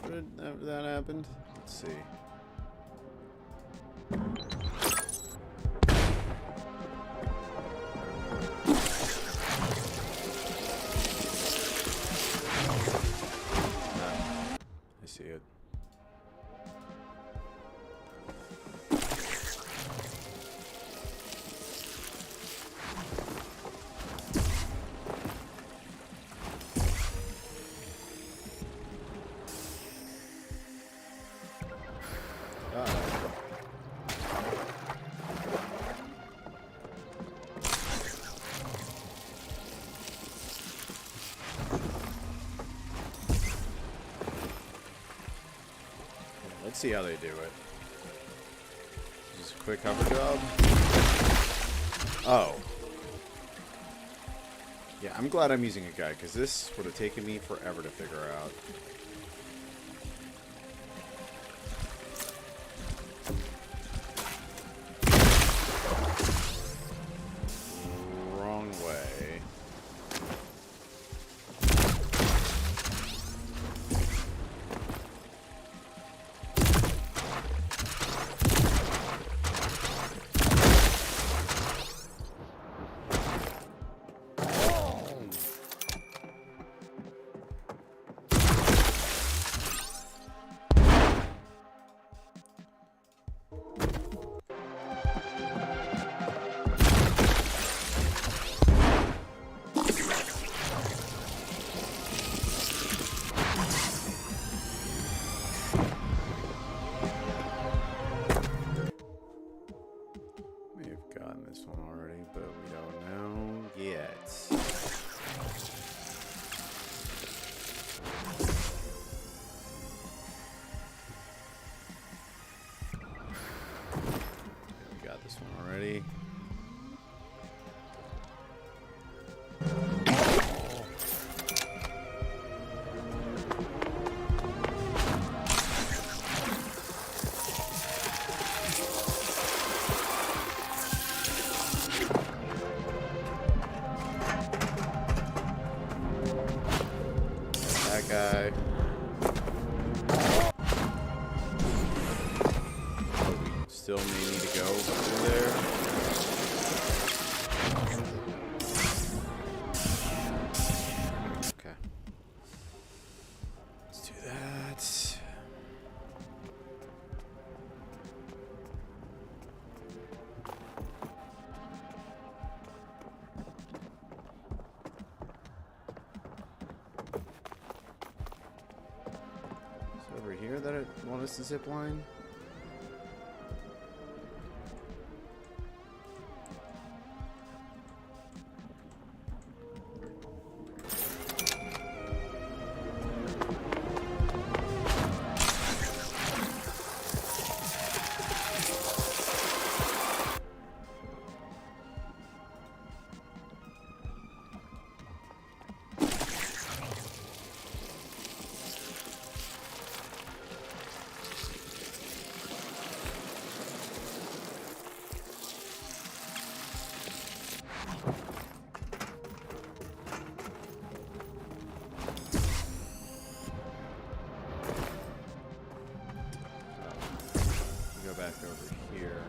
after that happened. Let's see. I see it. Let's see how they do it. Just a quick hover job. Oh. Yeah, I'm glad I'm using a guy, because this would have taken me forever to figure out. Wrong way. that guy. We still may need to go through there. Okay. Let's do that. Over here that it want us to zip line? Go back over here.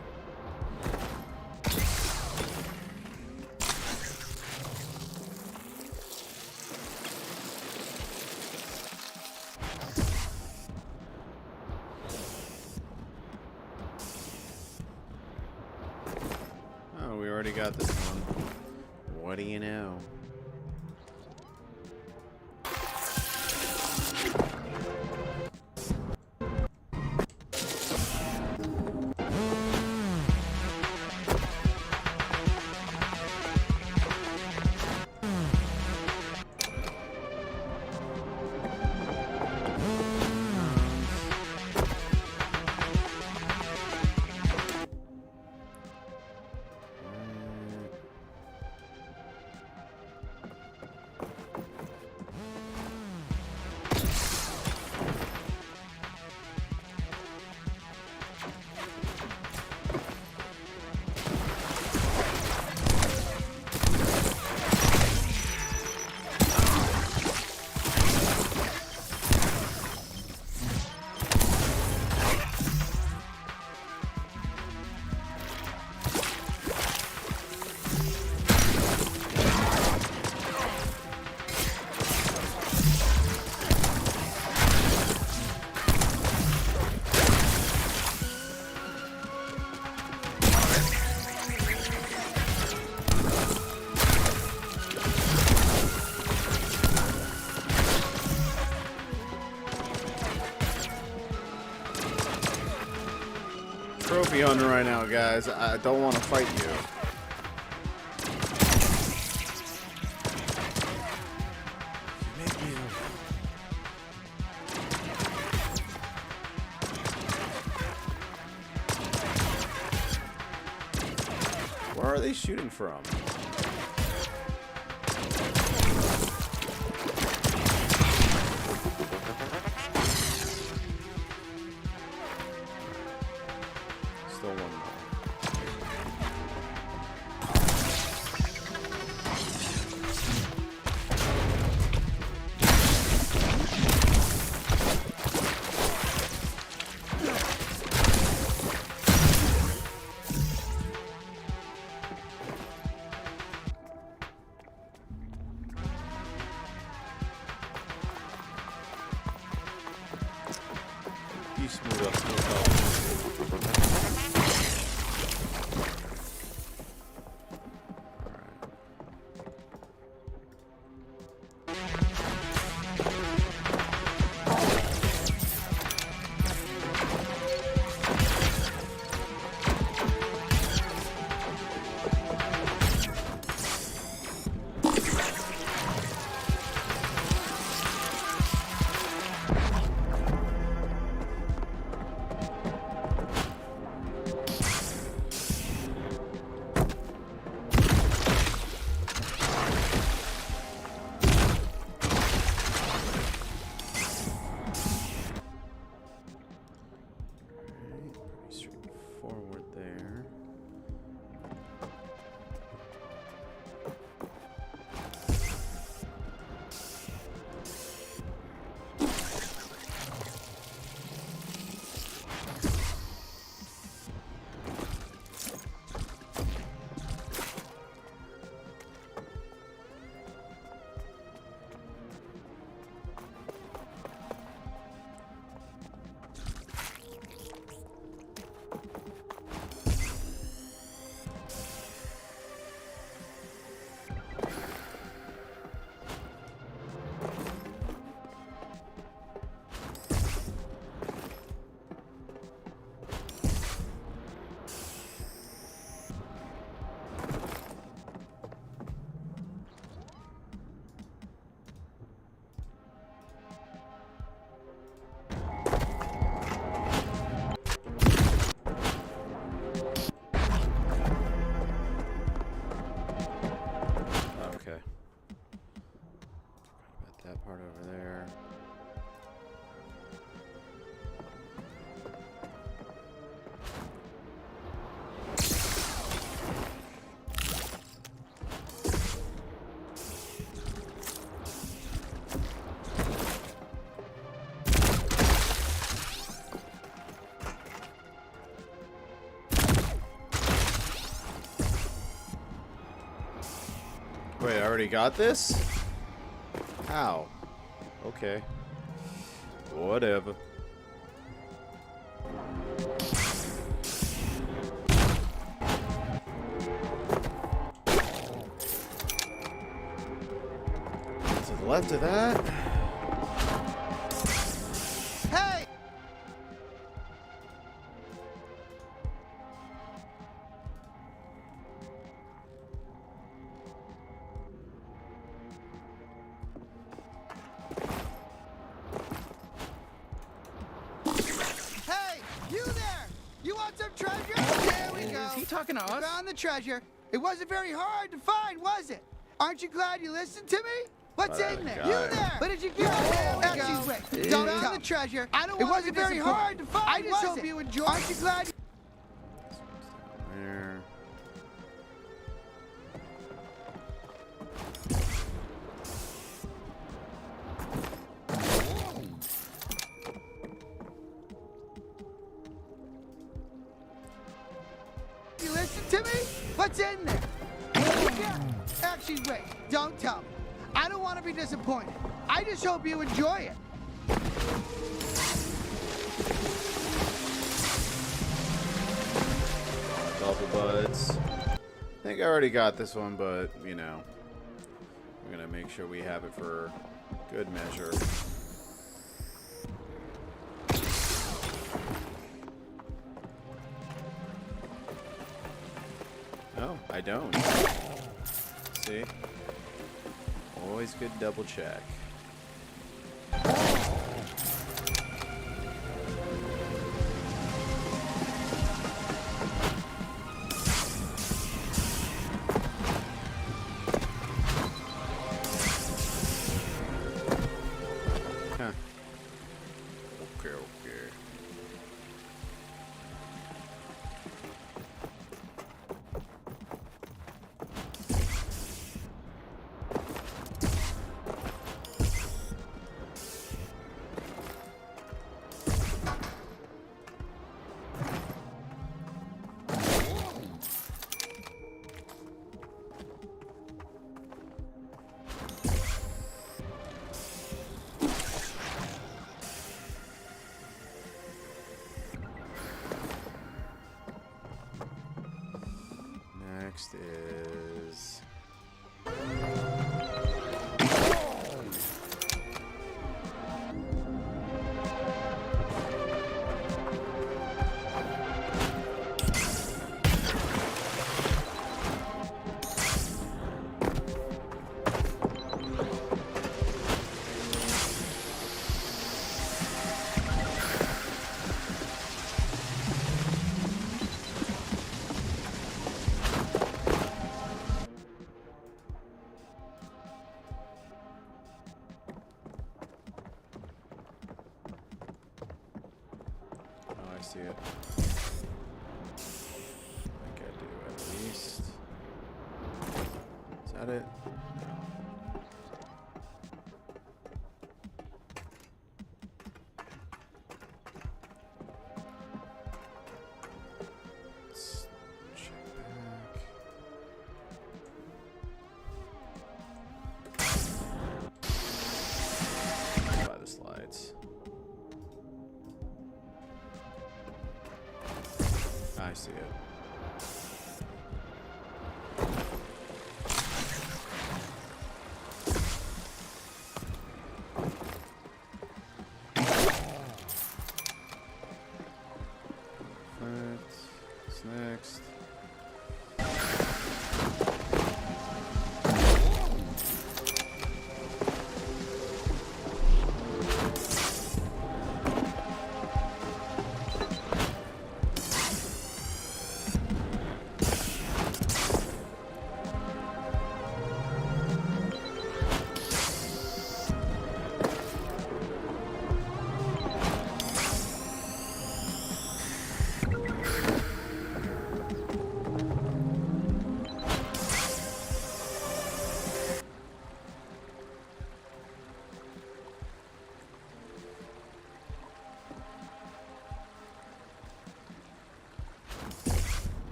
Oh, we already got this one. What do you know? Trophy hunter right now, guys. I don't want to fight you. Where are they shooting from? Still one more. You smooth up, smooth up. already got this? How? Okay. Whatever. To the left of that. Hey! Hey, you there! You want some treasure? There we go. Is he talking to us? Found the treasure. It wasn't very hard to find, was it? Aren't you glad you listened to me? What's in there? You there? What did you get? Actually, wait. Don't found the treasure. I don't. It wasn't very hard to find. I just hope you enjoy. Aren't you glad? There. You listen to me? What's in there? Yeah. Actually, wait. Don't tell me. I don't want to be disappointed. I just hope you enjoy it. Double buds. I think I already got this one, but you know, we're gonna make sure we have it for good measure. No, I don't. See? Always good double check. Huh. Okay, okay. Next is... I see it. I think I do at least. Is that it? No. Let's check back. By the slides. I see it. What's next?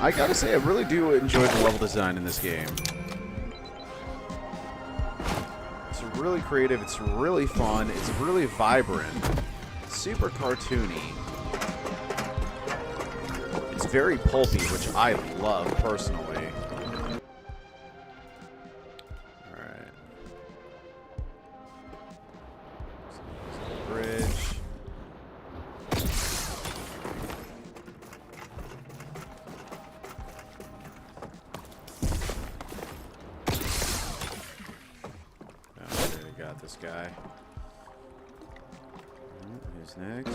I gotta say, I really do enjoy the level design in this game. It's really creative, it's really fun, it's really vibrant, super cartoony. It's very pulpy, which I love personally. Alright. Bridge. Got this guy. Who's next?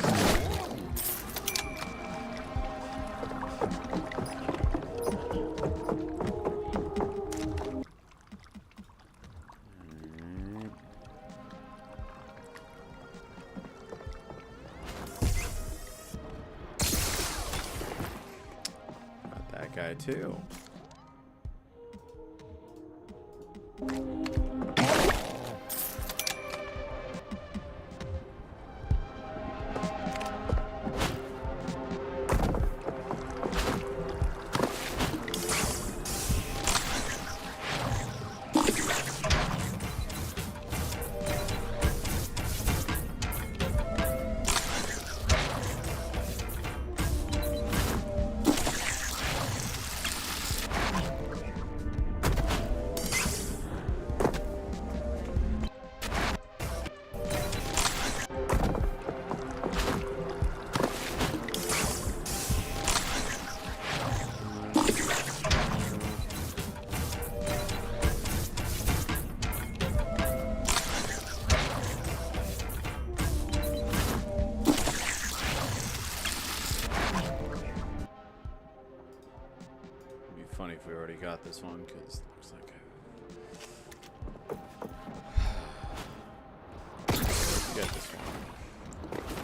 Got that guy too. Funny if we already got this one, because it looks like get this one.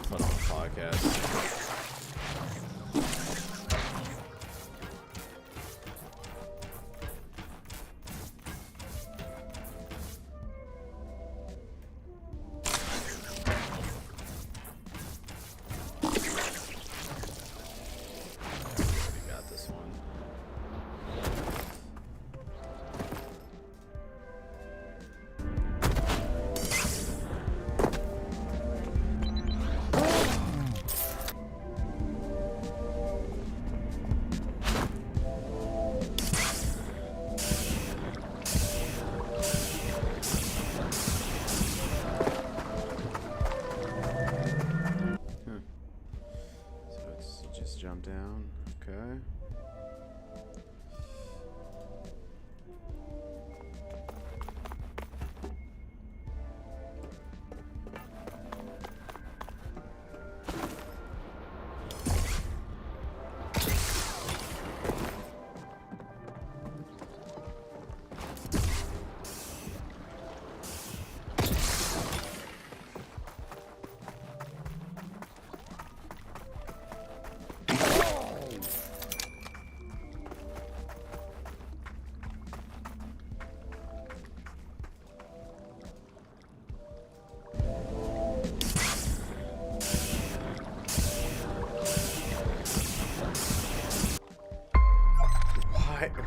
Put on the podcast. Jump down, okay.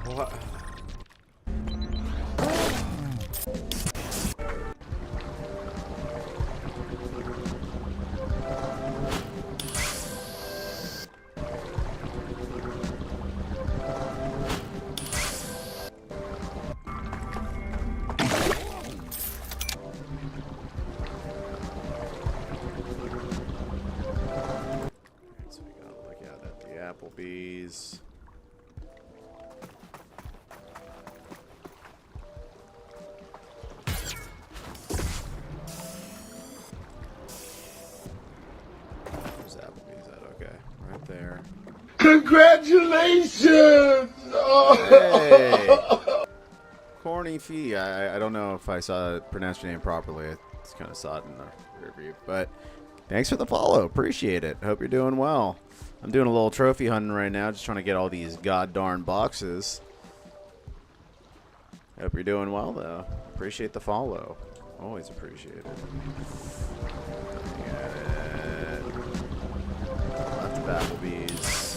What? So we gotta look out at the Applebee's. There. Congratulations! Hey. Corny Fee. I don't know if I pronounced your name properly. I just kind of saw it in the review. But thanks for the follow. Appreciate it. Hope you're doing well. I'm doing a little trophy hunting right now. Just trying to get all these god-darn boxes. Hope you're doing well, though. Appreciate the follow. Always appreciate it. Got it. Lots of Applebee's.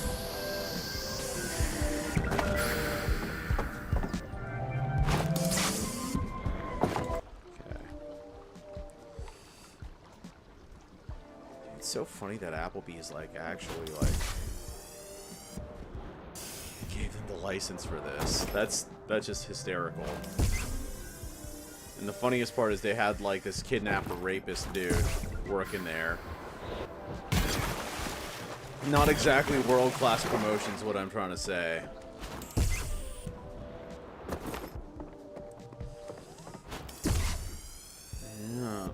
so funny that Applebee's like actually like gave them the license for this. That's just hysterical. And the funniest part is they had like this kidnapper rapist dude working there. Not exactly world-class promotions, what I'm trying to say. Yeah.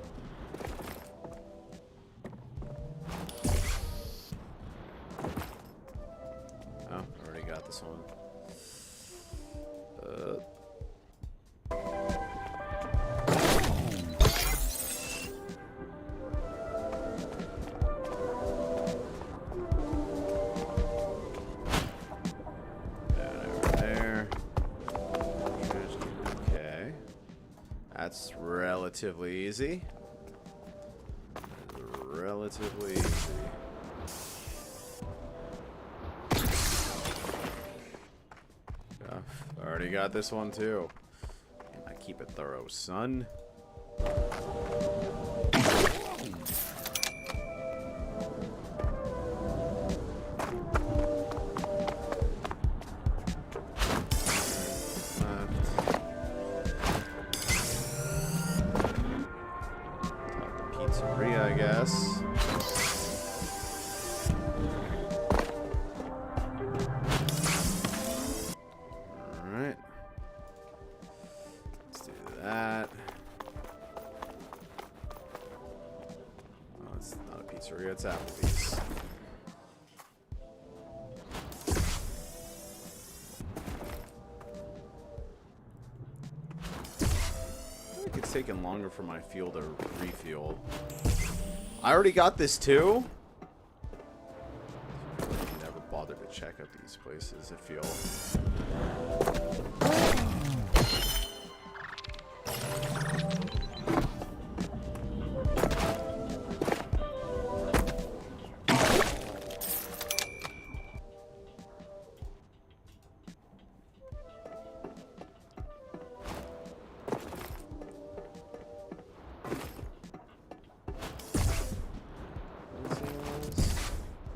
Oh, I already got this one. That's relatively easy. Relatively easy. Yeah, I already got this one too. I keep it thorough, son. Pizzeria, I guess. Alright. Let's do that. Oh, it's not a pizzeria, it's Applebee's. It's taking longer for my fuel to refuel. I already got this too? I never bothered to check out these places, I feel.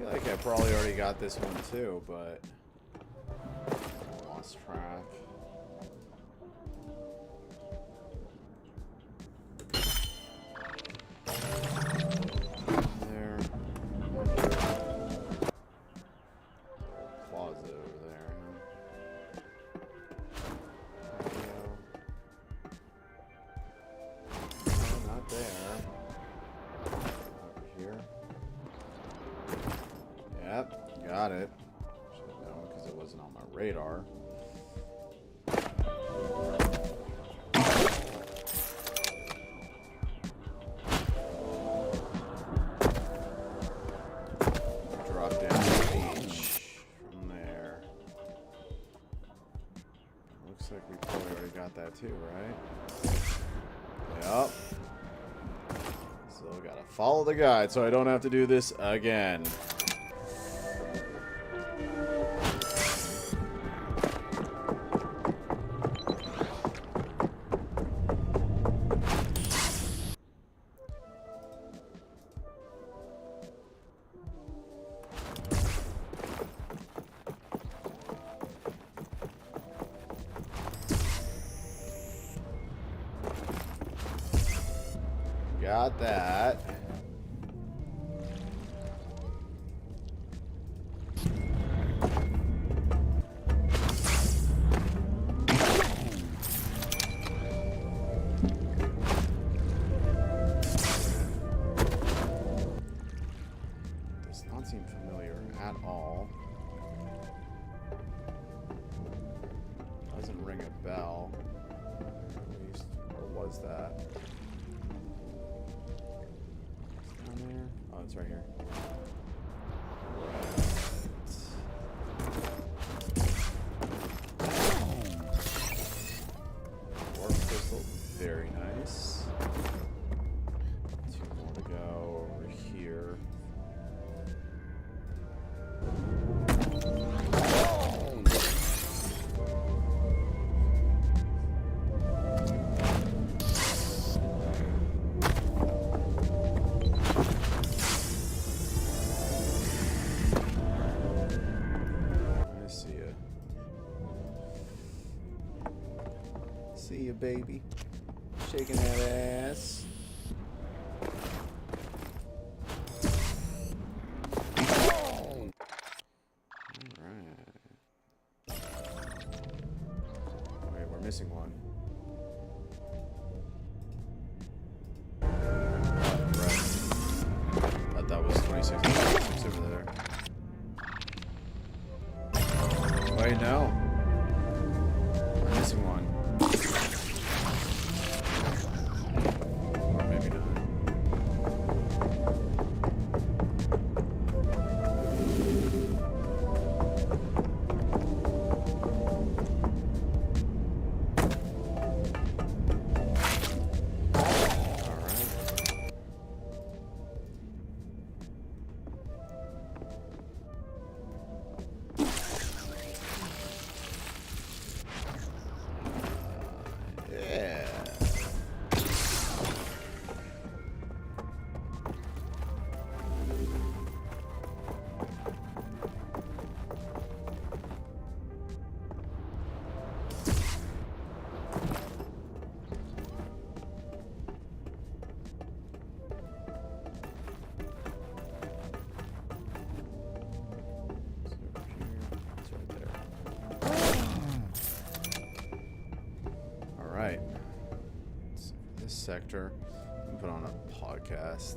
I probably already got this one too, but I lost track. There. Closet over there. No, not there. Over here. Yep, got it. Should have known because it wasn't on my radar. Drop down the beach from there. Looks like we probably already got that too, right? Yep. Still gotta follow the guide so I don't have to do this again. Got that. Does not seem familiar at all. Doesn't ring a bell. At least, or was that? There. Oh, it's right here. Warp crystal, very nice. 2 more to go over here. baby. Shaking that ass. Wait, we're missing one. Right. Thought that was 26. It's over there. Wait, no. We're missing one. Or maybe not. Alright. This sector, I'm gonna put on a podcast.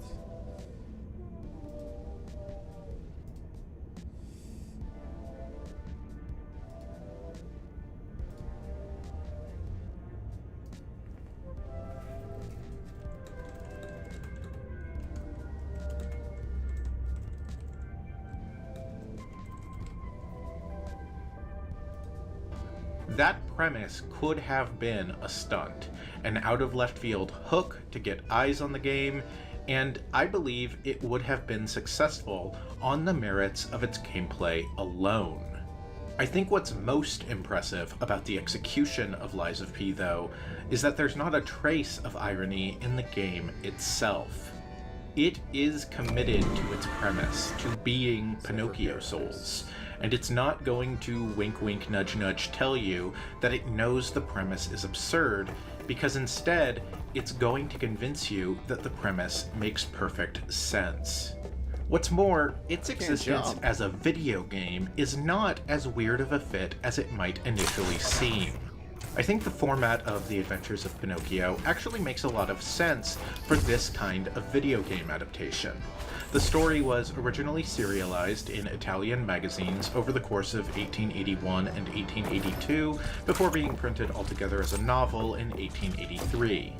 That premise could have been a stunt, an out-of-left-field hook to get eyes on the game, and I believe it would have been successful on the merits of its gameplay alone. I think what's most impressive about the execution of Lies of P, though, is that there's not a trace of irony in the game itself. It is committed to its premise, to being Pinocchio Souls, and it's not going to wink wink nudge nudge tell you that it knows the premise is absurd, because instead it's going to convince you that the premise makes perfect sense. What's more, its existence as a video game is not as weird of a fit as it might initially seem. I think the format of The Adventures of Pinocchio actually makes a lot of sense for this kind of video game adaptation. The story was originally serialized in Italian magazines over the course of 1881 and 1882, before being printed altogether as a novel in 1883.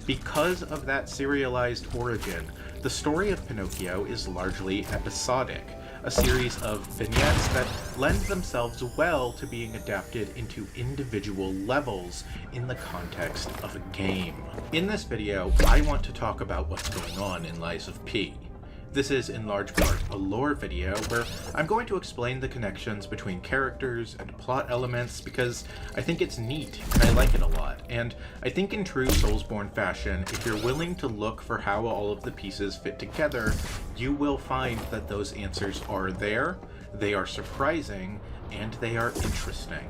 Because of that serialized origin, the story of Pinocchio is largely episodic, a series of vignettes that lend themselves well to being adapted into individual levels in the context of a game. In this video, I want to talk about what's going on in Lies of P. This is in large part a lore video where I'm going to explain the connections between characters and plot elements because I think it's neat and I like it a lot. And I think in true Soulsborne fashion, if you're willing to look for how all of the pieces fit together, you will find that those answers are there, they are surprising, and they are interesting.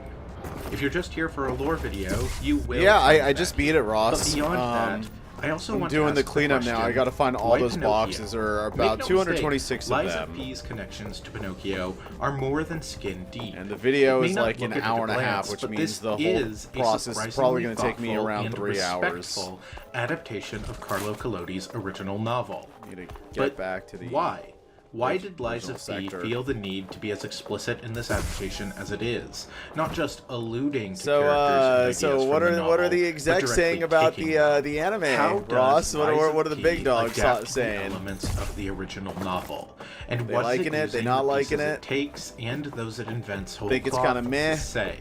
If you're just here for a lore video, you will. Yeah, I just beat it, Ross. But beyond that, I also want doing to the ask cleanup now. I gotta find all those boxes. There are about 226 of Lies them. of P's connections to Pinocchio are more than skin deep. And the video It may is not like look an at it hour at and a glance, half, which but means this the whole is a process is probably going to take me surprisingly around thoughtful 3 hours. respectful adaptation of Carlo Collodi's original novel. Need to get But back to the why? Why did Lies original of P sector. feel the need to be as explicit in this adaptation as it is? Not just alluding to So, characters and so ideas what from are the what are novel, the but execs directly saying about taking the anime, How does Ross? Lies What are the of big P dogs adapt saying? the elements of the original novel? And They what liking is it? it They using not the liking pieces it? it takes and those it invents whole Think it's cloth kinda meh? to say?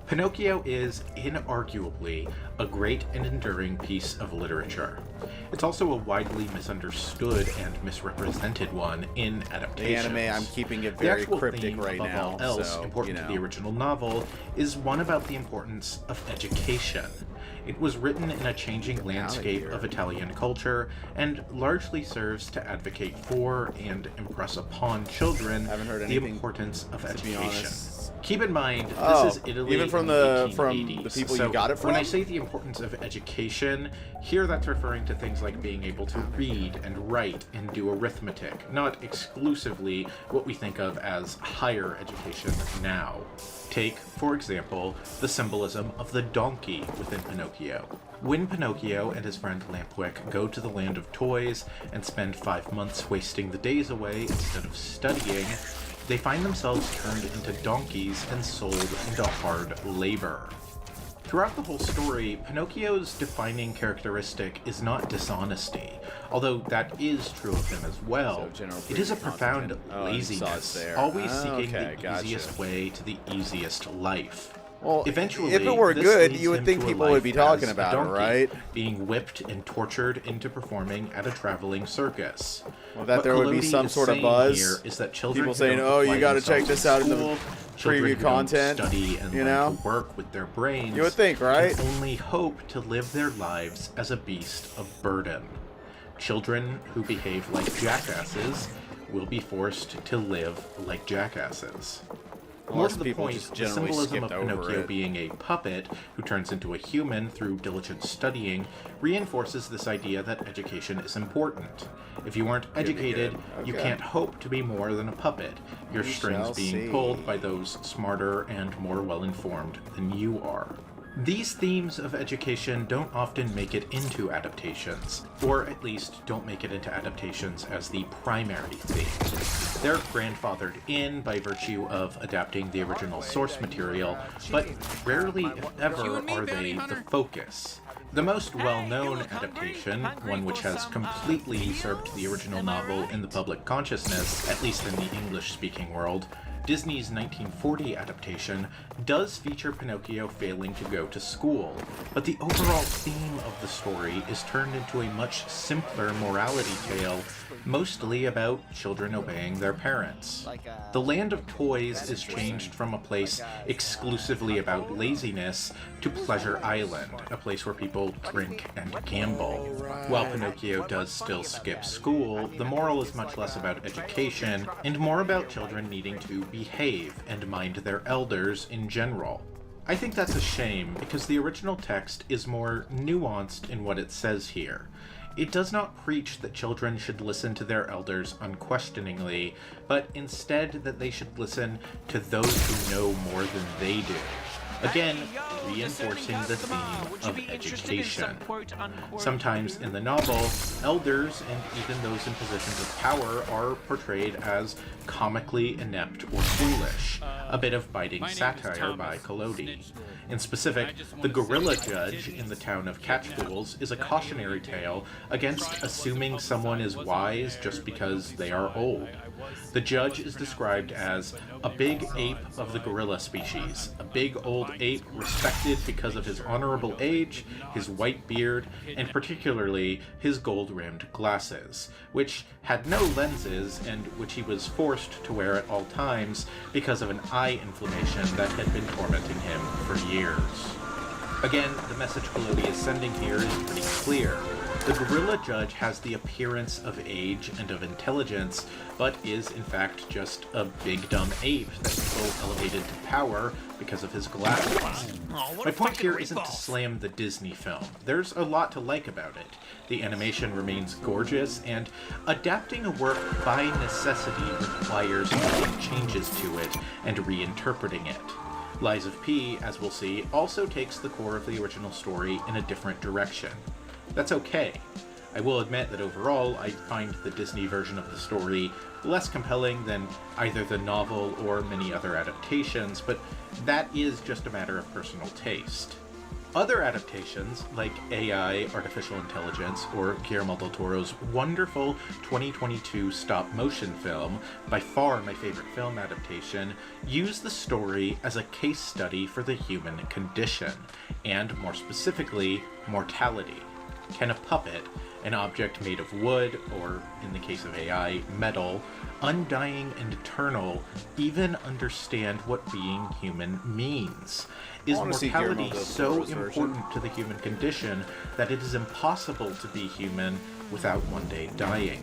Pinocchio is inarguably a great and enduring piece of literature. It's also a widely misunderstood and misrepresented one in adaptations. The anime, I'm keeping it The very actual cryptic theme, right above now, all else so, important you to the know. original novel is one about the importance of education. It was written in a changing landscape of Italian culture and largely serves to advocate for and impress upon children the anything, importance of to be education. honest. Keep in mind, Oh, this is Italy even from in the 1880s. people so you got it from? When I say the importance of education, here that's referring to things like being able to read and write and do arithmetic, not exclusively what we think of as higher education now. Take, for example, the symbolism of the donkey within Pinocchio. When Pinocchio and his friend Lampwick go to the land of toys and spend 5 months wasting the days away instead of studying, they find themselves turned into donkeys and sold into hard labor. Throughout the whole story, Pinocchio's defining characteristic is not dishonesty, although that is true of him as well. It is a profound laziness, always seeking the easiest way to the easiest life. Well, eventually, if it were this good, leads you would him think to a people would life be talking as a about it, donkey, right? being whipped and tortured into performing at a traveling circus. Well, that What there would be Collodi some is sort of saying buzz. here is that children People who saying, don't "Oh, you apply got to check themselves this out in the school, children preview who don't content." study and You learn know, to work with their brains. You would think, right? Can only hope to live their lives as a beast of burden. Children who behave like jackasses will be forced to live like jackasses. More Most to the people point, just the generally symbolism of skipped over Pinocchio it. being a puppet who turns into a human through diligent studying reinforces this idea that education is important. If you aren't educated, you Okay. can't hope to be more than a puppet, your We strings shall being see. pulled by those smarter and more well-informed than you are. These themes of education don't often make it into adaptations, or at least don't make it into adaptations as the primary theme. They're grandfathered in by virtue of adapting the original source material, but rarely, if ever, are they the focus. The most well-known adaptation, one which has completely usurped the original novel in the public consciousness, at least in the English-speaking world, Disney's 1940 adaptation does feature Pinocchio failing to go to school, but the overall theme of the story is turned into a much simpler morality tale, mostly about children obeying their parents. The Land of Toys is changed from a place exclusively about laziness to Pleasure Island, a place where people drink and gamble. While Pinocchio does still skip school, the moral is much less about education and more about children needing to behave and mind their elders in general. I think that's a shame because the original text is more nuanced in what it says here. It does not preach that children should listen to their elders unquestioningly, but instead that they should listen to those who know more than they do. Again, reinforcing the theme of education. Sometimes in the novel, elders and even those in positions of power are portrayed as comically inept or foolish, a bit of biting satire by Collodi. In specific, the gorilla judge in the town of Catchpools is a cautionary tale against assuming someone is wise just because they are old. The judge is described as a big ape of the gorilla species, a big old ape respected because of his honorable age, his white beard, and particularly his gold-rimmed glasses, which had no lenses and which he was forced to wear at all times because of an eye inflammation that had been tormenting him for years. Again, the message Collodi is sending here is pretty clear. The gorilla judge has the appearance of age and of intelligence, but is in fact just a big dumb ape that people elevated to power because of his glasses. My point here isn't to slam the Disney film. There's a lot to like about it. The animation remains gorgeous, and adapting a work by necessity requires making changes to it and reinterpreting it. Lies of P, as we'll see, also takes the core of the original story in a different direction. That's okay. I will admit that overall, I find the Disney version of the story less compelling than either the novel or many other adaptations, but that is just a matter of personal taste. Other adaptations, like AI, Artificial Intelligence, or Guillermo del Toro's wonderful 2022 stop-motion film, by far my favorite film adaptation, use the story as a case study for the human condition, and more specifically, mortality. Can a puppet, an object made of wood, or in the case of AI, metal, undying and eternal, even understand what being human means? Is mortality so important to the human condition that it is impossible to be human without one day dying?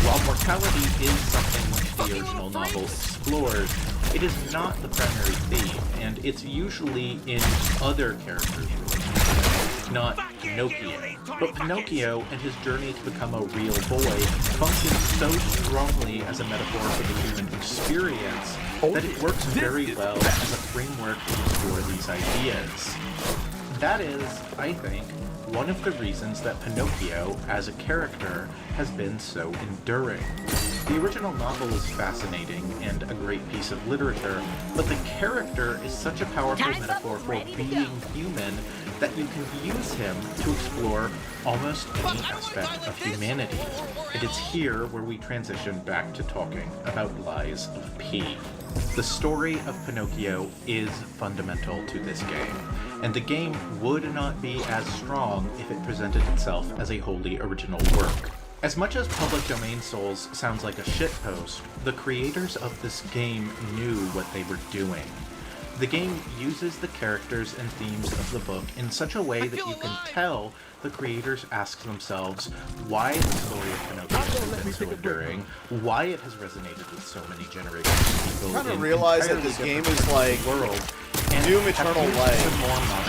While mortality is something which the original novel explores, it is not the primary theme, and it's usually in other characters' relationships, not Pinocchio. But Pinocchio and his journey to become a real boy functions so strongly as a metaphor for the human experience that it works very well as a framework to explore these ideas. That is, I think, one of the reasons that Pinocchio, as a character, has been so enduring. The original novel is fascinating and a great piece of literature, but the character is such a powerful metaphor for being human that you can use him to explore almost any aspect of humanity. And it's here where we transition back to talking about Lies of P. The story of Pinocchio is fundamental to this game, and the game would not be as strong if it presented itself as a wholly original work. As much as Public Domain Souls sounds like a shitpost, the creators of this game knew what they were doing. The game uses the characters and themes of the book in such a way that you can tell the creators ask themselves why the story of Pinocchio has been so enduring, why it has resonated with so many generations of people. I kind of realize that this game is like Doom Eternal Light.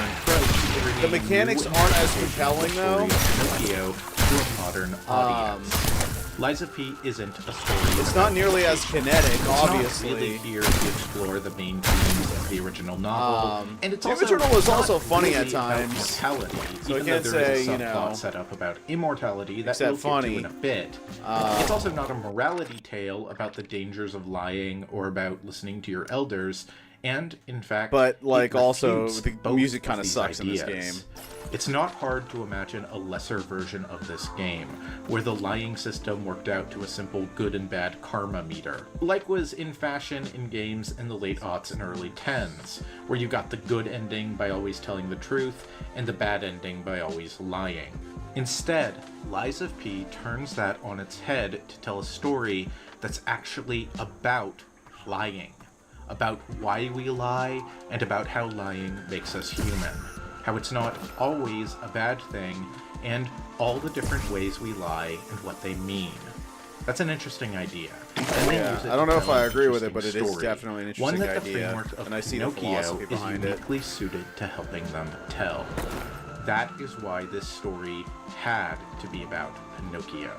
The mechanics aren't as compelling though. Pinocchio to a modern audience. Lies of P isn't a story. It's not nearly as kinetic, obviously. It's not really here to explore the main themes of the original novel, and it's Doom also Eternal is also not funny really at times. Mortality, So I even can't though there is say, a you know, subplot set up about immortality that except we'll funny. get to in a bit. It's also not a morality tale about the dangers of lying or about listening to your elders. And, in fact, but like it also refutes the both music of kind of these sucks in this ideas. game. It's not hard to imagine a lesser version of this game, where the lying system worked out to a simple good and bad karma meter, like was in fashion in games in the late aughts and early 10s, where you got the good ending by always telling the truth, and the bad ending by always lying. Instead, Lies of P turns that on its head to tell a story that's actually about lying. About why we lie, and about how lying makes us human. How it's not always a bad thing, and all the different ways we lie and what they mean. That's an interesting idea. Yeah, I don't know if I agree with it, but it is definitely an interesting One that the idea, framework of and I see the Pinocchio philosophy is behind it. uniquely suited to helping them tell. That is why this story had to be about Pinocchio.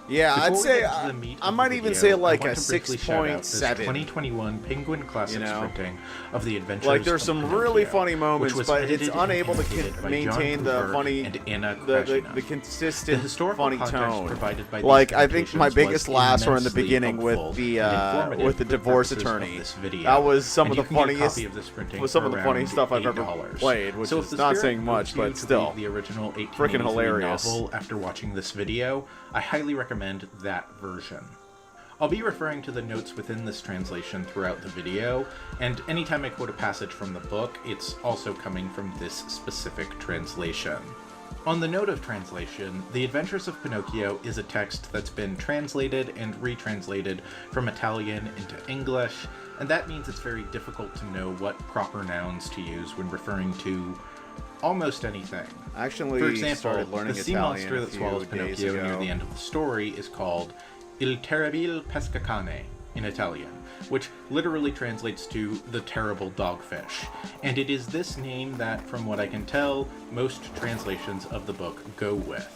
Yeah, Before I'd we say get to the meat I of might the even video, say like I a want to briefly shout out this 6.7. 2021 Penguin Classics printing of the Adventures Like there's of some Pinocchio, really funny moments, which was but it's edited and unable to animated by maintain John the Gruber funny, and Anna the Krashina. consistent The historical funny context tone. provided by these Like I think my adaptations biggest was laughs were in the immensely beginning with helpful the and informative with the for divorce purposes of attorney. this video. That was some And of you the can get a funniest, copy of this printing was some for of the funny around stuff I've ever $8. played, which So is if the not spirit saying much, moved you but to read still, the original freaking 1883 hilarious. novel after watching this video, I highly recommend that version. I'll be referring to the notes within this translation throughout the video, and anytime I quote a passage from the book, it's also coming from this specific translation. On the note of translation, The Adventures of Pinocchio is a text that's been translated and retranslated from Italian into English, and that means it's very difficult to know what proper nouns to use when referring to almost anything. I actually For example, started learning the sea Italian monster a that few swallows days Pinocchio near ago. the end of the story is called Il terribile pescacane in Italian, which literally translates to the terrible dogfish. And it is this name that, from what I can tell, most translations of the book go with.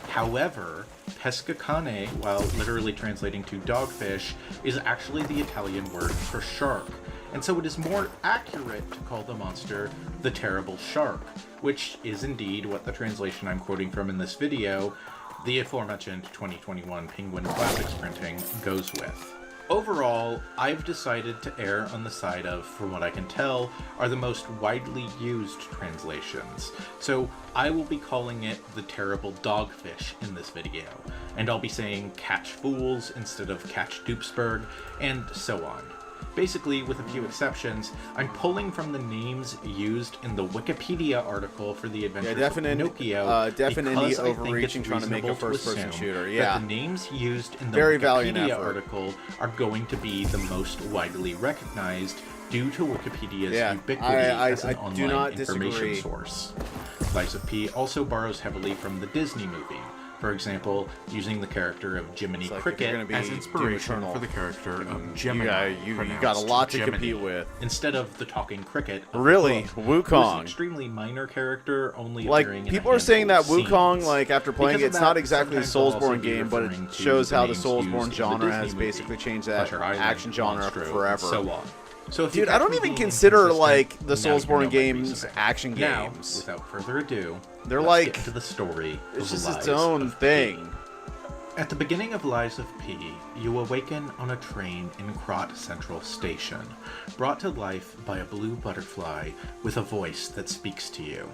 However, pescacane, while literally translating to dogfish, is actually the Italian word for shark. And so it is more accurate to call the monster the terrible shark, which is indeed what the translation I'm quoting from in this video, the aforementioned 2021 Penguin Classics printing, goes with. Overall, I've decided to err on the side of, from what I can tell, are the most widely used translations. So I will be calling it the terrible dogfish in this video, and I'll be saying catch fools instead of catch Dupsburg, and so on. Basically, with a few exceptions, I'm pulling from the names used in the Wikipedia article for the Adventures of Pinocchio definitely because I think overreach in it's trying to make a reasonable to first-person assume shooter. that Yeah, the names used in the very valiant Wikipedia effort. article are going to be the most widely recognized due to Wikipedia's Yeah, ubiquity I as an do online not information disagree. source. Lies of P also borrows heavily from the Disney movie, For example, using the character of Jiminy like if Cricket you're gonna be as inspiration Doom for the Eternal, character of you Gemini. got- you got a lot to Gemini, compete with. Instead of the talking cricket. of the Really? book, who is Wukong. an extremely minor character, only Like, appearing in a people are saying that handful of Wukong, scenes. like, after playing Because it, of it's that, not exactly a sometimes I'll also Soulsborne be game, but it referring to shows how the names Soulsborne used in the genre Disney has movie, basically changed that Pleasure Island, action genre Monstro, forever. and so on. So if you Dude, I catch don't me even being consider, inconsistent, like, the now you know Soulsborne my games reasoning. action Now, games. without further ado, They're let's like- get into the story It's of just Lies its own of P. thing. At the beginning of Lies of P, you awaken on a train in Krot Central Station, brought to life by a blue butterfly with a voice that speaks to you.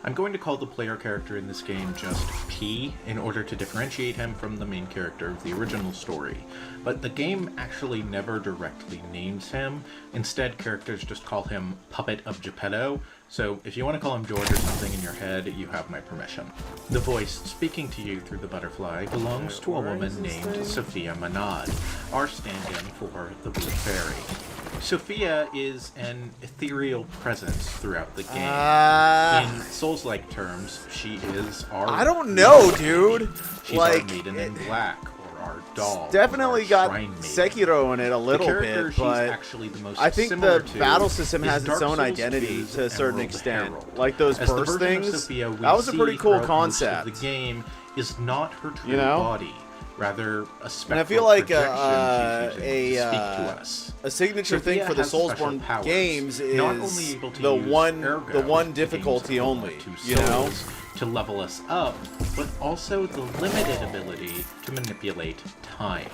I'm going to call the player character in this game just P in order to differentiate him from the main character of the original story, but the game actually never directly names him. Instead, characters just call him Puppet of Geppetto, so if you want to call him George or something in your head, you have my permission. The voice speaking to you through the butterfly belongs to a woman named Sophia Manad, our stand-in for the Blue Fairy. Sophia is an ethereal presence throughout the game. In Souls-like terms, she is our... I don't know, dude. She's Like, our maiden in black, or our doll. Definitely or our got shrine maiden. Sekiro in it a little The character bit, she's but actually the most I think similar the to battle system is has Dark its own Souls identity 2's to a certain Emerald extent. Herald. Like those As the burst version of things, Sophia we that was a see pretty cool throughout most of concept. The game is not her true You know? body, rather a spectral And I feel like projection she's using to speak to us. a signature Sophia thing for the has special Soulsborne powers, games not is only able to the use one Ergo, difficulty game's only. equivalent to You know, souls, to level us up, but also the limited ability to manipulate time.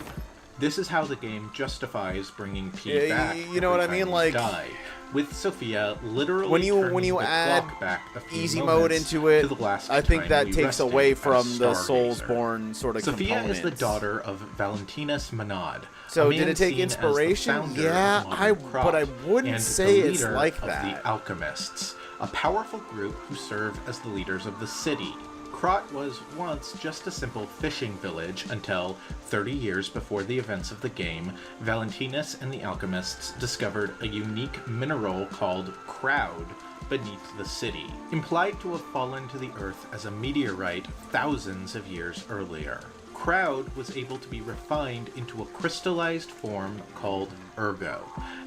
This is how the game justifies bringing P Yeah, back. you know what I every mean? time Like, you die, with Sophia literally when you turning the add clock back a few easy moments mode into it, to the last I think time that you takes rested away as from the Stargazer. Soulsborne sort of Sophia components. is the daughter of Valentinus Manad. So a did man it take seen as the inspiration? founder Yeah, of Modern Krot but I wouldn't and say the it's leader like of that. The Alchemists, a powerful group who serve as the leaders of the city. Krot was once just a simple fishing village until, 30 years before the events of the game, Valentinus and the Alchemists discovered a unique mineral called Crowd beneath the city, implied to have fallen to the earth as a meteorite thousands of years earlier. Crowd was able to be refined into a crystallized form called Ergo,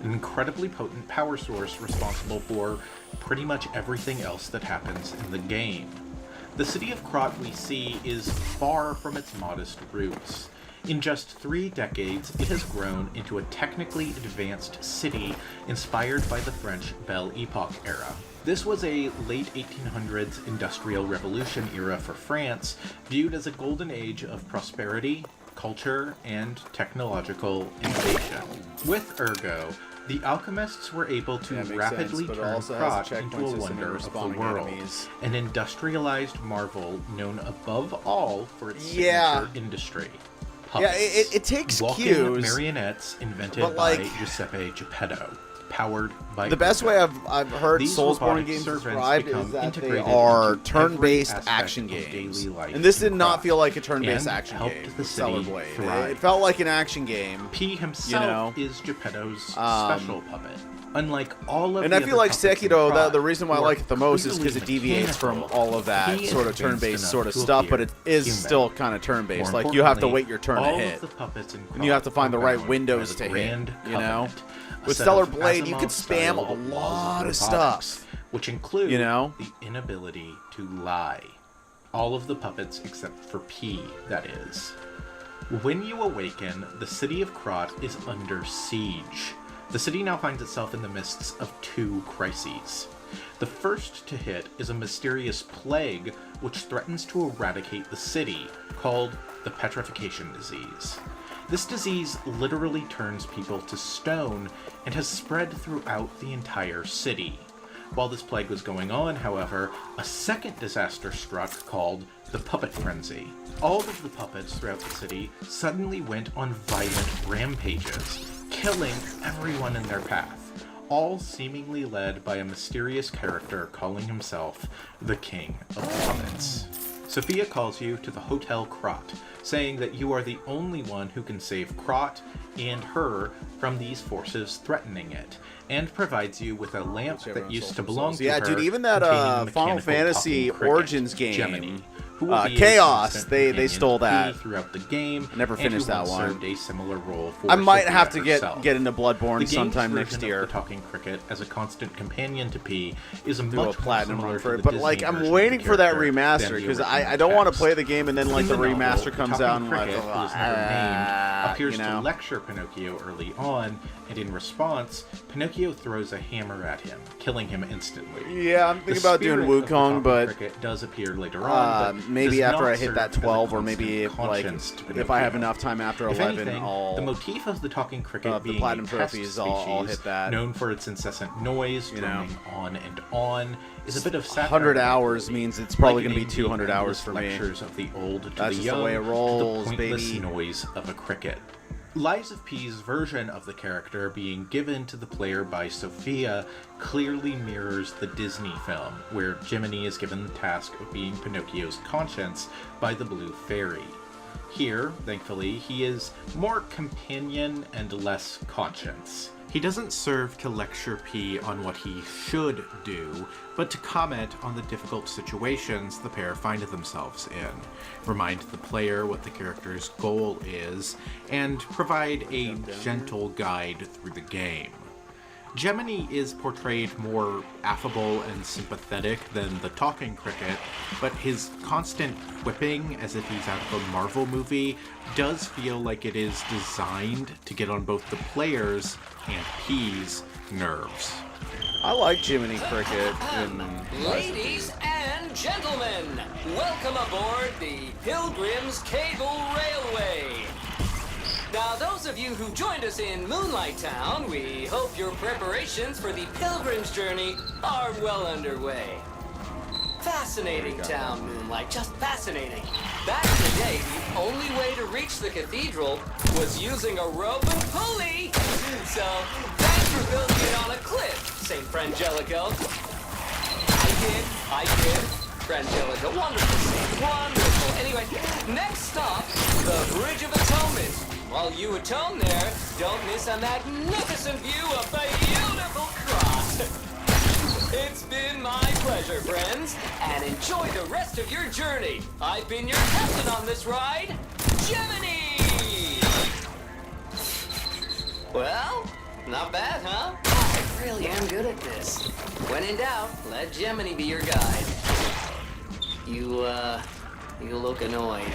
an incredibly potent power source responsible for pretty much everything else that happens in the game. The city of Krot we see is far from its modest roots. In just 3 decades, it has grown into a technically advanced city inspired by the French Belle Epoque era. This was a late 1800s Industrial Revolution era for France, viewed as a golden age of prosperity, culture, and technological innovation. With Ergo, the alchemists were able to Yeah, makes rapidly sense, but it turn also has a Krot checkpoint into a system and wonder of the respawning world, enemies. an industrialized marvel known above all for its Yeah. signature industry. Yeah, Puppets. it takes Walking cues, marionettes invented but, by like, Giuseppe Geppetto, powered by the best Ergo. way I've heard These Soulsborne robotic games servants described is become that they integrated are into turn-based every aspect action of games, daily life and this in did not Krot, feel like a turn-based and action helped game. the with city Stellar Blade, thrive. it felt like an action game. P himself is Geppetto's special puppet. Unlike all of And the I feel other like puppets in Sekiro, Krot, the reason why I who like are it the most is because it clearly deviates from mechanical, all of that he is sort of advanced turn-based enough sort of to stuff, but appear it is human. still kind of turn-based. More Like, you have to importantly, wait your turn to all hit, of the puppets in and you have to find the Krot right are windows bound to by the hit, Grand you know? Covenant, a With set Stellar of Blade, you could spam Asimov-style a lot of robotics, stuff, which include you know? the inability to lie. All of the puppets except for P, that is. When you awaken, the city of Krot is under siege. The city now finds itself in the midst of 2 crises. The first to hit is a mysterious plague which threatens to eradicate the city, called the Petrification Disease. This disease literally turns people to stone and has spread throughout the entire city. While this plague was going on, however, a second disaster struck called the Puppet Frenzy. All of the puppets throughout the city suddenly went on violent rampages, killing everyone in their path, all seemingly led by a mysterious character calling himself the King of Puppets. Sophia calls you to the Hotel Krot, saying that you are the only one who can save Krot and her from these forces threatening it, and provides you with a lamp that used to belong to Yeah, her, dude, even that containing Final mechanical Fantasy talking cricket, Origins game Gemini, who will be a Chaos. constant They companion stole to P that. throughout the game. Never and finished who that once one. served a similar role for I might Sophia have to herself. get into Bloodborne The game's sometime version next year. Of the talking cricket as a constant companion to P is a Do much a more platinum similar run to for the it, but Disney like I'm version of waiting the for that character remaster than the because I original don't want to text. play the game and then like In the novel, remaster comes Talking out and like Cricket, who is never named, appears to lecture Pinocchio early on, and in response, Pinocchio throws a hammer at him, killing him instantly. Yeah, I'm thinking about doing spirit of the Wukong, Talking but Cricket does appear later on, but maybe does after not I hit that serve as a 12, or maybe constant like conscience to if I have Pinocchio. enough time after If 11, anything, I'll the motif of the talking cricket the being platinum a pest trophies, species, I'll hit that. known for its incessant noise, droning on and on, is a bit of satire. 100 hours means it's probably going to be likening the 200 hours for me. lectures of the old to That's the just the young, way it rolls, to the pointless baby. noise of a cricket. Lies of P's version of the character being given to the player by Sophia clearly mirrors the Disney film, where Jiminy is given the task of being Pinocchio's conscience by the Blue Fairy. Here, thankfully, he is more companion and less conscience. He doesn't serve to lecture P on what he should do, but to comment on the difficult situations the pair find themselves in, remind the player what the character's goal is, and provide a gentle guide through the game. Gemini is portrayed more affable and sympathetic than the talking cricket, but his constant quipping as if he's out of a Marvel movie does feel like it is designed to get on both the players and P's nerves. I like Jiminy Cricket. Ladies and gentlemen, welcome aboard the Pilgrim's Cable Railway. Now, those of you who joined us in Moonlight Town, we hope your preparations for the Pilgrim's journey are well underway. Fascinating town, Moonlight, just fascinating. Back in the day, the only way to reach the cathedral was using a rope and pulley. So, thanks for building it on a cliff, St. Frangelico. I did. Frangelico, wonderful saint, wonderful. Anyway, next stop, the Bridge of Atonement. While you atone there, don't miss a magnificent view of the beautiful cross. It's been my pleasure, friends, and enjoy the rest of your journey. I've been your captain on this ride, Gemini! Well, not bad, huh? I really am good at this. When in doubt, let Gemini be your guide. You look annoyed.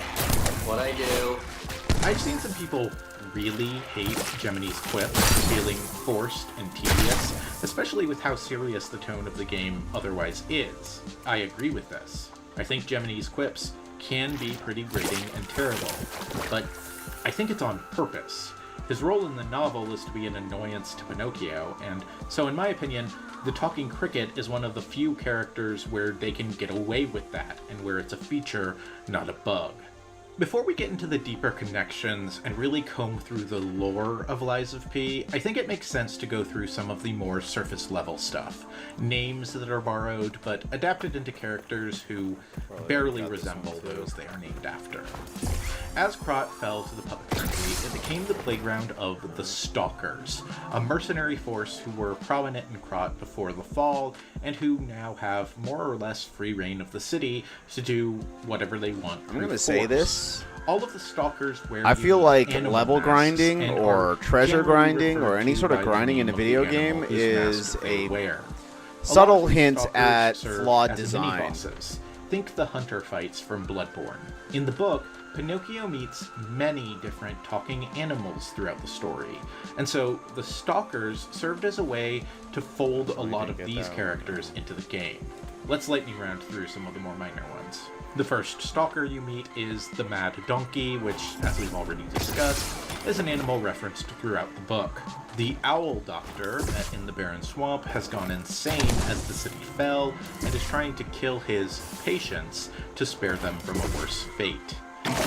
What I do? I've seen some people really hate Gemini's quips, feeling forced and tedious, especially with how serious the tone of the game otherwise is. I agree with this. I think Gemini's quips can be pretty grating and terrible, but I think it's on purpose. His role in the novel is to be an annoyance to Pinocchio, and so in my opinion, the talking cricket is one of the few characters where they can get away with that, and where it's a feature, not a bug. Before we get into the deeper connections and really comb through the lore of Lies of P, I think it makes sense to go through some of the more surface level stuff. Names that are borrowed, but adapted into characters who barely resemble those they are named after. As Krat fell to the puppet country, it became the playground of the Stalkers, a mercenary force who were prominent in Krat before the fall, and who now have more or less free reign of the city to do whatever they want. I'm going to say this. All of the Stalkers wear I feel like animal level masks grinding and or are treasure generally grinding or referred any to sort of by the grinding in name a of the video animal game whose is mask they a wear. subtle lot of the hint Stalkers at serve flawed as design. mini-bosses. Think the hunter fights from Bloodborne. In the book, Pinocchio meets many different talking animals throughout the story, and so the Stalkers served as a way to fold a lot of these characters into the game. Let's lightning round through some of the more minor ones. The first Stalker you meet is the Mad Donkey, which, as we've already discussed, is an animal referenced throughout the book. The Owl Doctor, met in the Barren Swamp, has gone insane as the city fell, and is trying to kill his patients to spare them from a worse fate.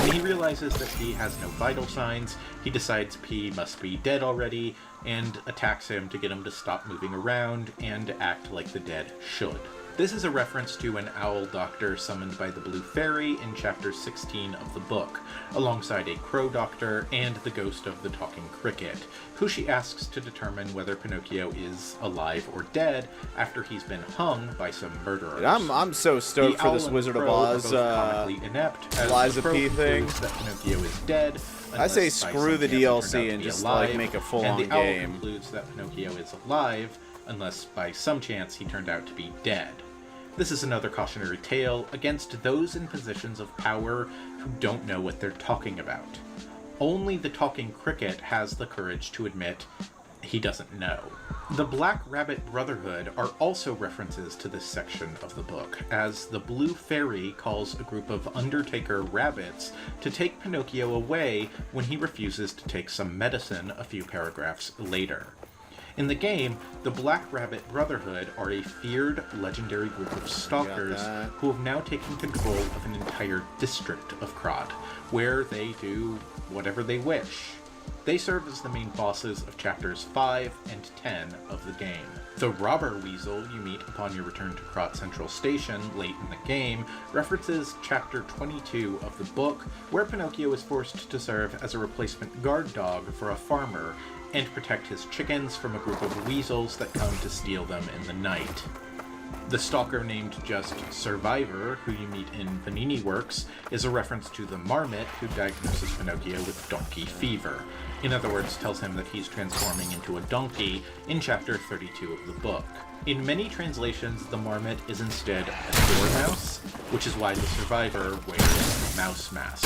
When he realizes that P has no vital signs, he decides P must be dead already, and attacks him to get him to stop moving around and act like the dead should. This is a reference to an owl doctor summoned by the Blue Fairy in chapter 16 of the book, alongside a crow doctor and the ghost of the talking cricket, who she asks to determine whether Pinocchio is alive or dead after he's been hung by some murderers. Dude, I'm so stoked The for owl this and Wizard of crow are Oz both comically inept, as Liza the crow P thing. concludes that Pinocchio is dead. I say unless by screw some the chance he turned DLC out to and be just alive, like make a full-on and the owl game. concludes that Pinocchio is alive, unless by some chance he turned out to be dead. This is another cautionary tale against those in positions of power who don't know what they're talking about. Only the talking cricket has the courage to admit he doesn't know. The Black Rabbit Brotherhood are also references to this section of the book, as the Blue Fairy calls a group of Undertaker rabbits to take Pinocchio away when he refuses to take some medicine a few paragraphs later. In the game, the Black Rabbit Brotherhood are a feared, legendary group of stalkers who have now taken control of an entire district of Krat, where they do whatever they wish. They serve as the main bosses of chapters 5 and 10 of the game. The Robber Weasel you meet upon your return to Krat Central Station late in the game references chapter 22 of the book, where Pinocchio is forced to serve as a replacement guard dog for a farmer and protect his chickens from a group of weasels that come to steal them in the night. The stalker named just Survivor, who you meet in Vanini Works, is a reference to the marmot who diagnoses Pinocchio with donkey fever. In other words, tells him that he's transforming into a donkey in chapter 32 of the book. In many translations, the marmot is instead a dormouse, which is why the survivor wears a mouse mask.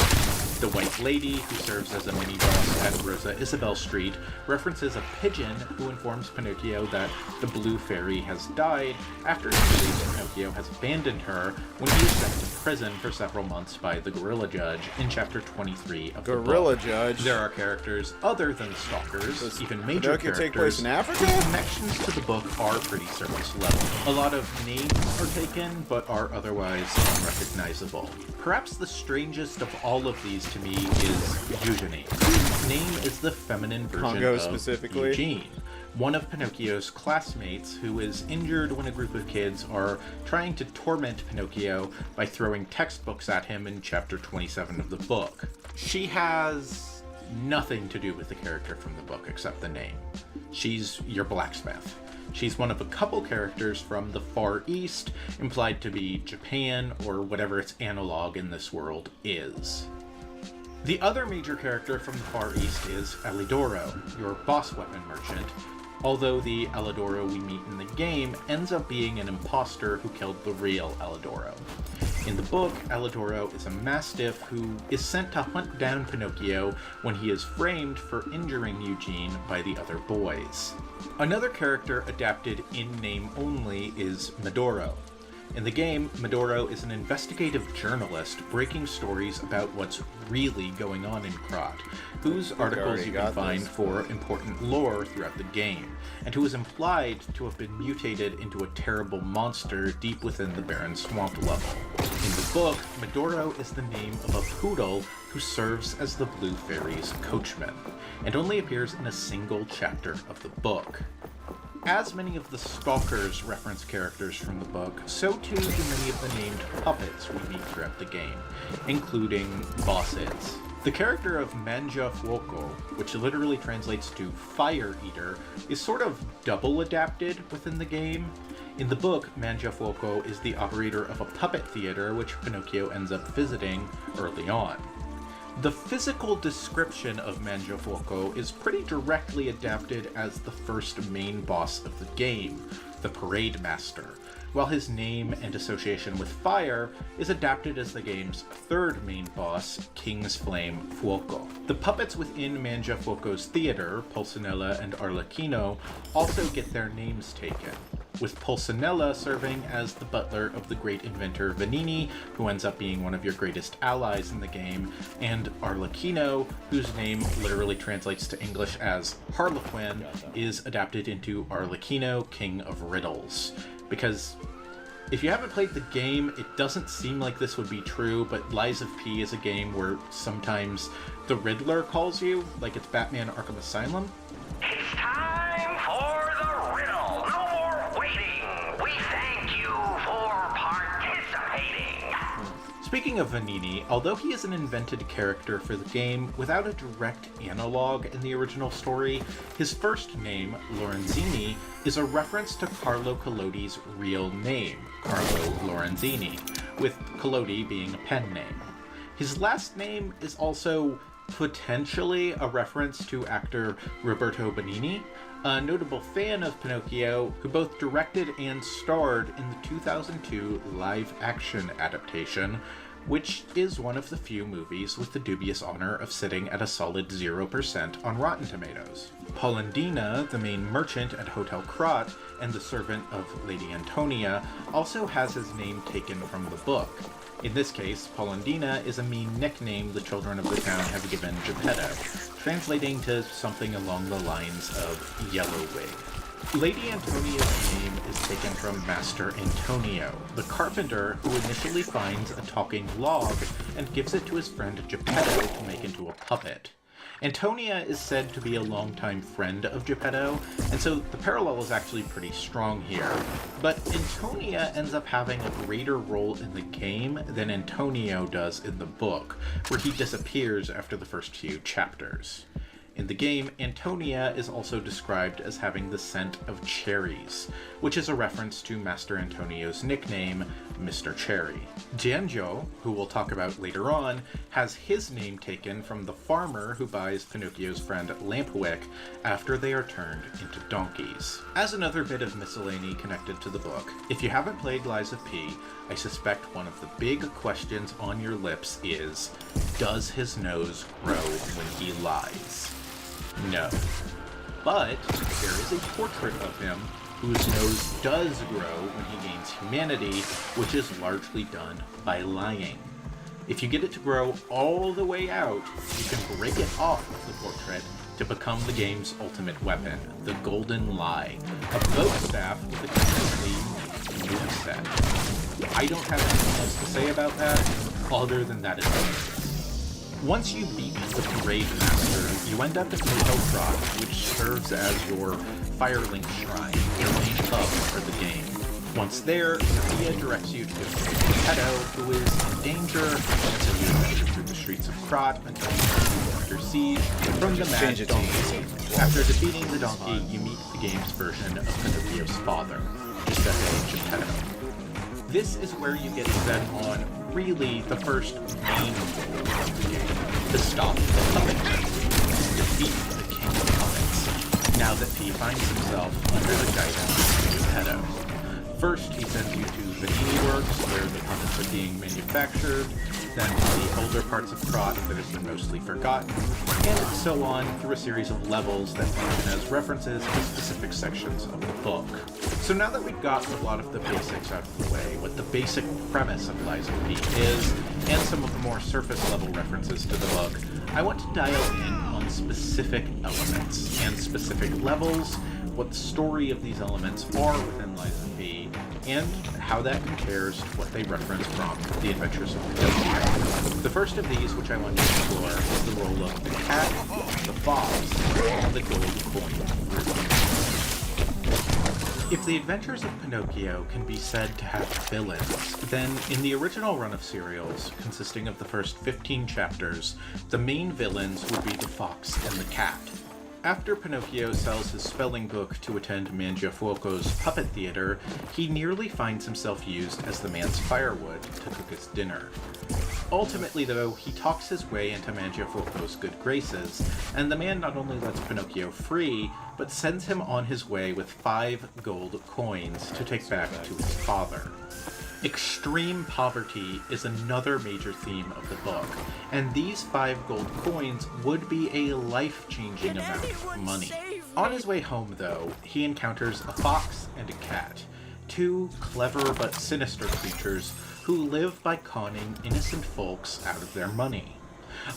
The White Lady, who serves as a mini-boss at Rosa Isabel Street, references a pigeon who informs Pinocchio that the Blue Fairy has died after she believes Pinocchio has abandoned her when he is sent to prison for several months by the Gorilla Judge in chapter 23 of the book. Gorilla Judge? There are characters other than stalkers, even major Pinocchio characters, take place in Africa? whose connections to the book are pretty surface level. A lot of names are taken, but are otherwise unrecognizable. Perhaps the strangest of all of these to me is Eugenie, whose name is the feminine version Congo of specifically? Eugene, one of Pinocchio's classmates who is injured when a group of kids are trying to torment Pinocchio by throwing textbooks at him in chapter 27 of the book. She has nothing to do with the character from the book except the name. She's your blacksmith. She's one of a couple characters from the Far East, implied to be Japan or whatever its analog in this world is. The other major character from the Far East is Alidoro, your boss weapon merchant, although the Alidoro we meet in the game ends up being an imposter who killed the real Alidoro. In the book, Alidoro is a mastiff who is sent to hunt down Pinocchio when he is framed for injuring Eugene by the other boys. Another character adapted in name only is Medoro. In the game, Medoro is an investigative journalist breaking stories about what's really going on in Krat, whose articles you can find for important lore throughout the game, and who is implied to have been mutated into a terrible monster deep within the barren swamp level. In the book, Medoro is the name of a poodle who serves as the Blue Fairy's coachman, and only appears in a single chapter of the book. As many of the stalkers reference characters from the book, so too do many of the named puppets we meet throughout the game, including bosses. The character of Manja Fuoco, which literally translates to Fire Eater, is sort of double adapted within the game. In the book, Manja Fuoco is the operator of a puppet theater which Pinocchio ends up visiting early on. The physical description of Manja Fuoco is pretty directly adapted as the first main boss of the game, the Parade Master, while his name and association with fire is adapted as the game's third main boss, King's Flame Fuoco. The puppets within Manja Fuoco's theater, Pulcinella and Arlecchino, also get their names taken, with Pulcinella serving as the butler of the great inventor Vanini, who ends up being one of your greatest allies in the game, and Arlecchino, whose name literally translates to English as Harlequin, is adapted into Arlecchino, King of Riddles. Because if you haven't played the game, it doesn't seem like this would be true, but Lies of P is a game where sometimes the Riddler calls you, like it's Batman Arkham Asylum. It's time for the riddle. No more waiting. We thank you for Speaking of Vanini, although he is an invented character for the game without a direct analog in the original story, his first name, Lorenzini, is a reference to Carlo Collodi's real name, Carlo Lorenzini, with Collodi being a pen name. His last name is also potentially a reference to actor Roberto Benigni, a notable fan of Pinocchio who both directed and starred in the 2002 live-action adaptation, which is one of the few movies with the dubious honor of sitting at a solid 0% on Rotten Tomatoes. Polendina, the main merchant at Hotel Krat and the servant of Lady Antonia, also has his name taken from the book. In this case, Polendina is a mean nickname the children of the town have given Geppetto, translating to something along the lines of Yellow Wig. Lady Antonia's name is taken from Master Antonio, the carpenter who initially finds a talking log and gives it to his friend Geppetto to make into a puppet. Antonia is said to be a longtime friend of Geppetto, and so the parallel is actually pretty strong here. But Antonia ends up having a greater role in the game than Antonio does in the book, where he disappears after the first few chapters. In the game, Antonia is also described as having the scent of cherries, which is a reference to Master Antonio's nickname, Mr. Cherry. Giangio, who we'll talk about later on, has his name taken from the farmer who buys Pinocchio's friend Lampwick after they are turned into donkeys. As another bit of miscellany connected to the book, if you haven't played Lies of P, I suspect one of the big questions on your lips is, does his nose grow when he lies? No. But there is a portrait of him whose nose does grow when he gains humanity, which is largely done by lying. If you get it to grow all the way out, you can break it off of the portrait to become the game's ultimate weapon, the Golden Lie, a bow staff with a completely unique moveset. I don't have anything else to say about that, other than that it's amazing. Once you beat the Parade Master, you end up at Hotel Krat, which serves as your Firelink Shrine, your main hub for the game. Once there, Sophia directs you to Geppetto, who is in danger, and so you adventure through the streets of Krat until you are under siege from the Mad Donkey. After defeating the donkey, you meet the game's version of Pinocchio's father, Giuseppe Geppetto. This is where you get set on really the first main goal of the game, to stop the puppet king, defeat the king of puppets, now that he finds himself under the guidance of Geppetto. First, he sends you to Vanini Works, where the puppets are being manufactured, then to the older parts of Krat that have been mostly forgotten, and so on through a series of levels that function as references to specific sections of the book. So now that we've got a lot of the basics out of the way, what the basic premise of Lies of P is, and some of the more surface level references to the book, I want to dial in on specific elements and specific levels, what the story of these elements are within Lies of P, and how that compares to what they reference from The Adventures of Pinocchio. The first of these, which I want to explore, is the role of the cat, the fox, and the gold coin. If The Adventures of Pinocchio can be said to have villains, then in the original run of serials, consisting of the first 15 chapters, the main villains would be the fox and the cat. After Pinocchio sells his spelling book to attend Mangiafuoco's puppet theater, he nearly finds himself used as the man's firewood to cook his dinner. Ultimately, though, he talks his way into Mangiafuoco's good graces, and the man not only lets Pinocchio free, but sends him on his way with 5 gold coins to take back to his father. Extreme poverty is another major theme of the book, and these 5 gold coins would be a life-changing amount of money. On his way home, though, he encounters a fox and a cat, 2 clever but sinister creatures who live by conning innocent folks out of their money.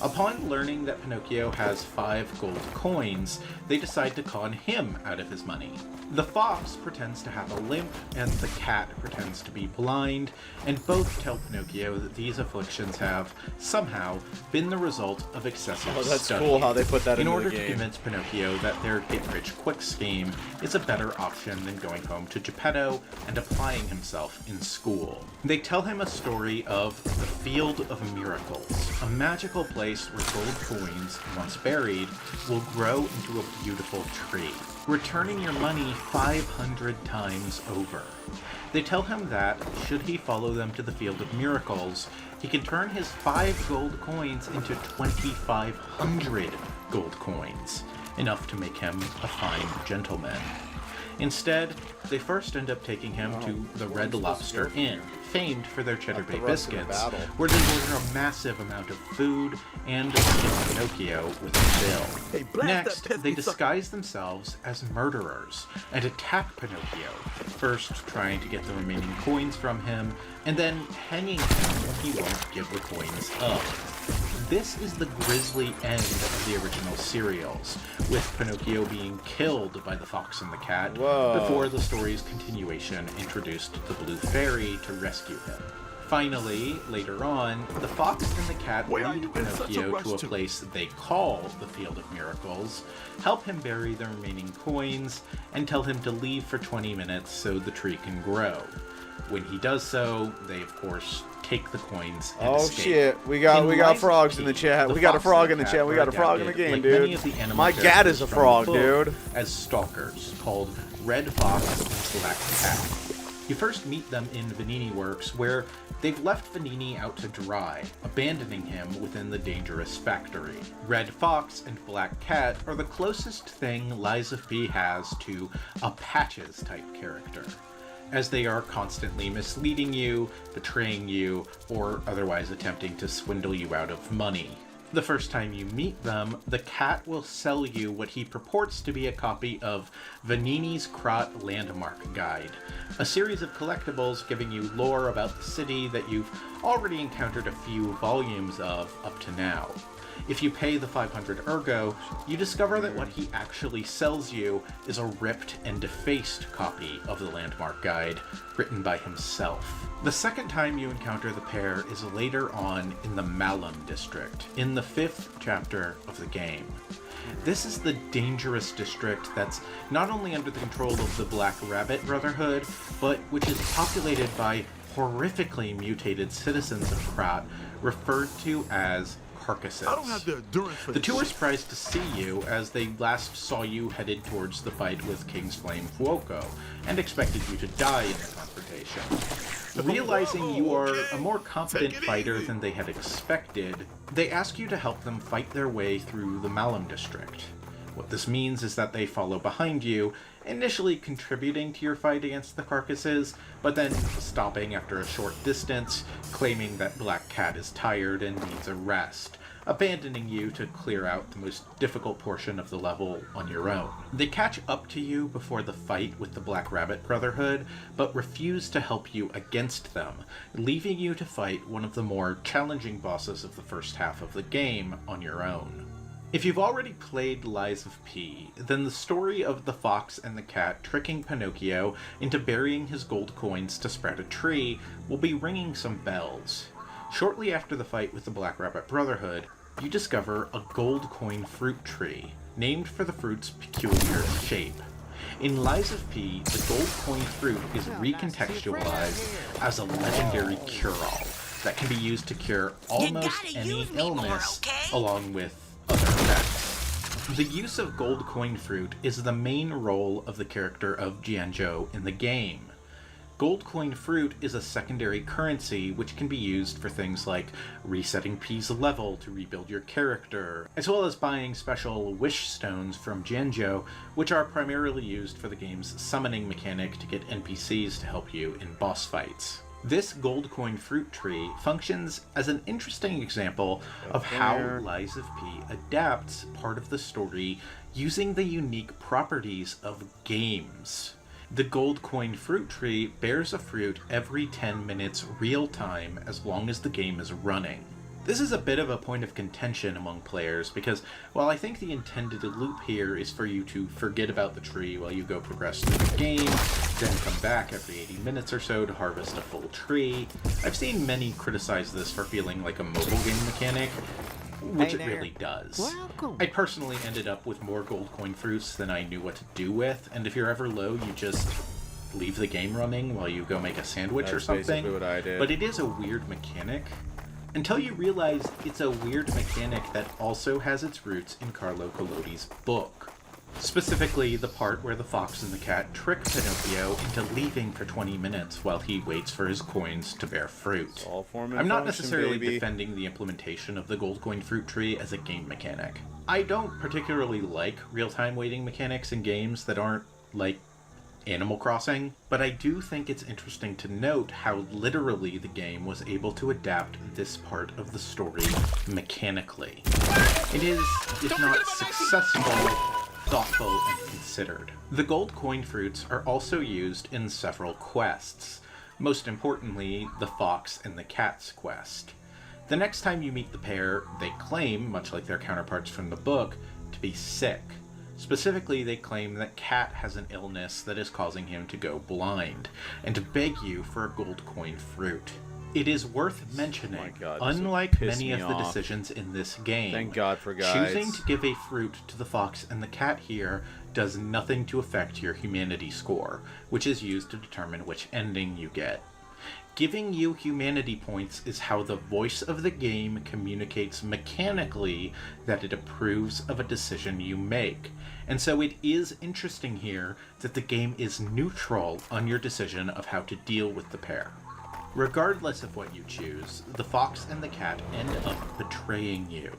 Upon learning that Pinocchio has 5 gold coins, they decide to con him out of his money. The fox pretends to have a limp, and the cat pretends to be blind, and both tell Pinocchio that these afflictions have, somehow, been the result of excessive Oh, that's study. cool how they put that in into order the to game. convince Pinocchio that their get-rich-quick scheme is a better option than going home to Geppetto and applying himself in school. They tell him a story of the Field of Miracles, a magical place where gold coins, once buried, will grow into a beautiful tree, returning your money 500 times over. They tell him that, should he follow them to the Field of Miracles, he can turn his 5 gold coins into 2,500 gold coins, enough to make him a fine gentleman. Instead, they first end up taking him to the Red Lobster Inn, famed for their Cheddar Bay biscuits, where they order a massive amount of food and give Pinocchio with a bill. Next, they disguise themselves as murderers and attack Pinocchio, first trying to get the remaining coins from him, and then hanging him when he won't give the coins up. This is the grisly end of the original serials, with Pinocchio being killed by the Fox and the Cat before the story's continuation introduced the Blue Fairy to rescue him. Finally, later on, the Fox and the Cat lead Pinocchio to a place they call the Field of Miracles, help him bury the remaining coins, and tell him to leave for 20 minutes so the tree can grow. When he does so, they of course take the coins and escape. Shit, we got frogs in the chat. We got a frog in the chat. We got a frog in the game, dude. My gat is a frog, dude. As stalkers called Red Fox and Black Cat. You first meet them in Vanini Works, where they've left Vanini out to dry, abandoning him within the dangerous factory. Red Fox and Black Cat are the closest thing Lies of P has to a Patches-type character, as they are constantly misleading you, betraying you, or otherwise attempting to swindle you out of money. The first time you meet them, the cat will sell you what he purports to be a copy of Vanini's Krot Landmark Guide, a series of collectibles giving you lore about the city that you've already encountered a few volumes of up to now. If you pay the 500 ergo, you discover that what he actually sells you is a ripped and defaced copy of the Landmark Guide, written by himself. The second time you encounter the pair is later on in the Malum district, in the 5th chapter of the game. This is the dangerous district that's not only under the control of the Black Rabbit Brotherhood, but which is populated by horrifically mutated citizens of Krot, referred to as carcasses. I don't have the endurance for The this two are shit. surprised to see you, as they last saw you headed towards the fight with King's Flame Fuoco, and expected you to die in the confrontation. Realizing you are a more competent fighter than they had expected, they ask you to help them fight their way through the Malum district. What this means is that they follow behind you, initially contributing to your fight against the carcasses, but then stopping after a short distance, claiming that Black Cat is tired and needs a rest, abandoning you to clear out the most difficult portion of the level on your own. They catch up to you before the fight with the Black Rabbit Brotherhood, but refuse to help you against them, leaving you to fight one of the more challenging bosses of the first half of the game on your own. If you've already played Lies of P, then the story of the fox and the cat tricking Pinocchio into burying his gold coins to sprout a tree will be ringing some bells. Shortly after the fight with the Black Rabbit Brotherhood, you discover a gold coin fruit tree, named for the fruit's peculiar shape. In Lies of P, the gold coin fruit is recontextualized as a legendary cure-all that can be used to cure almost any illness, along with other effects. The use of gold coin fruit is the main role of the character of Jianzhou in the game. Gold coin fruit is a secondary currency which can be used for things like resetting P's level to rebuild your character, as well as buying special wish stones from Jianzhou, which are primarily used for the game's summoning mechanic to get NPCs to help you in boss fights. This gold coin fruit tree functions as an interesting example of how Lies of P adapts part of the story using the unique properties of games. The gold coin fruit tree bears a fruit every 10 minutes real time as long as the game is running. This is a bit of a point of contention among players, because while I think the intended loop here is for you to forget about the tree while you go progress through the game, then come back every 80 minutes or so to harvest a full tree, I've seen many criticize this for feeling like a mobile game mechanic, which it really does. Welcome. I personally ended up with more gold coin fruits than I knew what to do with, and if you're ever low, you just leave the game running while you go make a sandwich or something. Basically what I did. But it is a weird mechanic. Until you realize it's a weird mechanic that also has its roots in Carlo Collodi's book. Specifically, the part where the fox and the cat trick Pinocchio into leaving for 20 minutes while he waits for his coins to bear fruit. I'm not necessarily defending the implementation of the gold coin fruit tree as a game mechanic. I don't particularly like real-time waiting mechanics in games that aren't, like, Animal Crossing, but I do think it's interesting to note how literally the game was able to adapt this part of the story mechanically. It is, if not successful, thoughtful and considered. The gold coin fruits are also used in several quests, most importantly, the fox and the cat's quest. The next time you meet the pair, they claim, much like their counterparts from the book, to be sick. Specifically, they claim that Cat has an illness that is causing him to go blind, and to beg you for a gold coin fruit. It is worth mentioning, unlike many of the decisions in this game, Thank God for guides. choosing to give a fruit to the fox and the cat here does nothing to affect your humanity score, which is used to determine which ending you get. Giving you humanity points is how the voice of the game communicates mechanically that it approves of a decision you make. And so it is interesting here that the game is neutral on your decision of how to deal with the pair. Regardless of what you choose, the fox and the cat end up betraying you.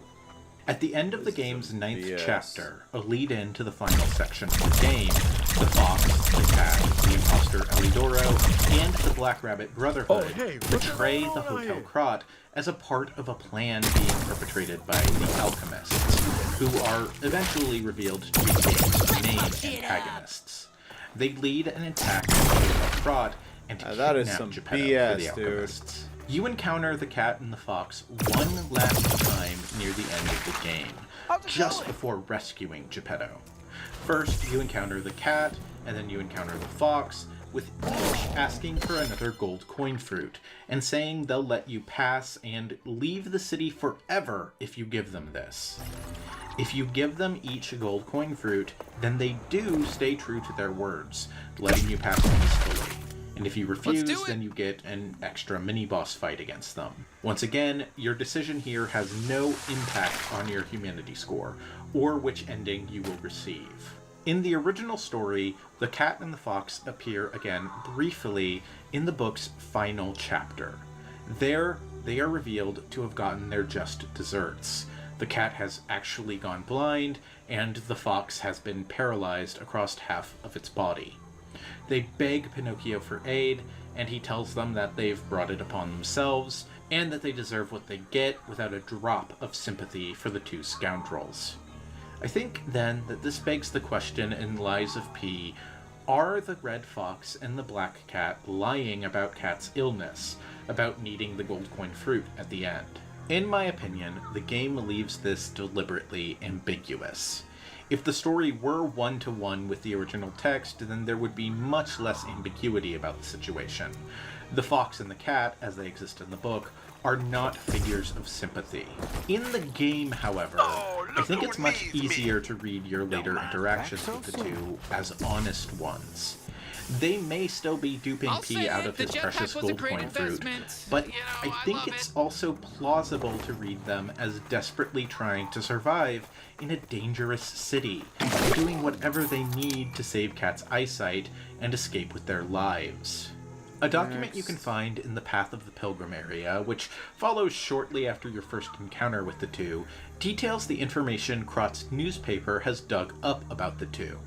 At the end of the game's 9th chapter, a lead-in to the final section of the game, the fox, the cat, the imposter Elidoro, and the Black Rabbit Brotherhood betray the Hotel Krat as a part of a plan being perpetrated by the alchemists, who are eventually revealed to be the game's main antagonists. They lead an attack on the Hotel Krat and that is kidnap some Geppetto BS, for the alchemists. You encounter the cat and the fox one last time near the end of the game, just before rescuing Geppetto. First, you encounter the cat, and then you encounter the fox, with each asking for another gold coin fruit, and saying they'll let you pass and leave the city forever if you give them this. If you give them each a gold coin fruit, then they do stay true to their words, letting you pass peacefully. And if you refuse, then you get an extra mini-boss fight against them. Once again, your decision here has no impact on your humanity score, or which ending you will receive. In the original story, the cat and the fox appear again briefly in the book's final chapter. There, they are revealed to have gotten their just desserts. The cat has actually gone blind, and the fox has been paralyzed across half of its body. They beg Pinocchio for aid, and he tells them that they've brought it upon themselves, and that they deserve what they get without a drop of sympathy for the two scoundrels. I think, then, that this begs the question in Lies of P, are the red fox and the black cat lying about Cat's illness, about needing the gold coin fruit at the end? In my opinion, the game leaves this deliberately ambiguous. If the story were one-to-one with the original text, then there would be much less ambiguity about the situation. The fox and the cat, as they exist in the book, are not figures of sympathy. In the game, however, I think it's much easier to read your later interactions with the two as honest ones. They may still be duping P out of his precious gold coin fruit, but I think it's also plausible to read them as desperately trying to survive in a dangerous city, doing whatever they need to save Cat's eyesight and escape with their lives. A document you can find in the Path of the Pilgrim area, which follows shortly after your first encounter with the two, details the information Krat's newspaper has dug up about the two.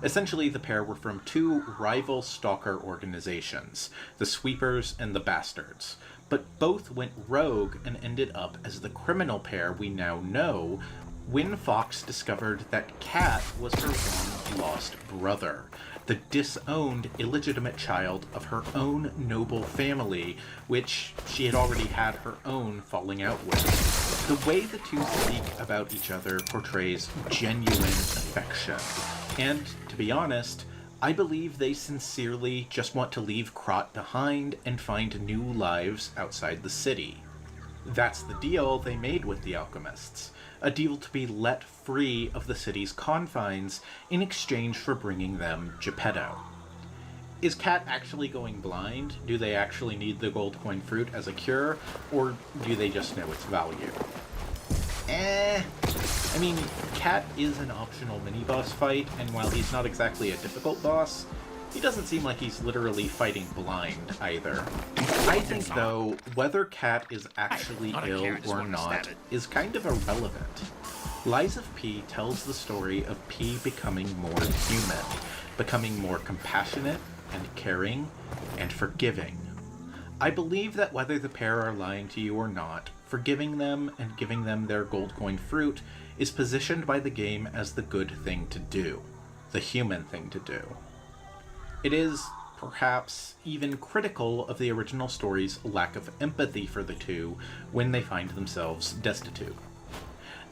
Essentially, the pair were from two rival stalker organizations, the Sweepers and the Bastards, but both went rogue and ended up as the criminal pair we now know when Fox discovered that Cat was her long-lost brother, the disowned, illegitimate child of her own noble family, which she had already had her own falling out with. The way the two speak about each other portrays genuine affection. And, to be honest, I believe they sincerely just want to leave Krat behind and find new lives outside the city. That's the deal they made with the alchemists, a deal to be let free of the city's confines in exchange for bringing them Geppetto. Is Kat actually going blind? Do they actually need the gold coin fruit as a cure, or do they just know its value? I mean, Kat is an optional mini-boss fight, and while he's not exactly a difficult boss, he doesn't seem like he's literally fighting blind, either. I think, though, whether Kat is actually ill or not is kind of irrelevant. Lies of P tells the story of P becoming more human, becoming more compassionate and caring and forgiving. I believe that whether the pair are lying to you or not, forgiving them and giving them their gold coin fruit is positioned by the game as the good thing to do, the human thing to do. It is, perhaps, even critical of the original story's lack of empathy for the two when they find themselves destitute.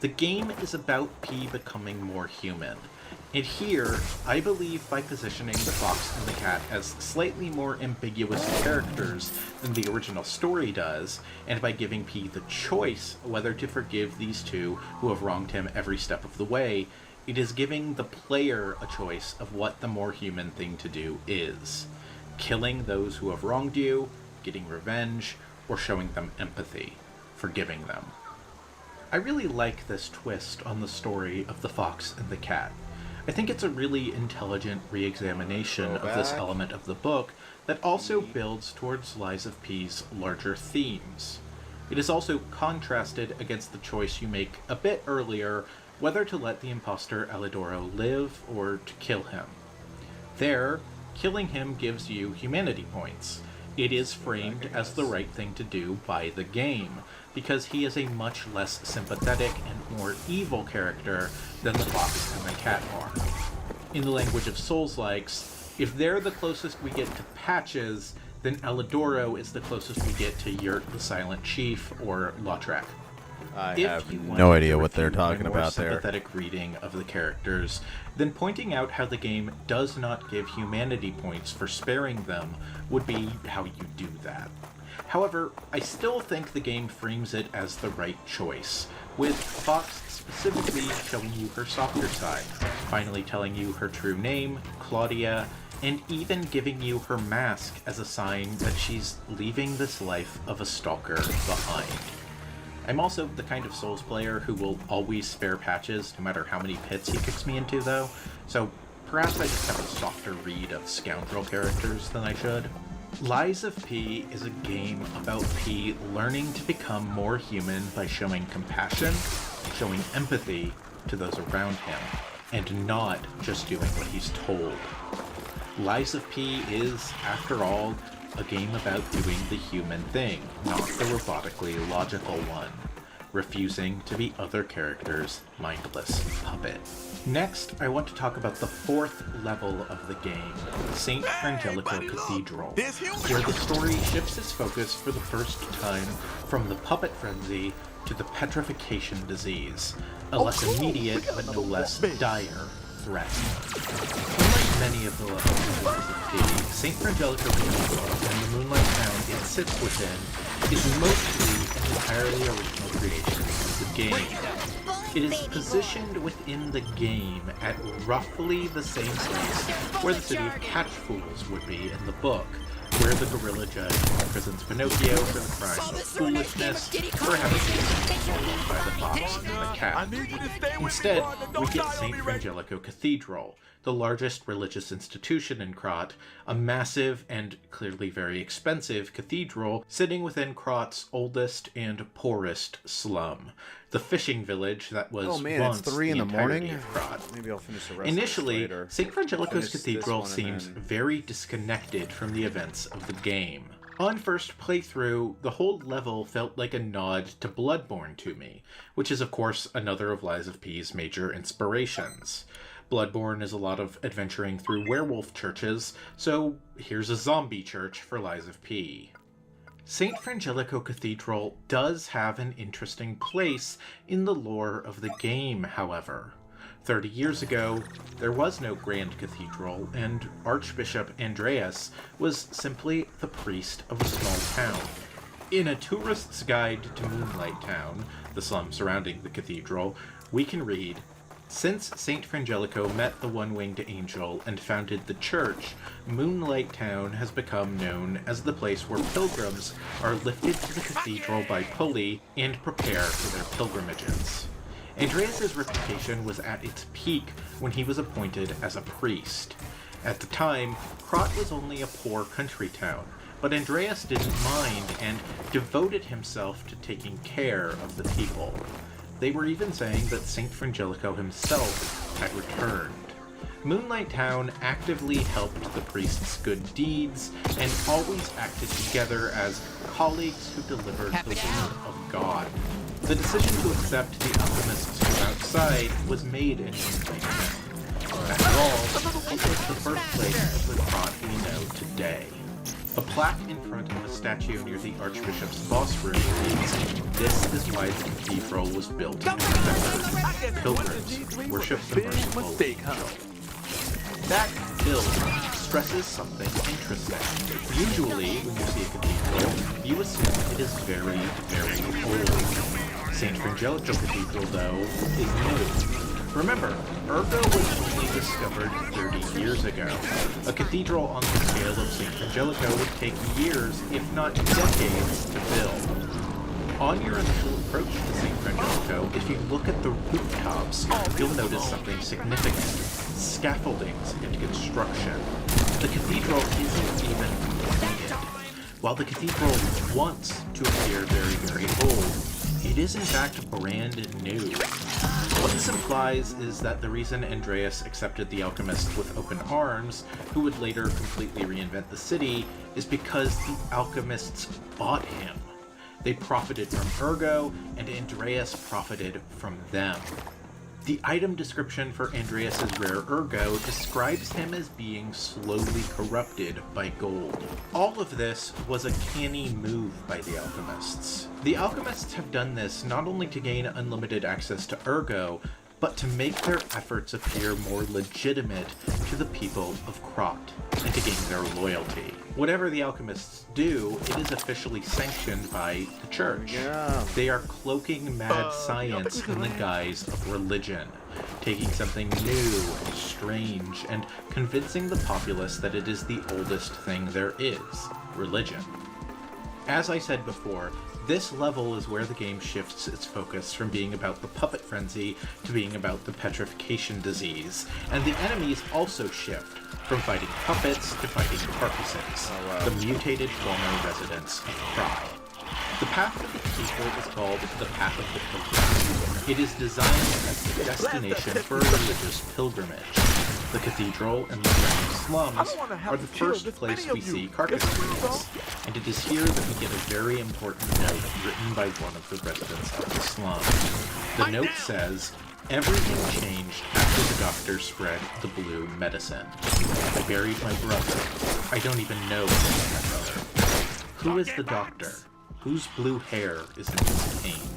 The game is about P becoming more human, and here, I believe by positioning the fox and the cat as slightly more ambiguous characters than the original story does, and by giving P the choice whether to forgive these two who have wronged him every step of the way, it is giving the player a choice of what the more human thing to do is. Killing those who have wronged you, getting revenge, or showing them empathy, forgiving them. I really like this twist on the story of the fox and the cat. I think it's a really intelligent re-examination of this element of the book that also builds towards Lies of P's larger themes. It is also contrasted against the choice you make a bit earlier whether to let the imposter Alidoro live or to kill him. There, killing him gives you humanity points. It is framed as the right thing to do by the game, because he is a much less sympathetic and more evil character than the fox and the cat are. In the language of Souls-likes, if they're the closest we get to Patches, then Alidoro is the closest we get to Yurt the Silent Chief or Lautrec. I have no idea what they're talking about there. Sympathetic reading of the characters, then pointing out how the game does not give humanity points for sparing them would be how you do that. However, I still think the game frames it as the right choice, with Fox specifically showing you her softer side, finally telling you her true name, Claudia, and even giving you her mask as a sign that she's leaving this life of a stalker behind. I'm also the kind of Souls player who will always spare Patches no matter how many pits he kicks me into, though, so perhaps I just have a softer read of scoundrel characters than I should. Lies of P is a game about P learning to become more human by showing compassion, showing empathy to those around him, and not just doing what he's told. Lies of P is, after all, a game about doing the human thing, not the robotically logical one, refusing to be other characters' mindless puppet. Next, I want to talk about the fourth level of the game, St. Frangelico Cathedral, where the story shifts its focus for the first time from the puppet frenzy to the petrification disease, a less immediate but no less dire threat. Unlike many of the levels of P, St. Frangelico Cathedral and the Moonlight Town it sits within is mostly an entirely original creation of the game. It is positioned within the game at roughly the same place where the city of Catchfools would be in the book, where the gorilla judge imprisons Pinocchio for the crime of foolishness for having been stolen by the fox and the cat. Instead, we get St. Frangelico Cathedral, the largest religious institution in Krat, a massive and clearly very expensive cathedral sitting within Krat's oldest and poorest slum, the fishing village that was once it's 3 in the entirety morning. of Krat. Maybe I'll finish the rest Initially, of this later. St. Frangelico's Finish Cathedral this one and seems then- very disconnected from the events of the game. On first playthrough, the whole level felt like a nod to Bloodborne to me, which is of course another of Lies of P's major inspirations. Bloodborne is a lot of adventuring through werewolf churches, so here's a zombie church for Lies of P. St. Frangelico Cathedral does have an interesting place in the lore of the game, however. 30 years ago, there was no Grand Cathedral, and Archbishop Andreas was simply the priest of a small town. In A Tourist's Guide to Moonlight Town, the slum surrounding the cathedral, we can read, "Since St. Frangelico met the one-winged angel and founded the church, Moonlight Town has become known as the place where pilgrims are lifted to the cathedral by pulley and prepare for their pilgrimages." Andreas's reputation was at its peak when he was appointed as a priest. At the time, Krat was only a poor country town, but Andreas didn't mind and devoted himself to taking care of the people. They were even saying that St. Frangelico himself had returned. Moonlight Town actively helped the priest's good deeds and always acted together as colleagues who delivered the word of God. The decision to accept the alchemists from outside was made in Moonlight Town. After all, it was the birthplace of the Krat we know today. A plaque in front of a statue near the Archbishop's boss room reads, "This is why the cathedral was built in November. Pilgrims worship the merciful angel." That build stresses something interesting. Usually, when you see a cathedral, you assume it is very, very old. St. Frangelico Cathedral, though, is new. Remember, Urgo was only discovered 30 years ago. A cathedral on the scale of St. Frangelico would take years, if not decades, to build. On your initial approach to St. Frangelico, if you look at the rooftops, you'll notice something significant. Scaffoldings and construction. The cathedral isn't even completed. While the cathedral wants to appear very, very old, it is in fact brand new. What this implies is that the reason Andreas accepted the alchemists with open arms, who would later completely reinvent the city, is because the alchemists bought him. They profited from Urgo, and Andreas profited from them. The item description for Andreas's rare Urgo describes him as being slowly corrupted by gold. All of this was a canny move by the alchemists. The alchemists have done this not only to gain unlimited access to Urgo, but to make their efforts appear more legitimate to the people of Krat, and to gain their loyalty. Whatever the alchemists do, it is officially sanctioned by the church. They are cloaking mad science in the guise of religion, taking something new and strange, and convincing the populace that it is the oldest thing there is, religion. As I said before, this level is where the game shifts its focus from being about the puppet frenzy to being about the petrification disease, and the enemies also shift from fighting puppets to fighting carcasses, the mutated former residents of Krat. The path to the cathedral is called the Path of the Pilgrim. It is designed as the destination for a religious pilgrimage. The cathedral and the surrounding slums are the first place we see carcasses, and it is here that we get a very important note written by one of the residents of the slum. The note says, "Everything changed after the doctor spread the blue medicine. I buried my brother. I don't even know who's my brother. Who is the doctor? Whose blue hair is in his pain?"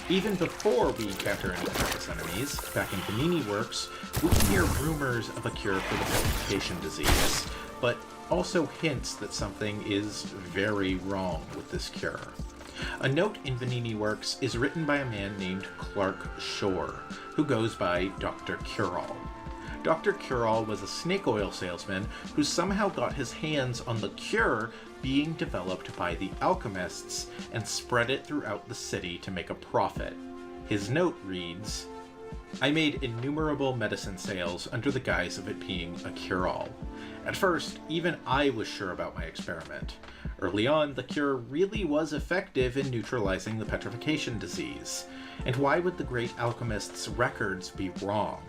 Even before we encounter any carcass enemies, back in Vanini Works, we can hear rumors of a cure for the petrification disease, but also hints that something is very wrong with this cure. A note in Vanini Works is written by a man named Clark Shore, who goes by Dr. Cure-All. Dr. Cure-All was a snake oil salesman who somehow got his hands on the cure being developed by the alchemists and spread it throughout the city to make a profit. His note reads, "I made innumerable medicine sales under the guise of it being a cure-all. At first, even I was sure about my experiment. Early on, the cure really was effective in neutralizing the petrification disease. And why would the great alchemist's records be wrong?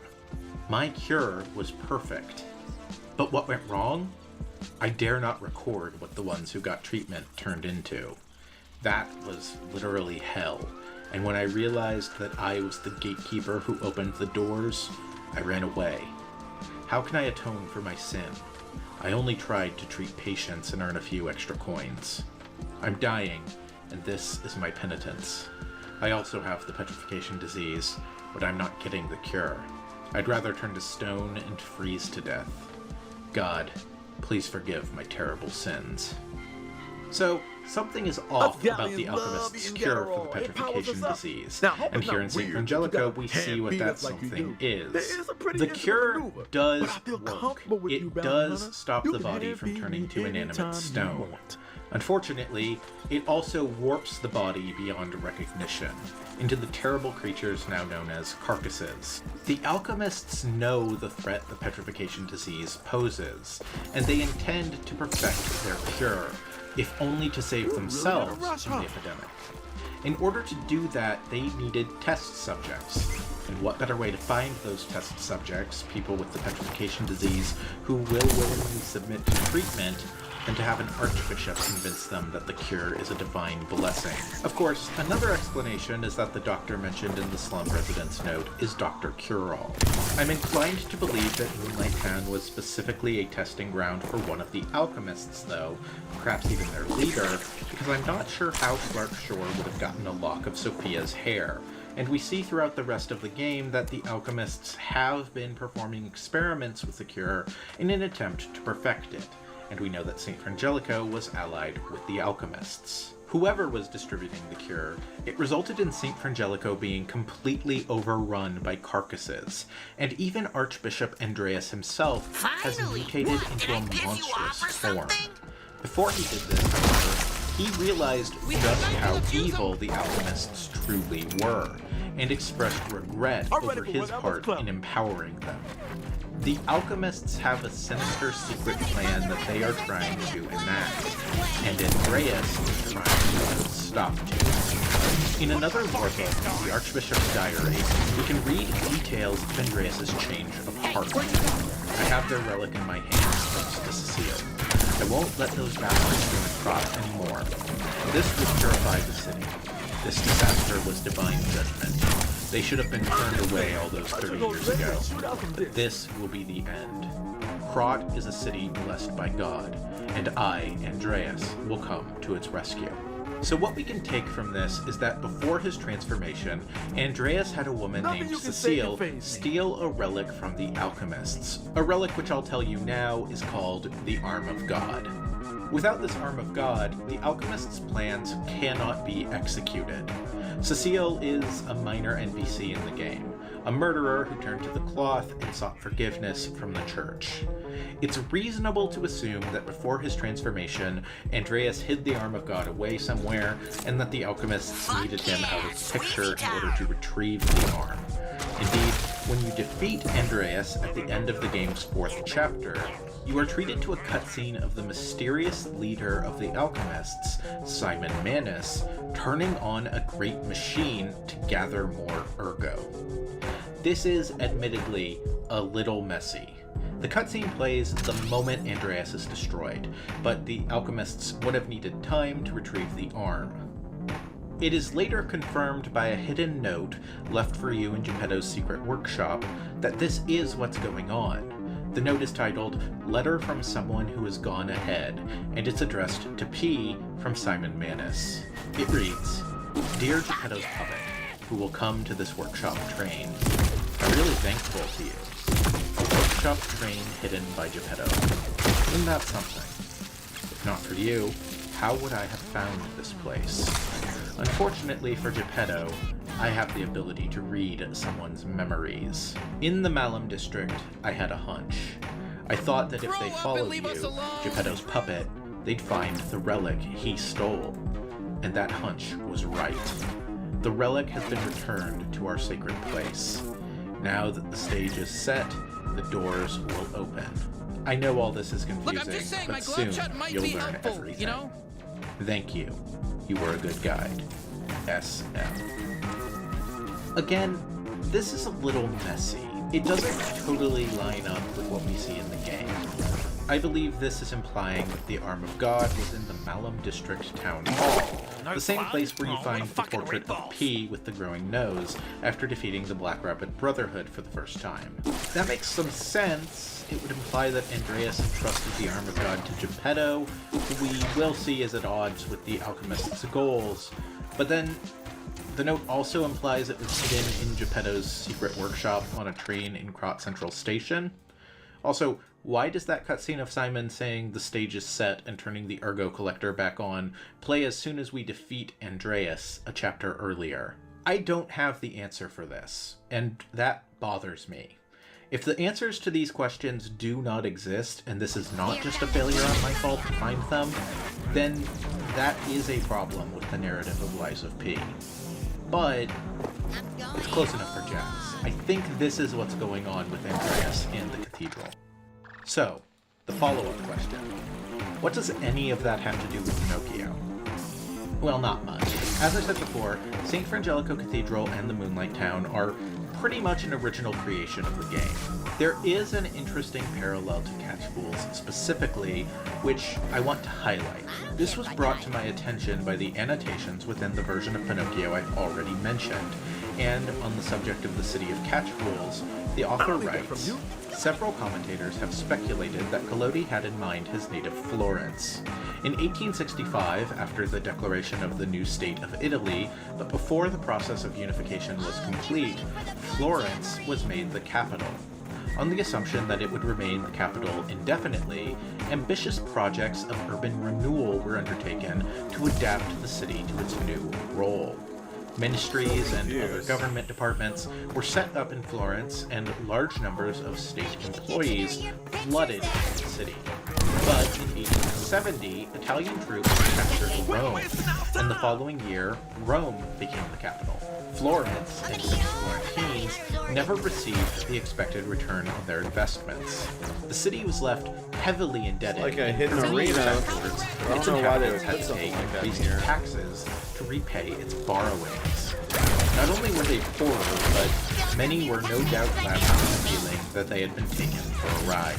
My cure was perfect. But what went wrong? I dare not record what the ones who got treatment turned into. That was literally hell, and when I realized that I was the gatekeeper who opened the doors, I ran away. How can I atone for my sin? I only tried to treat patients and earn a few extra coins. I'm dying, and this is my penitence. I also have the petrification disease, but I'm not getting the cure. I'd rather turn to stone and freeze to death. God, please forgive my terrible sins. So, something is off about the alchemist's cure for the petrification disease. And here in St. Frangelico, we see what that something is. The cure does work. It does stop the body from turning to inanimate stone. Unfortunately, it also warps the body beyond recognition, into the terrible creatures now known as carcasses. The alchemists know the threat the petrification disease poses, and they intend to perfect their cure, if only to save themselves from the epidemic. In order to do that, they needed test subjects. And what better way to find those test subjects, people with the petrification disease, who will willingly submit to treatment, than to have an archbishop convince them that the cure is a divine blessing. Of course, another explanation is that the doctor mentioned in the slum resident's note is Dr. Cure-All. I'm inclined to believe that Moonlight Town was specifically a testing ground for one of the alchemists, though, perhaps even their leader, because I'm not sure how Clark Shore would have gotten a lock of Sophia's hair. And we see throughout the rest of the game that the alchemists have been performing experiments with the cure in an attempt to perfect it. And we know that St. Frangelico was allied with the alchemists. Whoever was distributing the cure, it resulted in St. Frangelico being completely overrun by carcasses, and even Archbishop Andreas himself has mutated into a monstrous form. Before he did this, however, he realized just how evil the alchemists truly were, and expressed regret over his part in empowering them. The alchemists have a sinister secret plan that they are trying to enact, and Andreas is trying to stop it. In another lore book, the Archbishop's Diary, we can read details of Andreas' change of heart. I have their relic in my hands thanks to Cecile. I won't let those bastards do my cross anymore. This will purify the city. This disaster was divine judgment. They should have been turned away all those 30 years ago. But this will be the end. Krat is a city blessed by God, and I, Andreas, will come to its rescue. So what we can take from this is that before his transformation, Andreas had a woman named Cecile steal a relic from the alchemists. A relic which I'll tell you now is called the Arm of God. Without this Arm of God, the alchemists' plans cannot be executed. Cecile is a minor NPC in the game, a murderer who turned to the cloth and sought forgiveness from the church. It's reasonable to assume that before his transformation, Andreas hid the Arm of God away somewhere, and that the alchemists needed him out of the picture in order to retrieve the arm. Indeed, when you defeat Andreas at the end of the game's 4th chapter, you are treated to a cutscene of the mysterious leader of the alchemists, Simon Manus, turning on a great machine to gather more ergo. This is, admittedly, a little messy. The cutscene plays the moment Andreas is destroyed, but the alchemists would have needed time to retrieve the arm. It is later confirmed by a hidden note left for you in Geppetto's secret workshop that this is what's going on. The note is titled, Letter from Someone Who Has Gone Ahead, and it's addressed to P from Simon Manus. It reads, Dear Geppetto's puppet, who will come to this workshop train, I'm really thankful to you. A workshop train hidden by Geppetto. Isn't that something? If not for you, how would I have found this place? Unfortunately for Geppetto, I have the ability to read someone's memories. In the Malum district, I had a hunch. I thought that if they followed you, Geppetto's puppet, they'd find the relic he stole. And that hunch was right. The relic has been returned to our sacred place. Now that the stage is set, the doors will open. I know all this is confusing, Look, I'm just saying, but my glove soon shot might you'll be learn helpful, everything. you know? Thank you. You were a good guide. SM. Again, this is a little messy. It doesn't totally line up with what we see in the game. I believe this is implying that the Arm of God was in the Malum District Town Hall, the same place where you find the portrait of P with the growing nose after defeating the Black Rabbit Brotherhood for the first time. That makes some sense. It would imply that Andreas entrusted the Arm of God to Geppetto, who we will see is at odds with the alchemist's goals, but then the note also implies it was hidden in Geppetto's secret workshop on a train in Krat Central Station. Also, why does that cutscene of Simon saying the stage is set and turning the Ergo Collector back on play as soon as we defeat Andreas a chapter earlier? I don't have the answer for this, and that bothers me. If the answers to these questions do not exist, and this is not just a failure on my fault to find them, then that is a problem with the narrative of Lies of P. But it's close enough for Jax. I think this is what's going on with Andreas and the cathedral. So, the follow-up question. What does any of that have to do with Pinocchio? Well, not much. As I said before, St. Frangelico Cathedral and the Moonlight Town are pretty much an original creation of the game. There is an interesting parallel to Catch Fools specifically, which I want to highlight. This was brought to my attention by the annotations within the version of Pinocchio I've already mentioned, and on the subject of the city of Catch Fools, the author writes, several commentators have speculated that Collodi had in mind his native Florence. In 1865, after the declaration of the new state of Italy, but before the process of unification was complete, Florence was made the capital. On the assumption that it would remain the capital indefinitely, ambitious projects of urban renewal were undertaken to adapt the city to its new role. Ministries and other government departments were set up in Florence, and large numbers of state employees flooded the city. But in 1870, Italian troops captured Rome, and the following year, Rome became the capital. Florence and its Florentines never received the expected return on their investments. The city was left heavily indebted. Like a hidden arena. Afterwards, I don't know why they would put something like that increased here. taxes to repay its borrowings. Not only were they poorer, but many were no doubt left with the feeling that they had been taken for a ride.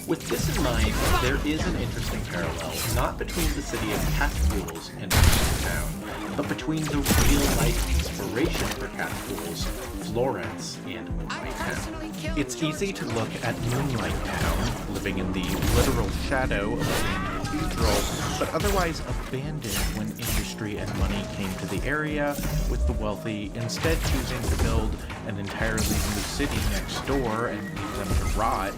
With this in mind, there is an interesting parallel, not between the city of Catch Fools and Town, but between the real-life inspiration for Catch Fools, Florence, and Moonlight Town. It's easy to look at Moonlight Town, living in the literal shadow of the cathedral, but otherwise abandoned when industry and money came to the area, with the wealthy instead choosing to build an entirely new city next door and leave them to rot,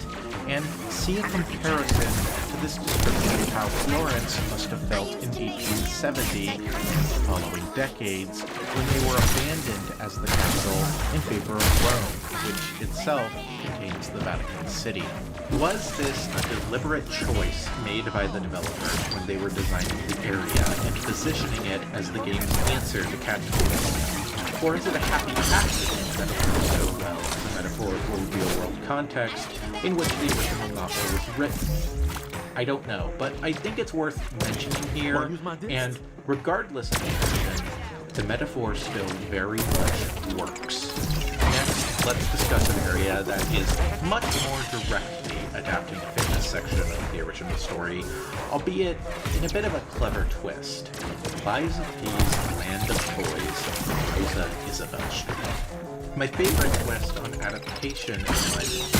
and see a comparison to this description of how Florence must have felt in 1870 and the following decades when they were abandoned as the capital in favor of Rome, which itself contains the Vatican City. Was this a deliberate choice made by the developers when they were designing the area and positioning it as the game's answer to Catch Fools? Or is it a happy accident that it works so well as a metaphorical real-world context in which the original novel was written? I don't know, but I think it's worth mentioning here, and regardless of the origin, the metaphor still very much works. Next, let's discuss an area that is much more directly adapting the fitness section of the original story, albeit in a bit of a clever twist. Lies of P's Land of Toys, Rosa Isabel Street. My favorite twist on adaptation in Lies of P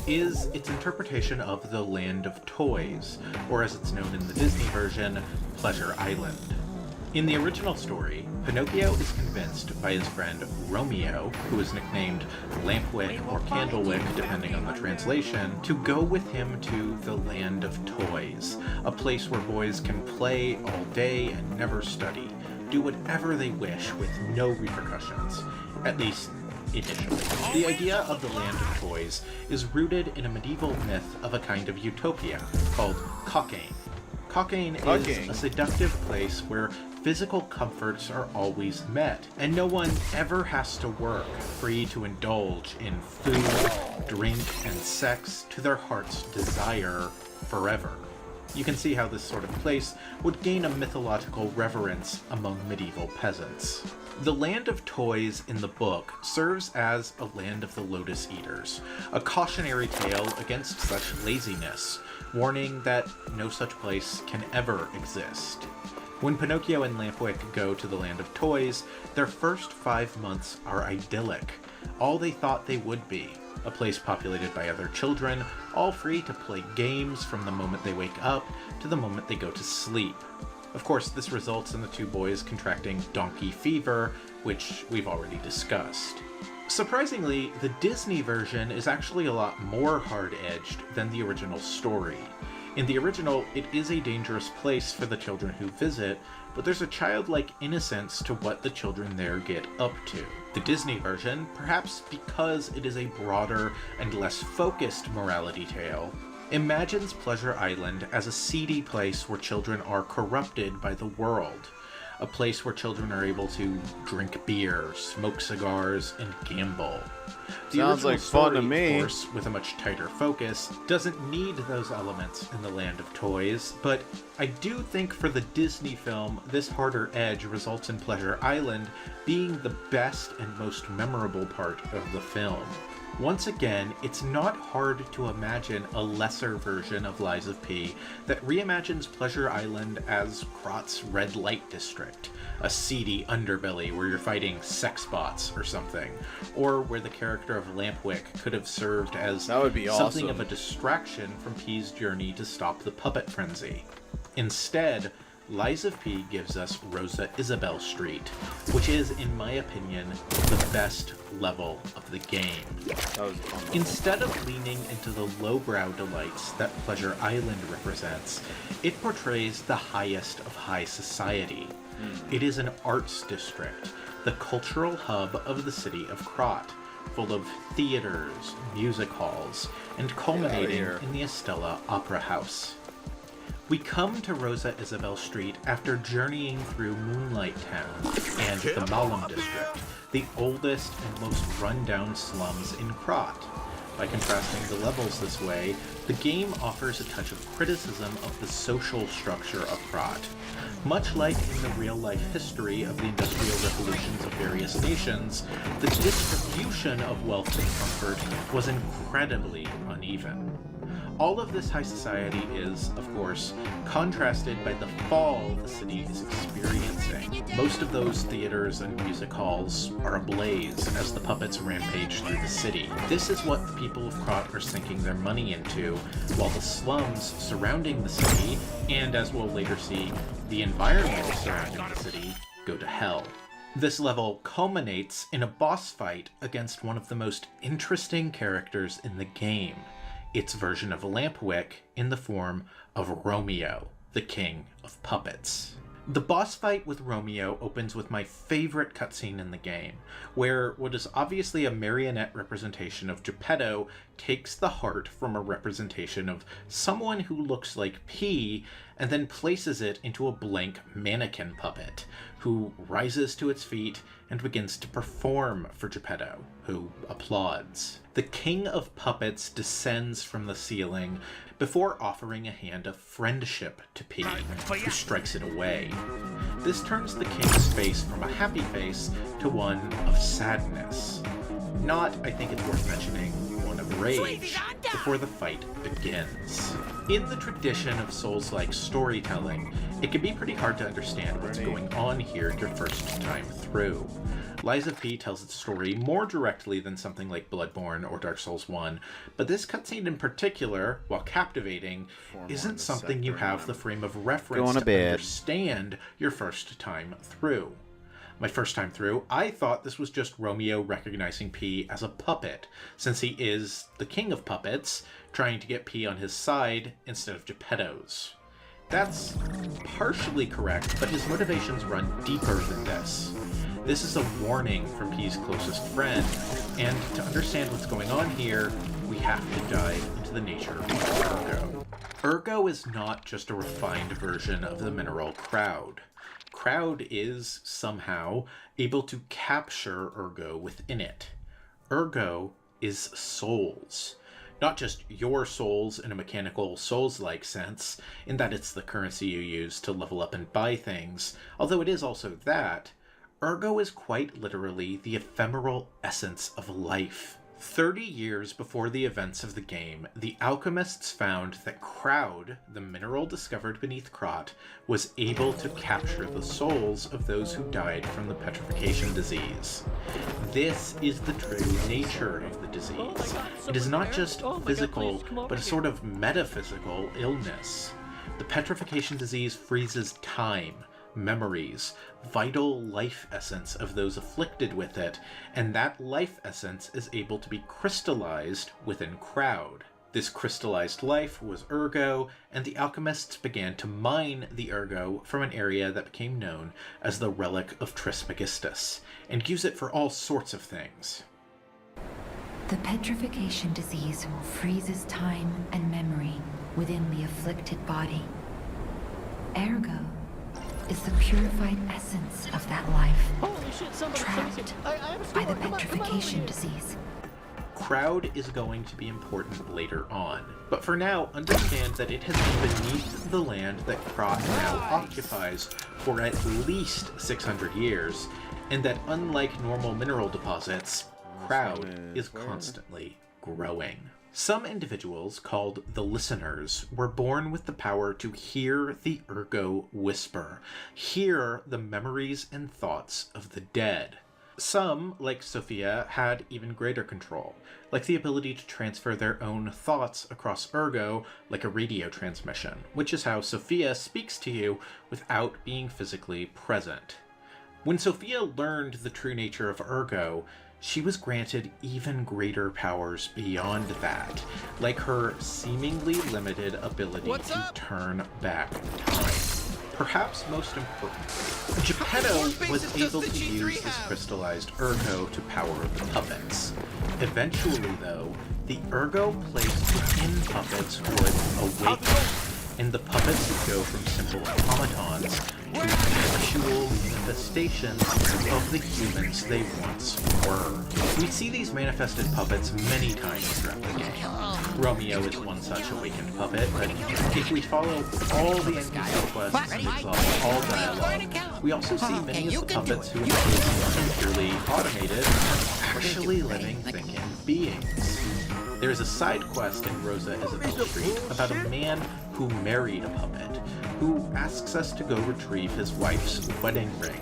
is its interpretation of the Land of Toys, or as it's known in the Disney version, Pleasure Island. In the original story, Pinocchio is convinced by his friend Romeo, who is nicknamed Lampwick or Candlewick depending on the translation, to go with him to the Land of Toys, a place where boys can play all day and never study, do whatever they wish with no repercussions, at least initially. The idea of the Land of Toys is rooted in a medieval myth of a kind of utopia called Cockaigne. Cockaigne is a seductive place where physical comforts are always met, and no one ever has to work, free to indulge in food, drink, and sex to their heart's desire forever. You can see how this sort of place would gain a mythological reverence among medieval peasants. The Land of Toys in the book serves as a land of the Lotus Eaters, a cautionary tale against such laziness, warning that no such place can ever exist. When Pinocchio and Lampwick go to the Land of Toys, their first 5 months are idyllic, all they thought they would be. A place populated by other children, all free to play games from the moment they wake up to the moment they go to sleep. Of course, this results in the two boys contracting donkey fever, which we've already discussed. Surprisingly, the Disney version is actually a lot more hard-edged than the original story. In the original, it is a dangerous place for the children who visit, but there's a childlike innocence to what the children there get up to. The Disney version, perhaps because it is a broader and less focused morality tale, imagines Pleasure Island as a seedy place where children are corrupted by the world. A place where children are able to drink beer, smoke cigars, and gamble. The Sounds like fun to me. Of course, with a much tighter focus, doesn't need those elements in the Land of Toys, but I do think for the Disney film, this harder edge results in Pleasure Island being the best and most memorable part of the film. Once again, it's not hard to imagine a lesser version of Lies of P that reimagines Pleasure Island as Krot's Red Light District, a seedy underbelly where you're fighting sex bots or something, or where the character of Lampwick could have served as something awesome. of a distraction from P's journey to stop the puppet frenzy. Instead, Lies of P gives us Rosa Isabelle Street, which is, in my opinion, the best level of the game. Instead of leaning into the lowbrow delights that Pleasure Island represents, it portrays the highest of high society. It is an arts district, the cultural hub of the city of Krot, full of theaters, music halls, and culminating in the Estella Opera House. We come to Rosa Isabelle Street after journeying through Moonlight Town and the Malum District, the oldest and most run-down slums in Krot. By contrasting the levels this way, the game offers a touch of criticism of the social structure of Krot. Much like in the real-life history of the industrial revolutions of various nations, the distribution of wealth and comfort was incredibly uneven. All of this high society is, of course, contrasted by the fall the city is experiencing. Most of those theaters and music halls are ablaze as the puppets rampage through the city. This is what the people of Krot are sinking their money into, while the slums surrounding the city, and as we'll later see, the environment surrounding the city, go to hell. This level culminates in a boss fight against one of the most interesting characters in the game, its version of Lampwick in the form of Romeo, the king of puppets. The boss fight with Romeo opens with my favorite cutscene in the game, where what is obviously a marionette representation of Geppetto takes the heart from a representation of someone who looks like P and then places it into a blank mannequin puppet, who rises to its feet and begins to perform for Geppetto, who applauds. The king of puppets descends from the ceiling before offering a hand of friendship to P, who strikes it away. This turns the king's face from a happy face to one of sadness. Not, I think it's worth mentioning, one of rage, before the fight begins. In the tradition of Souls-like storytelling, it can be pretty hard to understand what's going on here your first time through. Lies of P tells its story more directly than something like Bloodborne or Dark Souls 1, but this cutscene in particular, while captivating, isn't something you have the frame of reference to understand your first time through. My first time through, I thought this was just Romeo recognizing P as a puppet, since he is the king of puppets, trying to get P on his side instead of Geppetto's. That's partially correct, but his motivations run deeper than this. This is a warning from P's closest friend, and to understand what's going on here, we have to dive into the nature of Ergo. Ergo is not just a refined version of the mineral Crowd. Crowd is, somehow, able to capture Ergo within it. Ergo is souls. Not just your souls in a mechanical Souls-like sense, in that it's the currency you use to level up and buy things, although it is also that. Ergo is quite literally the ephemeral essence of life. 30 years before the events of the game, the alchemists found that Crowd, the mineral discovered beneath Krot, was able to capture the souls of those who died from the petrification disease. This is the true nature of the disease. It is not just physical, but a sort of metaphysical illness. The petrification disease freezes time, memories, vital life essence of those afflicted with it, and that life essence is able to be crystallized within Crowd. This crystallized life was Ergo, and the alchemists began to mine the Ergo from an area that became known as the Relic of Trismegistus, and use it for all sorts of things. The petrification disease freezes time and memory within the afflicted body. Ergo is the purified essence of that life, trapped by the petrification disease. Crowd is going to be important later on, but for now, understand that it has been beneath the land that Krot now occupies for at least 600 years, and that unlike normal mineral deposits, Crowd is constantly growing. Some individuals, called the Listeners, were born with the power to hear the Ergo whisper, hear the memories and thoughts of the dead. Some, like Sophia, had even greater control, like the ability to transfer their own thoughts across Ergo like a radio transmission, which is how Sophia speaks to you without being physically present. When Sophia learned the true nature of Ergo, she was granted even greater powers beyond that, like her seemingly limited ability to turn back time. Perhaps most importantly, Geppetto was able to use this crystallized Ergo to power the puppets. Eventually, though, the Ergo placed within puppets would awaken, and the puppets would go from simple automatons to actual manifestations of the humans they once were. We see these manifested puppets many times throughout the game. Romeo is one such awakened puppet, but if we follow all the NPC quests and exhaust all dialogue, we also see many of the puppets who are purely automated are actually living, thinking beings. There is a side quest in Rosa Isabelle Street about a man who married a puppet, who asks us to go retrieve his wife's wedding ring.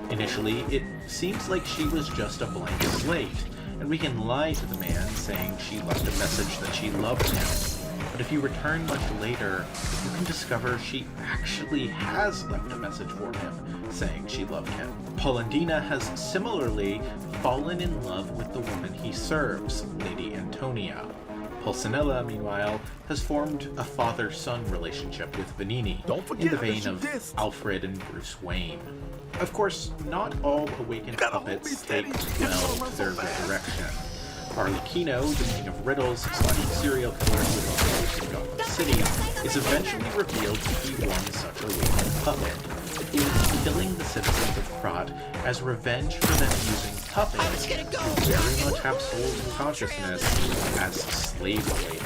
Initially, it seems like she was just a blank slate, and we can lie to the man saying she left a message that she loved him. But if you return much later, you can discover she actually has left a message for him, saying she loved him. Polendina has similarly fallen in love with the woman he serves, Lady Antonia. Pulcinella, meanwhile, has formed a father-son relationship with Vanini, in the vein of Alfred and Bruce Wayne. Of course, not all awakened puppets take well to their resurrection. Arlecchino, the king of riddles / serial killer with in Gotham City, is eventually revealed to be one such awakened puppet, who is killing the citizens of Krot as revenge for them using puppets who very much have souls and consciousness as slave labor.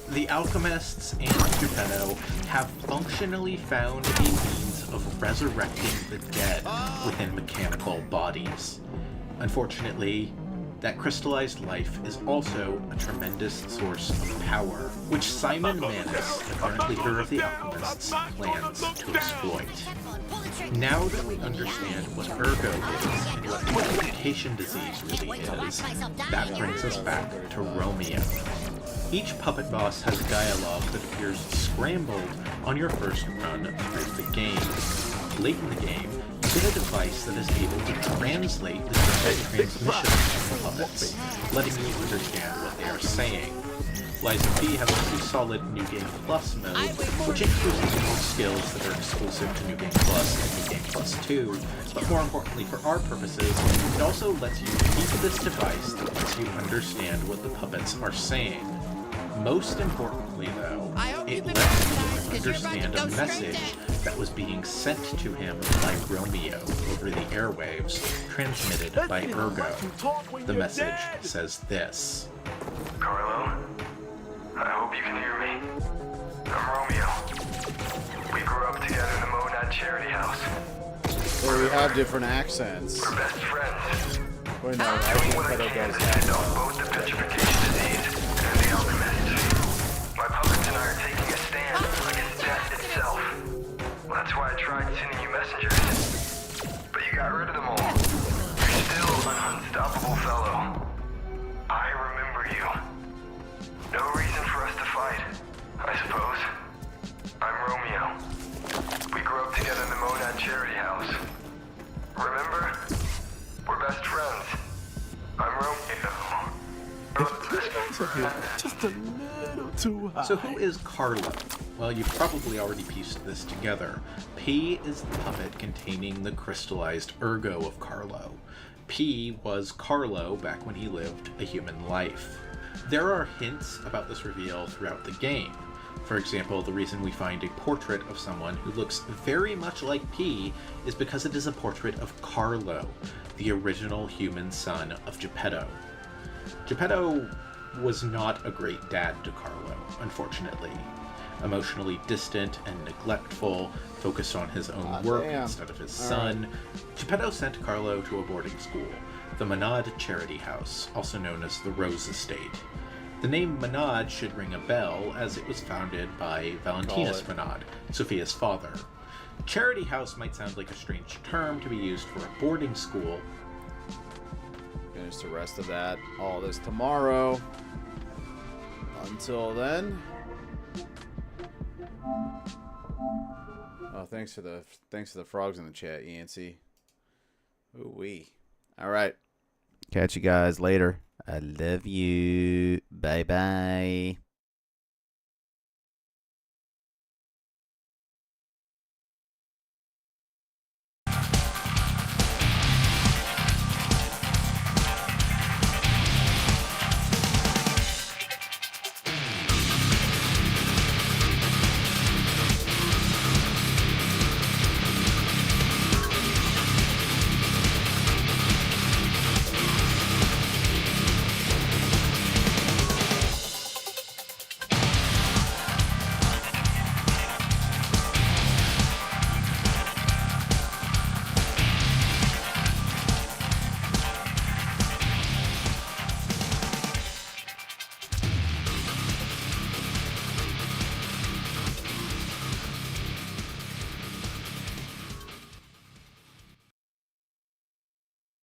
The alchemists and Geppetto have functionally found a means of resurrecting the dead within mechanical bodies. Unfortunately, that crystallized life is also a tremendous source of power, which Simon Manus, the current leader of the alchemists, plans to exploit. Now that we understand what Ergo is and what petrification disease really is, that brings us back to Romeo. Each puppet boss has dialogue that appears scrambled on your first run through the game. Late in the game, you get a device that is able to translate the transmission of the puppets, letting you understand what they are saying. Liza P has a pretty solid New Game Plus mode, which introduces more skills that are exclusive to New Game Plus and New Game Plus 2, but more importantly for our purposes, it also lets you keep this device that lets you understand what the puppets are saying. Most importantly, though, it lets you understand a message that was being sent to him by Romeo over the airwaves, transmitted by Ergo. The message says this. Carlo, I hope you can hear me. I'm Romeo. We grew up together in the Monad Charity House. Where we have different accents. We're best friends. Wait, no, I think Pedo does have both the petrification disease and the alchemist. My puppets and I are taking a stand against death itself. Well, that's why I tried sending you messengers. But you got rid of them all. You're still an unstoppable fellow. I remember you. No reason for us to fight, I suppose. I'm Romeo. We grew up together in the Monad Charity House. Remember? We're best friends. I'm Romeo. Just a little too high. So who is Carlo? Well, you've probably already pieced this together. P is the puppet containing the crystallized ergo of Carlo. P was Carlo back when he lived a human life. There are hints about this reveal throughout the game. For example, the reason we find a portrait of someone who looks very much like P is because it is a portrait of Carlo, the original human son of Geppetto. Geppetto was not a great dad to Carlo, unfortunately. Emotionally distant and neglectful, focused on his own work instead of his son, Geppetto sent Carlo to a boarding school, the Monad Charity House, also known as the Rose Estate. The name Monad should ring a bell, as it was founded by Valentinus Monad, Sophia's father. Charity house might sound like a strange term to be used for a boarding school. Finish the rest of that, all this tomorrow. Until then. Oh, thanks for the frogs in the chat, Yancey. Ooh wee. All right. Catch you guys later. I love you. Bye bye.